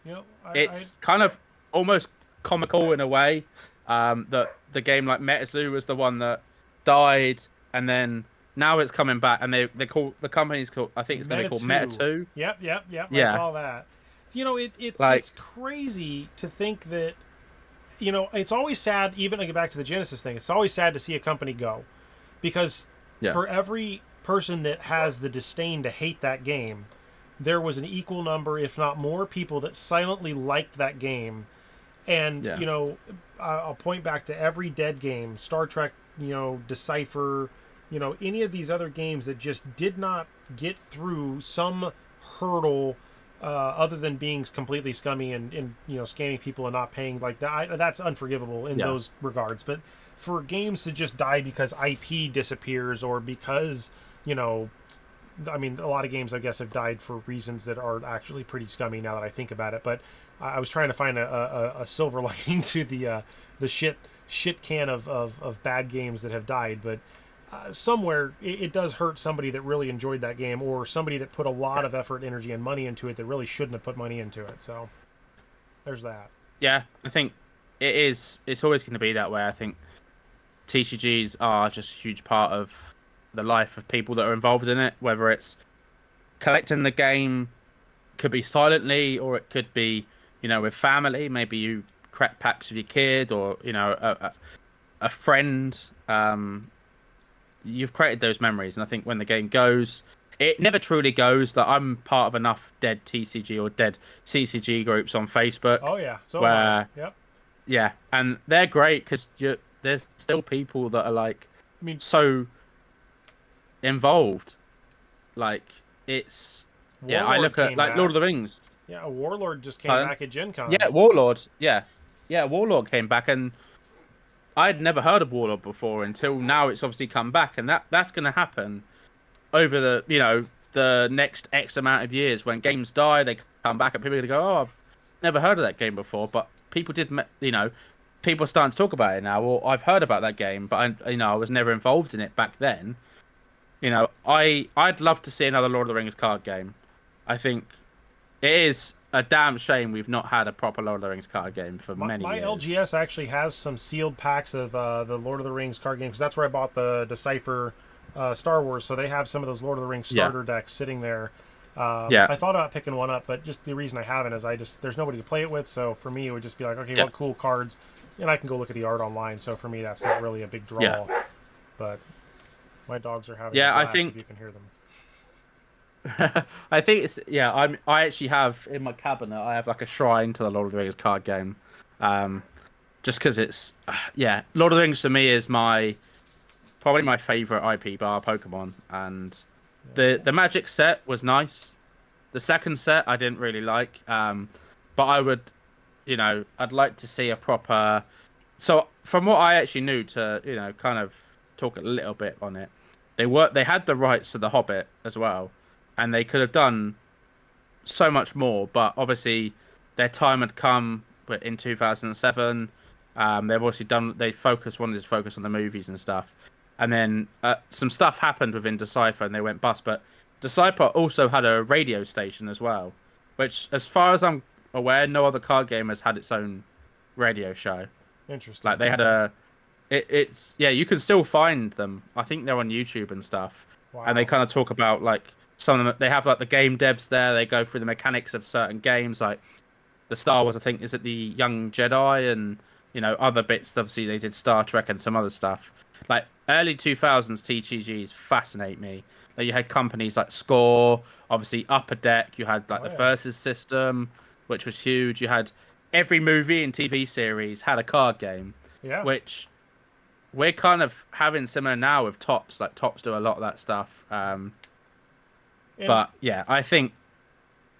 Speaker 2: You know,
Speaker 1: it's kind of almost comical in a way, that the game like MetaZoo was the one that died, and then now it's coming back, and they call the company's called, I think it's going to be called Meta2.
Speaker 2: Yep.
Speaker 1: Yeah.
Speaker 2: I saw that. You know,
Speaker 1: Like,
Speaker 2: it's crazy to think that. You know, it's always sad. Even to get back to the Genesis thing, it's always sad to see a company go, because
Speaker 1: yeah,
Speaker 2: for every person that has the disdain to hate that game, there was an equal number, if not more, people that silently liked that game. And
Speaker 1: yeah,
Speaker 2: you know, I'll point back to every dead game, Star Trek, you know, Decipher, you know, any of these other games that just did not get through some hurdle, other than being completely scummy and you know, scamming people and not paying. Like that, that's unforgivable in
Speaker 1: yeah,
Speaker 2: those regards. But for games to just die because IP disappears, or because, you know, I mean, a lot of games I guess have died for reasons that are actually pretty scummy now that I think about it. But I was trying to find a silver lining to the shit can of bad games that have died. But somewhere it does hurt somebody that really enjoyed that game, or somebody that put a lot of effort, energy, and money into it that really shouldn't have put money into it. So there's that.
Speaker 1: yeah. I think it is. It's always going to be that way. I think TCGs are just a huge part of the life of people that are involved in it. Whether it's collecting the game, could be silently, or it could be, you know, with family. Maybe you crack packs with your kid, or you know, a friend. You've created those memories, and I think when the game goes, it never truly goes. That I'm part of enough dead TCG or dead CCG groups on Facebook.
Speaker 2: Oh yeah, so
Speaker 1: where
Speaker 2: yep.
Speaker 1: yeah, and they're great because there's still people that are like,
Speaker 2: I mean,
Speaker 1: so involved. Like, it's yeah. I
Speaker 2: Warlord
Speaker 1: look at
Speaker 2: came
Speaker 1: like
Speaker 2: back.
Speaker 1: Lord of the Rings.
Speaker 2: Yeah, Warlord just came
Speaker 1: Pardon?
Speaker 2: back at Gen Con.
Speaker 1: Yeah, Warlord. Yeah, Warlord came back, and I'd never heard of Warlord before until now. It's obviously come back, and that's going to happen over the, you know, the next X amount of years. When games die, they come back, and people are going to go, "Oh, I've never heard of that game before." But people did, you know, people are starting to talk about it now. Well, I've heard about that game, but I was never involved in it back then. You know, I'd love to see another Lord of the Rings card game. I think it is a damn shame we've not had a proper Lord of the Rings card game for many
Speaker 2: My
Speaker 1: years.
Speaker 2: LGS actually has some sealed packs of the Lord of the Rings card games, because that's where I bought the Decipher Star Wars. So they have some of those Lord of the Rings starter decks sitting there.
Speaker 1: Yeah.
Speaker 2: I thought about picking one up, but just the reason I haven't is there's nobody to play it with. So for me, it would just be like, okay, what cool cards, and I can go look at the art online. So for me, that's not really a big draw.
Speaker 1: Yeah.
Speaker 2: But my dogs are having
Speaker 1: Yeah,
Speaker 2: a blast,
Speaker 1: I think
Speaker 2: if you can hear them.
Speaker 1: I think it's I actually have in my cabinet. I have like a shrine to the Lord of the Rings card game, just because it's Lord of the Rings to me is probably my favorite IP bar Pokemon, and the Magic set was nice. The second set I didn't really like, but I would, you know, I'd like to see a proper. So from what I actually knew, to, you know, kind of talk a little bit on it, they had the rights to the Hobbit as well. And they could have done so much more, but obviously their time had come in 2007. They've obviously wanted to focus on the movies and stuff. And then some stuff happened within Decipher and they went bust. But Decipher also had a radio station as well, which, as far as I'm aware, no other card game has had its own radio show.
Speaker 2: Interesting.
Speaker 1: Like, they had it's you can still find them. I think they're on YouTube and stuff.
Speaker 2: Wow.
Speaker 1: And they kind of talk about, like, some of them, they have like the game devs there. They go through the mechanics of certain games, like the Star Wars. I think is it the Young Jedi and other bits. Obviously, they did Star Trek and some other stuff. Like early 2000s TCGs fascinate me. Like, you had companies like Score, obviously Upper Deck. You had like
Speaker 2: Oh
Speaker 1: the
Speaker 2: yeah,
Speaker 1: Versus system, which was huge. You had every movie and TV series had a card game,
Speaker 2: yeah.
Speaker 1: which we're kind of having similar now with Tops. Like Tops do a lot of that stuff.
Speaker 2: And
Speaker 1: But yeah, I think.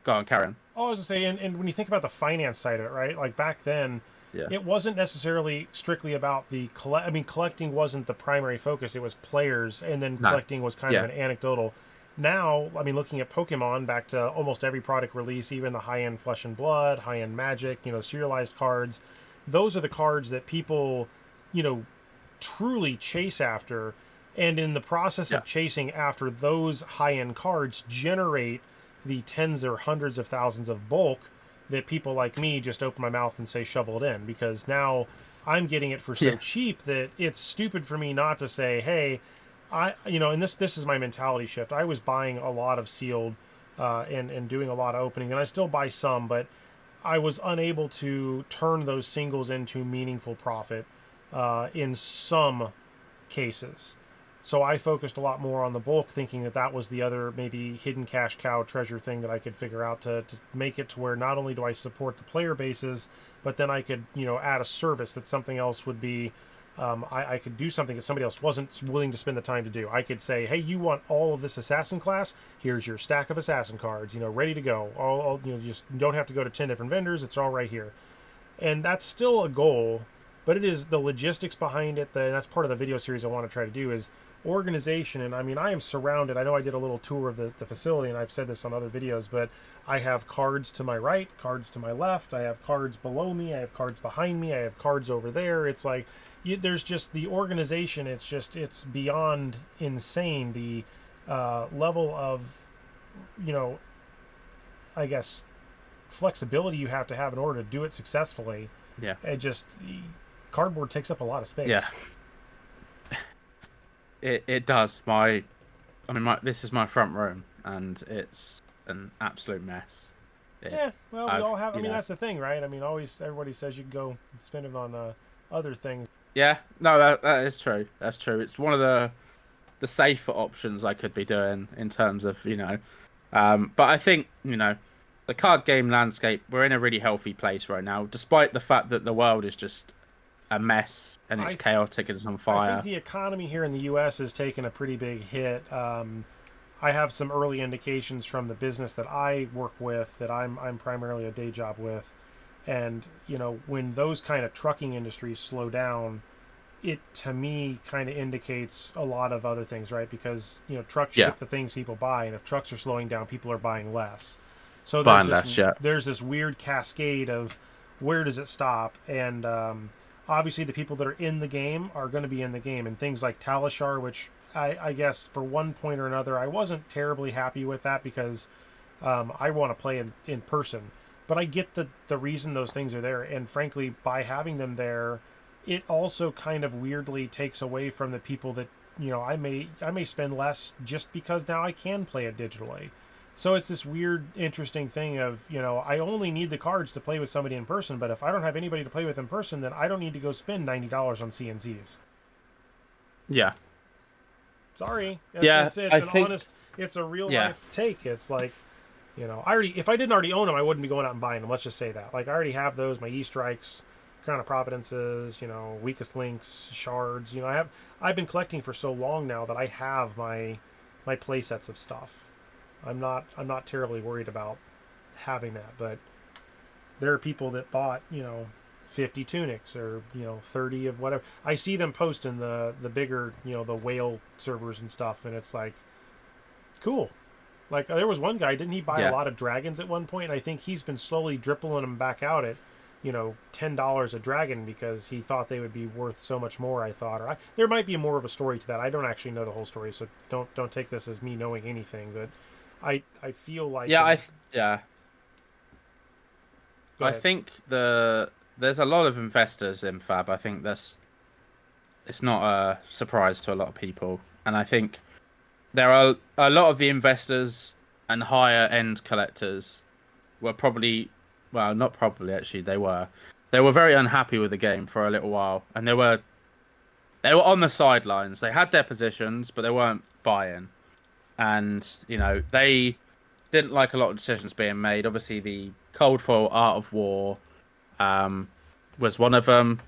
Speaker 1: Go on, Karen.
Speaker 2: I was to say, and when you think about the finance side of it, right? Like back then,
Speaker 1: Yeah.
Speaker 2: it wasn't necessarily strictly about the collect. I mean, collecting wasn't the primary focus. It was players, and then
Speaker 1: No.
Speaker 2: collecting was kind of
Speaker 1: Yeah.
Speaker 2: an anecdotal. Now, I mean, looking at Pokemon, back to almost every product release, even the high-end Flesh and Blood, high-end Magic, serialized cards. Those are the cards that people, you know, truly chase after, and in the process
Speaker 1: Yeah.
Speaker 2: of chasing after those high-end cards, generate the tens or hundreds of thousands of bulk that people like me just open my mouth and say shovel it in, because now I'm getting it for so
Speaker 1: Yeah.
Speaker 2: cheap that it's stupid for me not to say, hey, and this is my mentality shift. I was buying a lot of sealed, and doing a lot of opening, and I still buy some, but I was unable to turn those singles into meaningful profit in some cases. So I focused a lot more on the bulk, thinking that that was the other maybe hidden cash cow treasure thing that I could figure out to make it to where not only do I support the player bases, but then I could add a service that something else would be. I could do something that somebody else wasn't willing to spend the time to do. I could say, hey, you want all of this assassin class? Here's your stack of assassin cards, ready to go. All just don't have to go to 10 different vendors. It's all right here. And that's still a goal, but it is the logistics behind it. That's part of the video series I want to try to do is organization. And I mean, I am surrounded. I know I did a little tour of the facility, and I've said this on other videos, but I have cards to my right, cards to my left. I have cards below me. I have cards behind me. I have cards over there. It's like there's just the organization. It's beyond insane. The level of, I guess, flexibility you have to have in order to do it successfully.
Speaker 1: Yeah.
Speaker 2: It just cardboard takes up a lot of space.
Speaker 1: Yeah. It does. This is my front room, and it's an absolute mess.
Speaker 2: Yeah, well, we all have. I mean,
Speaker 1: know.
Speaker 2: that's the thing, right? I mean, always everybody says you can go and spend it on other things.
Speaker 1: Yeah. No, that is true. That's true. It's one of the safer options I could be doing in terms of but I think the card game landscape, we're in a really healthy place right now, despite the fact that the world is just a mess and it's chaotic and it's on fire.
Speaker 2: I think the economy here in the U.S. has taken a pretty big hit. I have some early indications from the business that I work with, that I'm primarily a day job with, and when those kind of trucking industries slow down, it to me kind of indicates a lot of other things, right? Because trucks ship the things people buy, and if trucks are slowing down, people are buying less. So there's this weird cascade of where does it stop, and obviously the people that are in the game are going to be in the game, and things like Talishar, which I guess for one point or another I wasn't terribly happy with that, because I want to play in person, but I get the reason those things are there, and frankly by having them there, it also kind of weirdly takes away from the people that I may spend less just because now I can play it digitally. So it's this weird, interesting thing of, I only need the cards to play with somebody in person, but if I don't have anybody to play with in person, then I don't need to go spend $90 on CNCs.
Speaker 1: Yeah.
Speaker 2: Sorry. It's a real life take. It's like, if I didn't already own them, I wouldn't be going out and buying them. Let's just say that. Like, I already have those, my E-Strikes, Crown of Providences, Weakest Links, Shards. I've been collecting for so long now that I have my play sets of stuff. I'm not terribly worried about having that, but there are people that bought 50 tunics or 30 of whatever. I see them post in the bigger the whale servers and stuff, and it's like cool. Like there was one guy, didn't he buy a lot of dragons at one point? I think he's been slowly dribbling them back out at $10 a dragon because he thought they would be worth so much more. I thought, there might be more of a story to that. I don't actually know the whole story, so don't take this as me knowing anything, but I feel like
Speaker 1: I think there's a lot of investors in Fab. I think it's not a surprise to a lot of people, and I think there are a lot of the investors and higher end collectors were probably, well, not probably actually, they were very unhappy with the game for a little while, and they were on the sidelines. They had their positions, but they weren't buying, and they didn't like a lot of decisions being made. Obviously, the Cold Foil Art of War um, was one of them.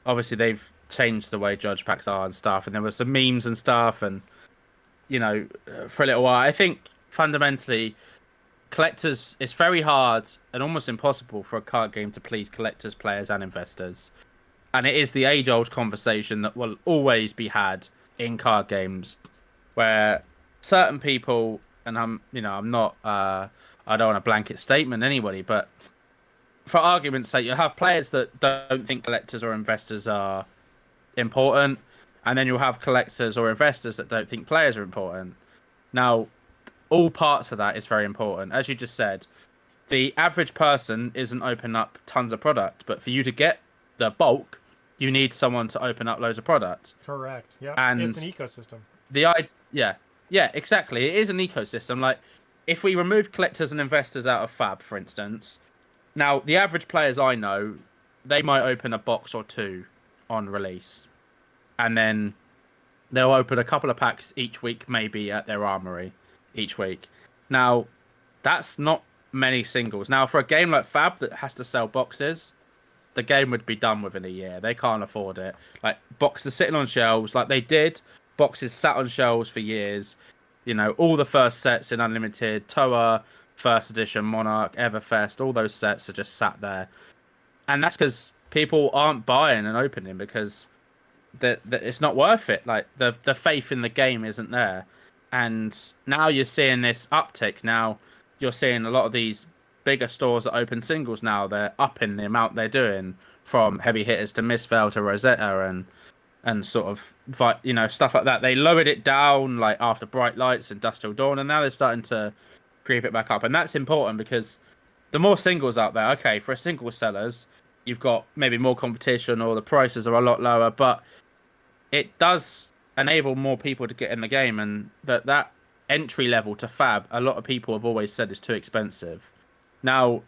Speaker 1: Obviously, they've changed the way judge packs are and stuff, and there were some memes and stuff, and for a little while, I think fundamentally, collectors, it's very hard and almost impossible for a card game to please collectors, players, and investors. And it is the age-old conversation that will always be had in card games, where certain people, and I'm not, I don't want a blanket statement anybody, but for argument's sake, you'll have players that don't think collectors or investors are important, and then you'll have collectors or investors that don't think players are important. Now, all parts of that is very important. As you just said, the average person isn't opening up tons of product, but for you to get the bulk, you need someone to open up loads of product.
Speaker 2: Correct. Yeah.
Speaker 1: And
Speaker 2: it's an ecosystem.
Speaker 1: Yeah, exactly. It is an ecosystem. Like, if we remove collectors and investors out of Fab, for instance, now the average players I know, they might open a box or two on release, and then they'll open a couple of packs each week, maybe at their armory each week. Now, that's not many singles. Now, for a game like Fab that has to sell boxes, the game would be done within a year. They can't afford it. Like, boxes sitting on shelves, like they did. Boxes sat on shelves for years. All the first sets in Unlimited, Toa, First Edition, Monarch, Everfest, all those sets are just sat there. And that's because people aren't buying and opening because it's not worth it. Like, the faith in the game isn't there. And now you're seeing this uptick. Now you're seeing a lot of these bigger stores that open singles now. They're upping the amount they're doing, from heavy hitters to Mistveil to Rosetta and sort of stuff like that. They lowered it down like after Bright Lights and Dusk Till Dawn, and now they're starting to creep it back up. And that's important because the more singles out there, okay, for single sellers, you've got maybe more competition or the prices are a lot lower, but it does enable more people to get in the game, and that entry level to Fab, a lot of people have always said is too expensive. Now,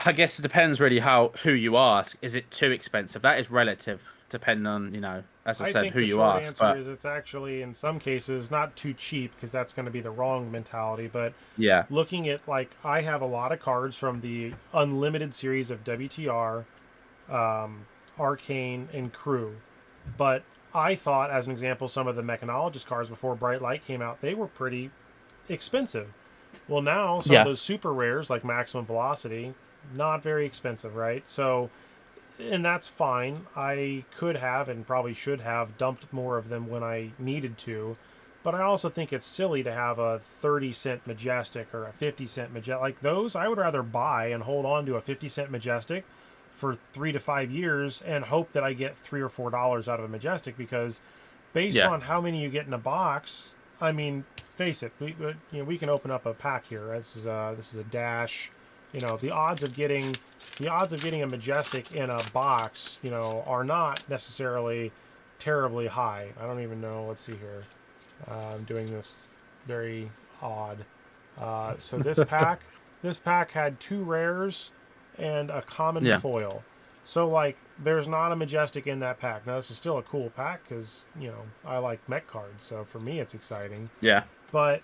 Speaker 1: I guess it depends really who you ask. Is it too expensive? That is relative, depending on, as I said,
Speaker 2: think
Speaker 1: who
Speaker 2: the
Speaker 1: you
Speaker 2: short
Speaker 1: ask.
Speaker 2: answer
Speaker 1: But
Speaker 2: is it's actually, in some cases, not too cheap, because that's going to be the wrong mentality. But
Speaker 1: yeah,
Speaker 2: looking at, like, I have a lot of cards from the Unlimited series of WTR, Arcane, and Crew. But I thought, as an example, some of the Mechanologist cards before Bright Light came out, they were pretty expensive. Well, now some of those super rares, like Maximum Velocity, not very expensive, right? So, and that's fine. I could have and probably should have dumped more of them when I needed to. But I also think it's silly to have a 30-cent Majestic or a 50-cent Majestic. Like those, I would rather buy and hold on to a 50-cent Majestic for 3 to 5 years and hope that I get $3 or $4 out of a Majestic, because based on how many you get in a box, I mean, face it, we can open up a pack here. This is a dash. The odds of getting a Majestic in a box, are not necessarily terribly high. I don't even know. Let's see here. I'm doing this very odd. So this pack had 2 rares and a common foil. So, like, there's not a Majestic in that pack. Now, this is still a cool pack because, I like mech cards. So, for me, it's exciting.
Speaker 1: Yeah.
Speaker 2: But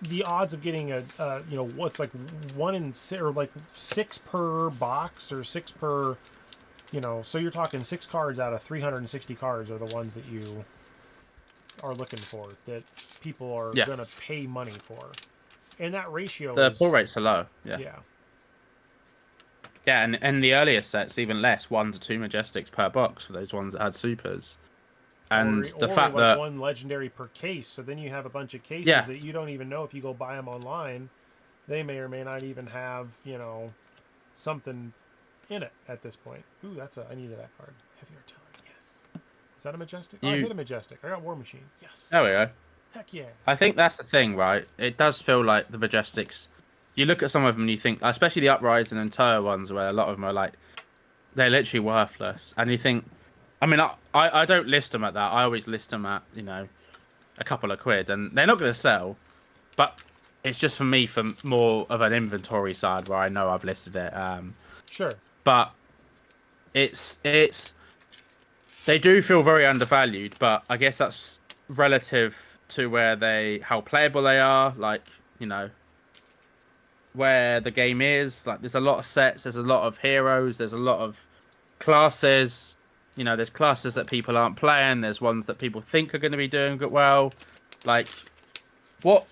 Speaker 2: the odds of getting what's like 1 in 6, or like 6 per box, or 6 per, so you're talking 6 cards out of 360 cards are the ones that you are looking for, that people are going to pay money for. And that ratio
Speaker 1: the pull rates are low. Yeah. Yeah, and the earlier sets even less, 1 to 2 Majestics per box for those ones that had supers. And the fact
Speaker 2: like
Speaker 1: that
Speaker 2: 1 legendary per case, so then you have a bunch of cases that you don't even know if you go buy them online. They may or may not even have, something in it at this point. Ooh, I needed that card. Heavy Artillery, yes. Is that a Majestic? Oh, I did a Majestic. I got War Machine, yes.
Speaker 1: There we go.
Speaker 2: Heck yeah.
Speaker 1: I think that's the thing, right? It does feel like the Majestics, you look at some of them and you think, especially the Uprising and Toa ones, where a lot of them are like, they're literally worthless. And you think, I mean, I don't list them at that. I always list them at, a couple of quid, and they're not going to sell. But it's just for me for more of an inventory side where I know I've listed it.
Speaker 2: Sure.
Speaker 1: But it's they do feel very undervalued, but I guess that's relative to how playable they are, like, where the game is. Like, there's a lot of sets, there's a lot of heroes, there's a lot of classes. There's classes that people aren't playing, there's ones that people think are going to be doing good well. Like, what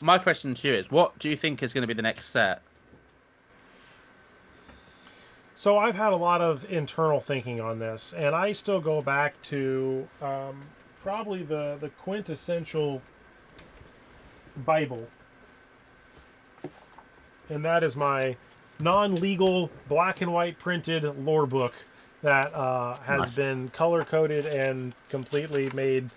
Speaker 1: my question to you is, what do you think is going to be the next set?
Speaker 2: So I've had a lot of internal thinking on this, and I still go back to probably the quintessential Bible, and that is my non-legal black and white printed lore book that has
Speaker 1: Nice.
Speaker 2: been color coded and completely made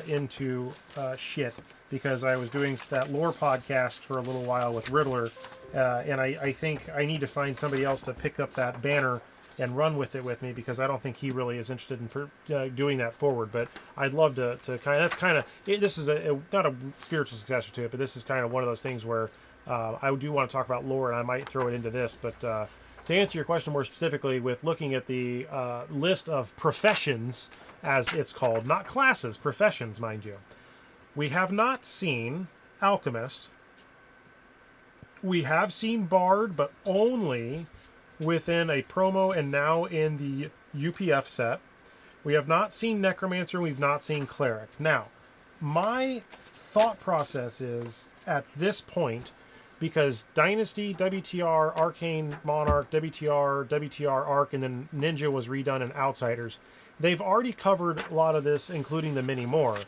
Speaker 2: into shit because I was doing that lore podcast for a little while with Riddler, and I think I need to find somebody else to pick up that banner and run with it with me because I don't think he really is interested in doing that forward. But I'd love to kind of, that's kind of, this is not a spiritual successor to it, but this is kind of one of those things where I do want to talk about lore, and I might throw it into this. But to answer your question more specifically, with looking at the list of professions, as it's called, not classes, professions, mind you, we have not seen alchemist. We have seen bard, but only within a promo and now in the UPF set. We have not seen necromancer. We've not seen cleric. Now, my thought process is at this point, because Dynasty, WTR, Arcane, Monarch, WTR, Arc, and then Ninja was redone in Outsiders. They've already covered a lot of this, including the many more.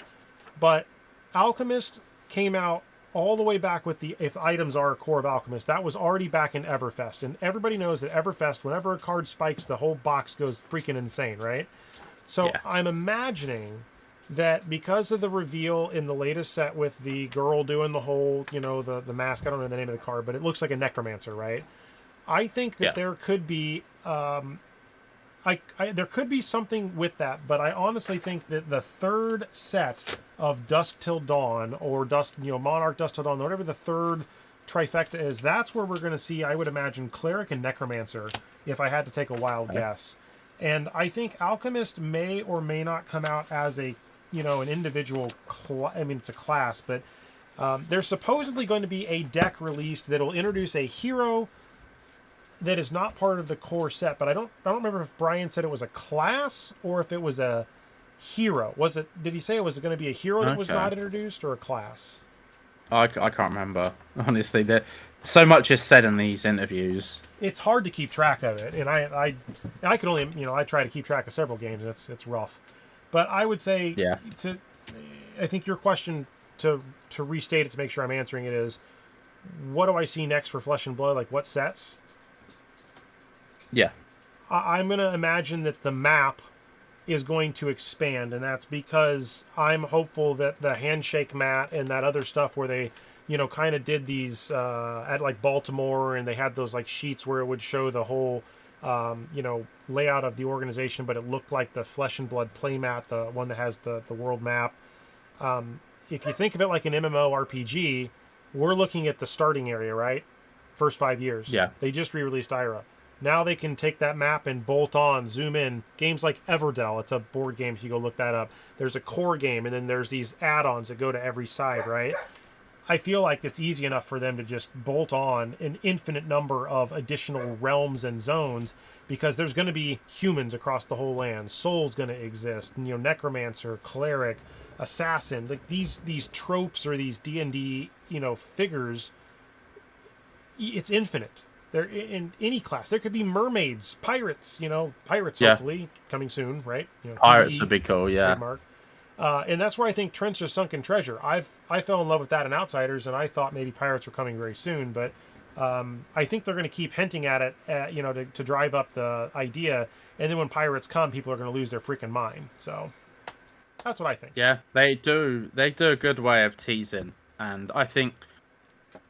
Speaker 2: But Alchemist came out all the way back with the if items are a core of Alchemist. That was already back in Everfest. And everybody knows that Everfest, whenever a card spikes, the whole box goes freaking insane, right? So
Speaker 1: Yeah.
Speaker 2: I'm imagining that because of the reveal in the latest set with the girl doing the whole, the mask, I don't know the name of the card, but it looks like a necromancer, right? I think that
Speaker 1: Yeah.
Speaker 2: there could be there could be something with that, but I honestly think that the third set of Dusk Till Dawn or Monarch Dusk Till Dawn, whatever the third trifecta is, that's where we're going to see, I would imagine, Cleric and Necromancer, if I had to take a wild guess. And I think Alchemist may or may not come out as an individual, it's a class, but there's supposedly going to be a deck released that will introduce a hero that is not part of the core set, but I don't remember if Brian said it was a class or if it was a hero. Did he say it was going to be a hero that was not introduced or a class?
Speaker 1: I can't remember, honestly. So much is said in these interviews.
Speaker 2: It's hard to keep track of it, and I can only I try to keep track of several games, and it's rough. But I would say
Speaker 1: Yeah.
Speaker 2: I think your question, to restate it to make sure I'm answering it, is what do I see next for Flesh and Blood? Like what sets?
Speaker 1: Yeah.
Speaker 2: I'm going to imagine that the map is going to expand, and that's because I'm hopeful that the handshake mat and that other stuff where they, kind of did these at like Baltimore, and they had those like sheets where it would show the whole, layout of the organization, but it looked like the Flesh and Blood playmat, the one that has the world map. If you think of it like an MMORPG, we're looking at the starting area, right? First 5 years.
Speaker 1: Yeah.
Speaker 2: They just re-released Ira. Now they can take that map and bolt on, zoom in. Games like Everdell, it's a board game if you go look that up. There's a core game, and then there's these add-ons that go to every side, right? I feel like it's easy enough for them to just bolt on an infinite number of additional realms and zones because there's going to be humans across the whole land. Soul's going to exist, necromancer, cleric, assassin. Like these tropes or these D&D, figures, it's infinite. They're in any class. There could be mermaids, pirates, pirates hopefully coming soon, right?
Speaker 1: Pirates would be cool, yeah.
Speaker 2: Trademark. And that's where I think Trench of Sunken Treasure. I fell in love with that in Outsiders, and I thought maybe pirates were coming very soon, but I think they're going to keep hinting at it, to drive up the idea. And then when pirates come, people are going to lose their freaking mind. So that's what I think.
Speaker 1: Yeah, they do. They do a good way of teasing, and I think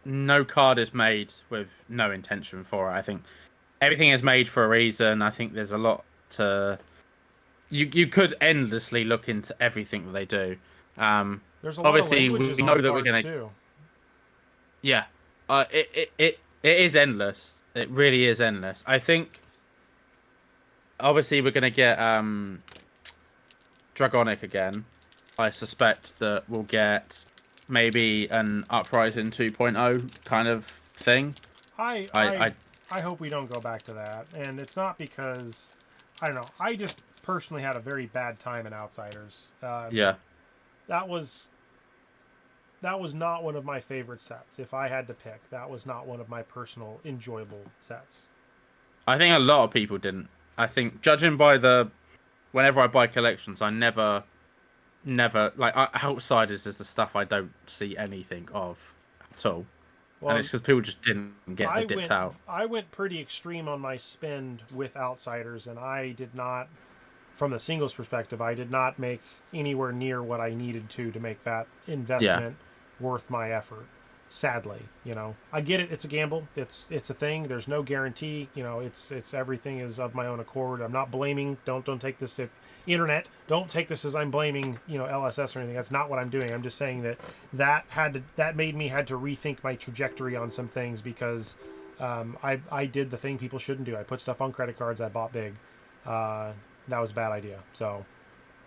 Speaker 1: no card is made with no intention for it. I think everything is made for a reason. I think there's a lot to you could endlessly look into everything that they do. Um,
Speaker 2: There's a lot of
Speaker 1: Obviously, we
Speaker 2: languages
Speaker 1: know
Speaker 2: on
Speaker 1: that we're
Speaker 2: cards
Speaker 1: gonna.
Speaker 2: too.
Speaker 1: Yeah, it is endless. It really is endless. I think obviously we're gonna get Dragonic again. I suspect that we'll get maybe an Uprising 2.0 kind of thing.
Speaker 2: I
Speaker 1: I,
Speaker 2: I
Speaker 1: I
Speaker 2: I hope we don't go back to that. And it's not because I don't know. I just personally had a very bad time in Outsiders.
Speaker 1: yeah.
Speaker 2: That was that was not one of my favorite sets. If I had to pick, that was not one of my personal enjoyable sets.
Speaker 1: I think a lot of people didn't. I think judging by the whenever I buy collections, I never like Outsiders is the stuff I don't see anything of at all, and
Speaker 2: Well,
Speaker 1: it's because people just didn't get the
Speaker 2: I
Speaker 1: dipped
Speaker 2: went
Speaker 1: out.
Speaker 2: I went pretty extreme on my spend with Outsiders, and I did not, from the singles perspective, I did not make anywhere near what I needed to make that
Speaker 1: Yeah,
Speaker 2: investment worth my effort. Sadly, I get it. It's a gamble. It's a thing. There's no guarantee. It's everything is of my own accord. I'm not blaming. Don't take this if internet. Don't take this as I'm blaming LSS or anything. That's not what I'm doing. I'm just saying that made me had to rethink my trajectory on some things because I did the thing people shouldn't do. I put stuff on credit cards. I bought big. That was a bad idea. So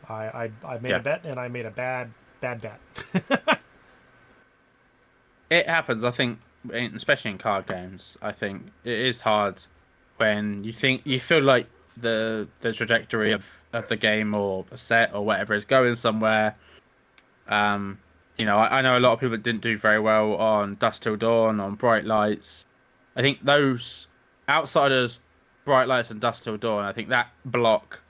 Speaker 2: I made a
Speaker 1: yeah.
Speaker 2: bet and I made a bad bet.
Speaker 1: It happens. I think, especially in card games, I think it is hard when you feel like the trajectory of the game or a set or whatever is going somewhere. Um, I know a lot of people that didn't do very well on Dust Till Dawn, on Bright Lights. I think those Outsiders, Bright Lights, and Dust Till Dawn. I think that block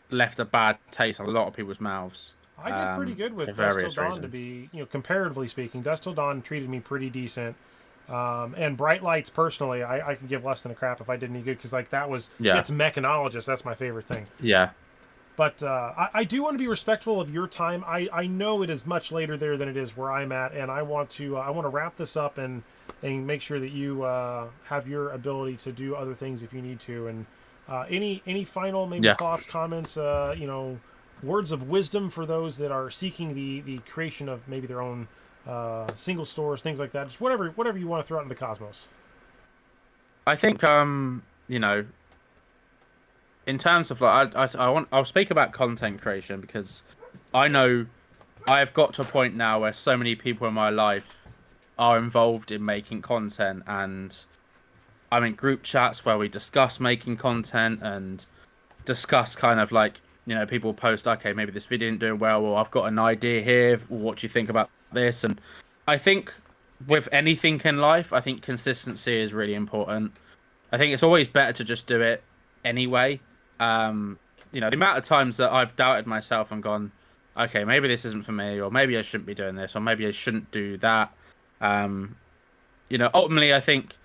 Speaker 1: left a bad taste on a lot of people's mouths.
Speaker 2: I did pretty good
Speaker 1: For
Speaker 2: with Dust Till
Speaker 1: various
Speaker 2: Dawn to
Speaker 1: reasons.
Speaker 2: be, comparatively speaking. Dust Till Dawn treated me pretty decent. And Bright Lights, personally, I could give less than a crap if I did any good because, like,
Speaker 1: Yeah,
Speaker 2: it's Mechanologist. That's my favorite thing.
Speaker 1: yeah,
Speaker 2: But I do want to be respectful of your time. I know it is much later there than it is where I'm at, and I want to wrap this up and make sure that you have your ability to do other things if you need to. And any final maybe
Speaker 1: yeah.
Speaker 2: thoughts, comments, words of wisdom for those that are seeking the creation of maybe their own single stores, things like that. Just whatever you want to throw out in the cosmos.
Speaker 1: I think in terms of like I'll speak about content creation because I know I've got to a point now where so many people in my life are involved in making content, and I'm in group chats where we discuss making content and discuss kind of like people post, okay, maybe this video isn't doing well, or I've got an idea here, what do you think about this? And I think with anything in life, I think consistency is really important. I think it's always better to just do it anyway. um the amount of times that I've doubted myself and gone, okay, maybe this isn't for me, or maybe I shouldn't be doing this, or maybe I shouldn't do that. um Ultimately, I think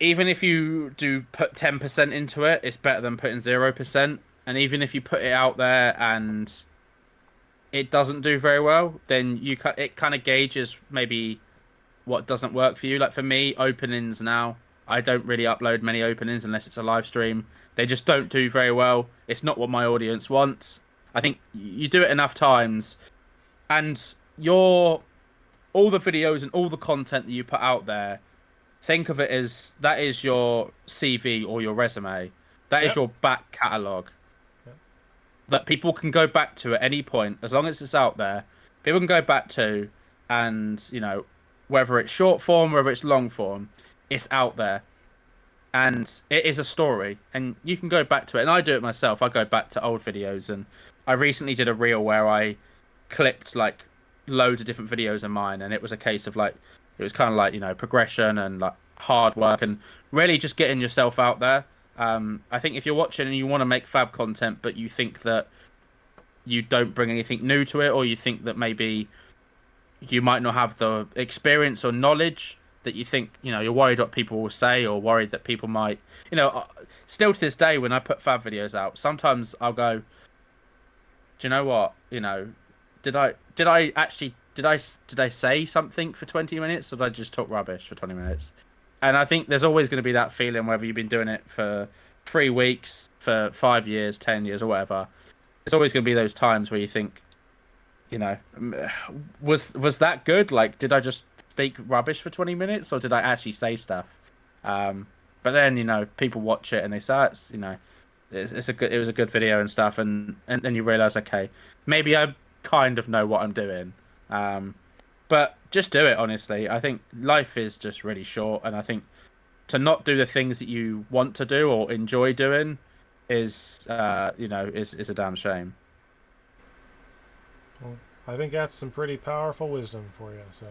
Speaker 1: even if you do put 10% into it, it's better than putting 0%. And even if you put it out there and it doesn't do very well, then it kind of gauges maybe what doesn't work for you. Like for me, openings now, I don't really upload many openings unless it's a live stream. They just don't do very well. It's not what my audience wants. I think you do it enough times, and your all the videos and all the content that you put out there, think of it as that is your CV or your resume. That is
Speaker 2: Yep.
Speaker 1: your back catalogue
Speaker 2: Yep.
Speaker 1: that people can go back to at any point as long as it's out there. People can go back to, and whether it's short form, whether it's long form, it's out there, and it is a story, and you can go back to it. And I do it myself. I go back to old videos, and I recently did a reel where I clipped like loads of different videos of mine, and it was a case of like it was kind of like progression and like hard work and really just getting yourself out there. I think if you're watching and you want to make fab content, but you think that you don't bring anything new to it, or you think that maybe you might not have the experience or knowledge, that you think you're worried what people will say, or worried that people might still to this day when I put fab videos out, sometimes I'll go, do you know what, did I actually did I say something for 20 minutes, or did I just talk rubbish for 20 minutes? And I think there's always going to be that feeling, whether you've been doing it for 3 weeks for 5 years, 10 years, or whatever, it's always going to be those times where you think, you know, was that good? Like, did I just speak rubbish for 20 minutes, or did I actually say stuff? But then, you know, people watch it and they say, "Oh, it's, you know, it was a good video and stuff," and then you realize, okay, maybe I kind of know what I'm doing. But just do it, honestly. I think life is just really short, and I think to not do the things that you want to do or enjoy doing is, you know, is a damn shame.
Speaker 2: Well, I think that's some pretty powerful wisdom for you. So,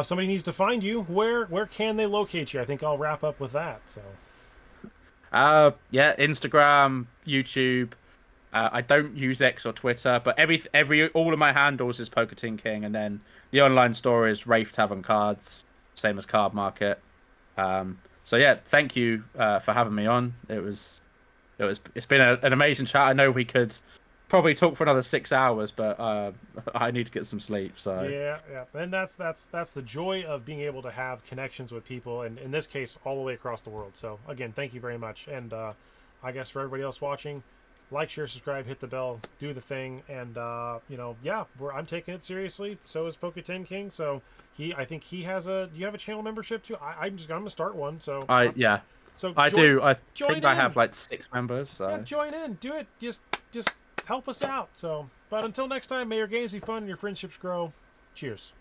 Speaker 2: somebody needs to find you. Where can they locate you? I think I'll wrap up with that. So,
Speaker 1: Yeah, Instagram, YouTube. I don't use X or Twitter, but every all of my handles is PokeTinKing, and then the online store is Rafe Tavern Cards, same as Card Market. So yeah, thank you for having me on. It's been an amazing chat. I know we could probably talk for another 6 hours, but I need to get some sleep. So
Speaker 2: yeah, yeah, and that's the joy of being able to have connections with people, and in this case, all the way across the world. So again, thank you very much, and I guess for everybody else watching, like, share, subscribe, hit the bell, do the thing, and you know, yeah, I'm taking it seriously. So is PokeTinKing. So I think he has a. Do you have a channel membership too? I'm gonna start one. So
Speaker 1: yeah,
Speaker 2: so
Speaker 1: I do. I think I
Speaker 2: in.
Speaker 1: have like 6 members. So.
Speaker 2: Yeah, join in, do it. Just help us out. So, but until next time, may your games be fun and your friendships grow. Cheers.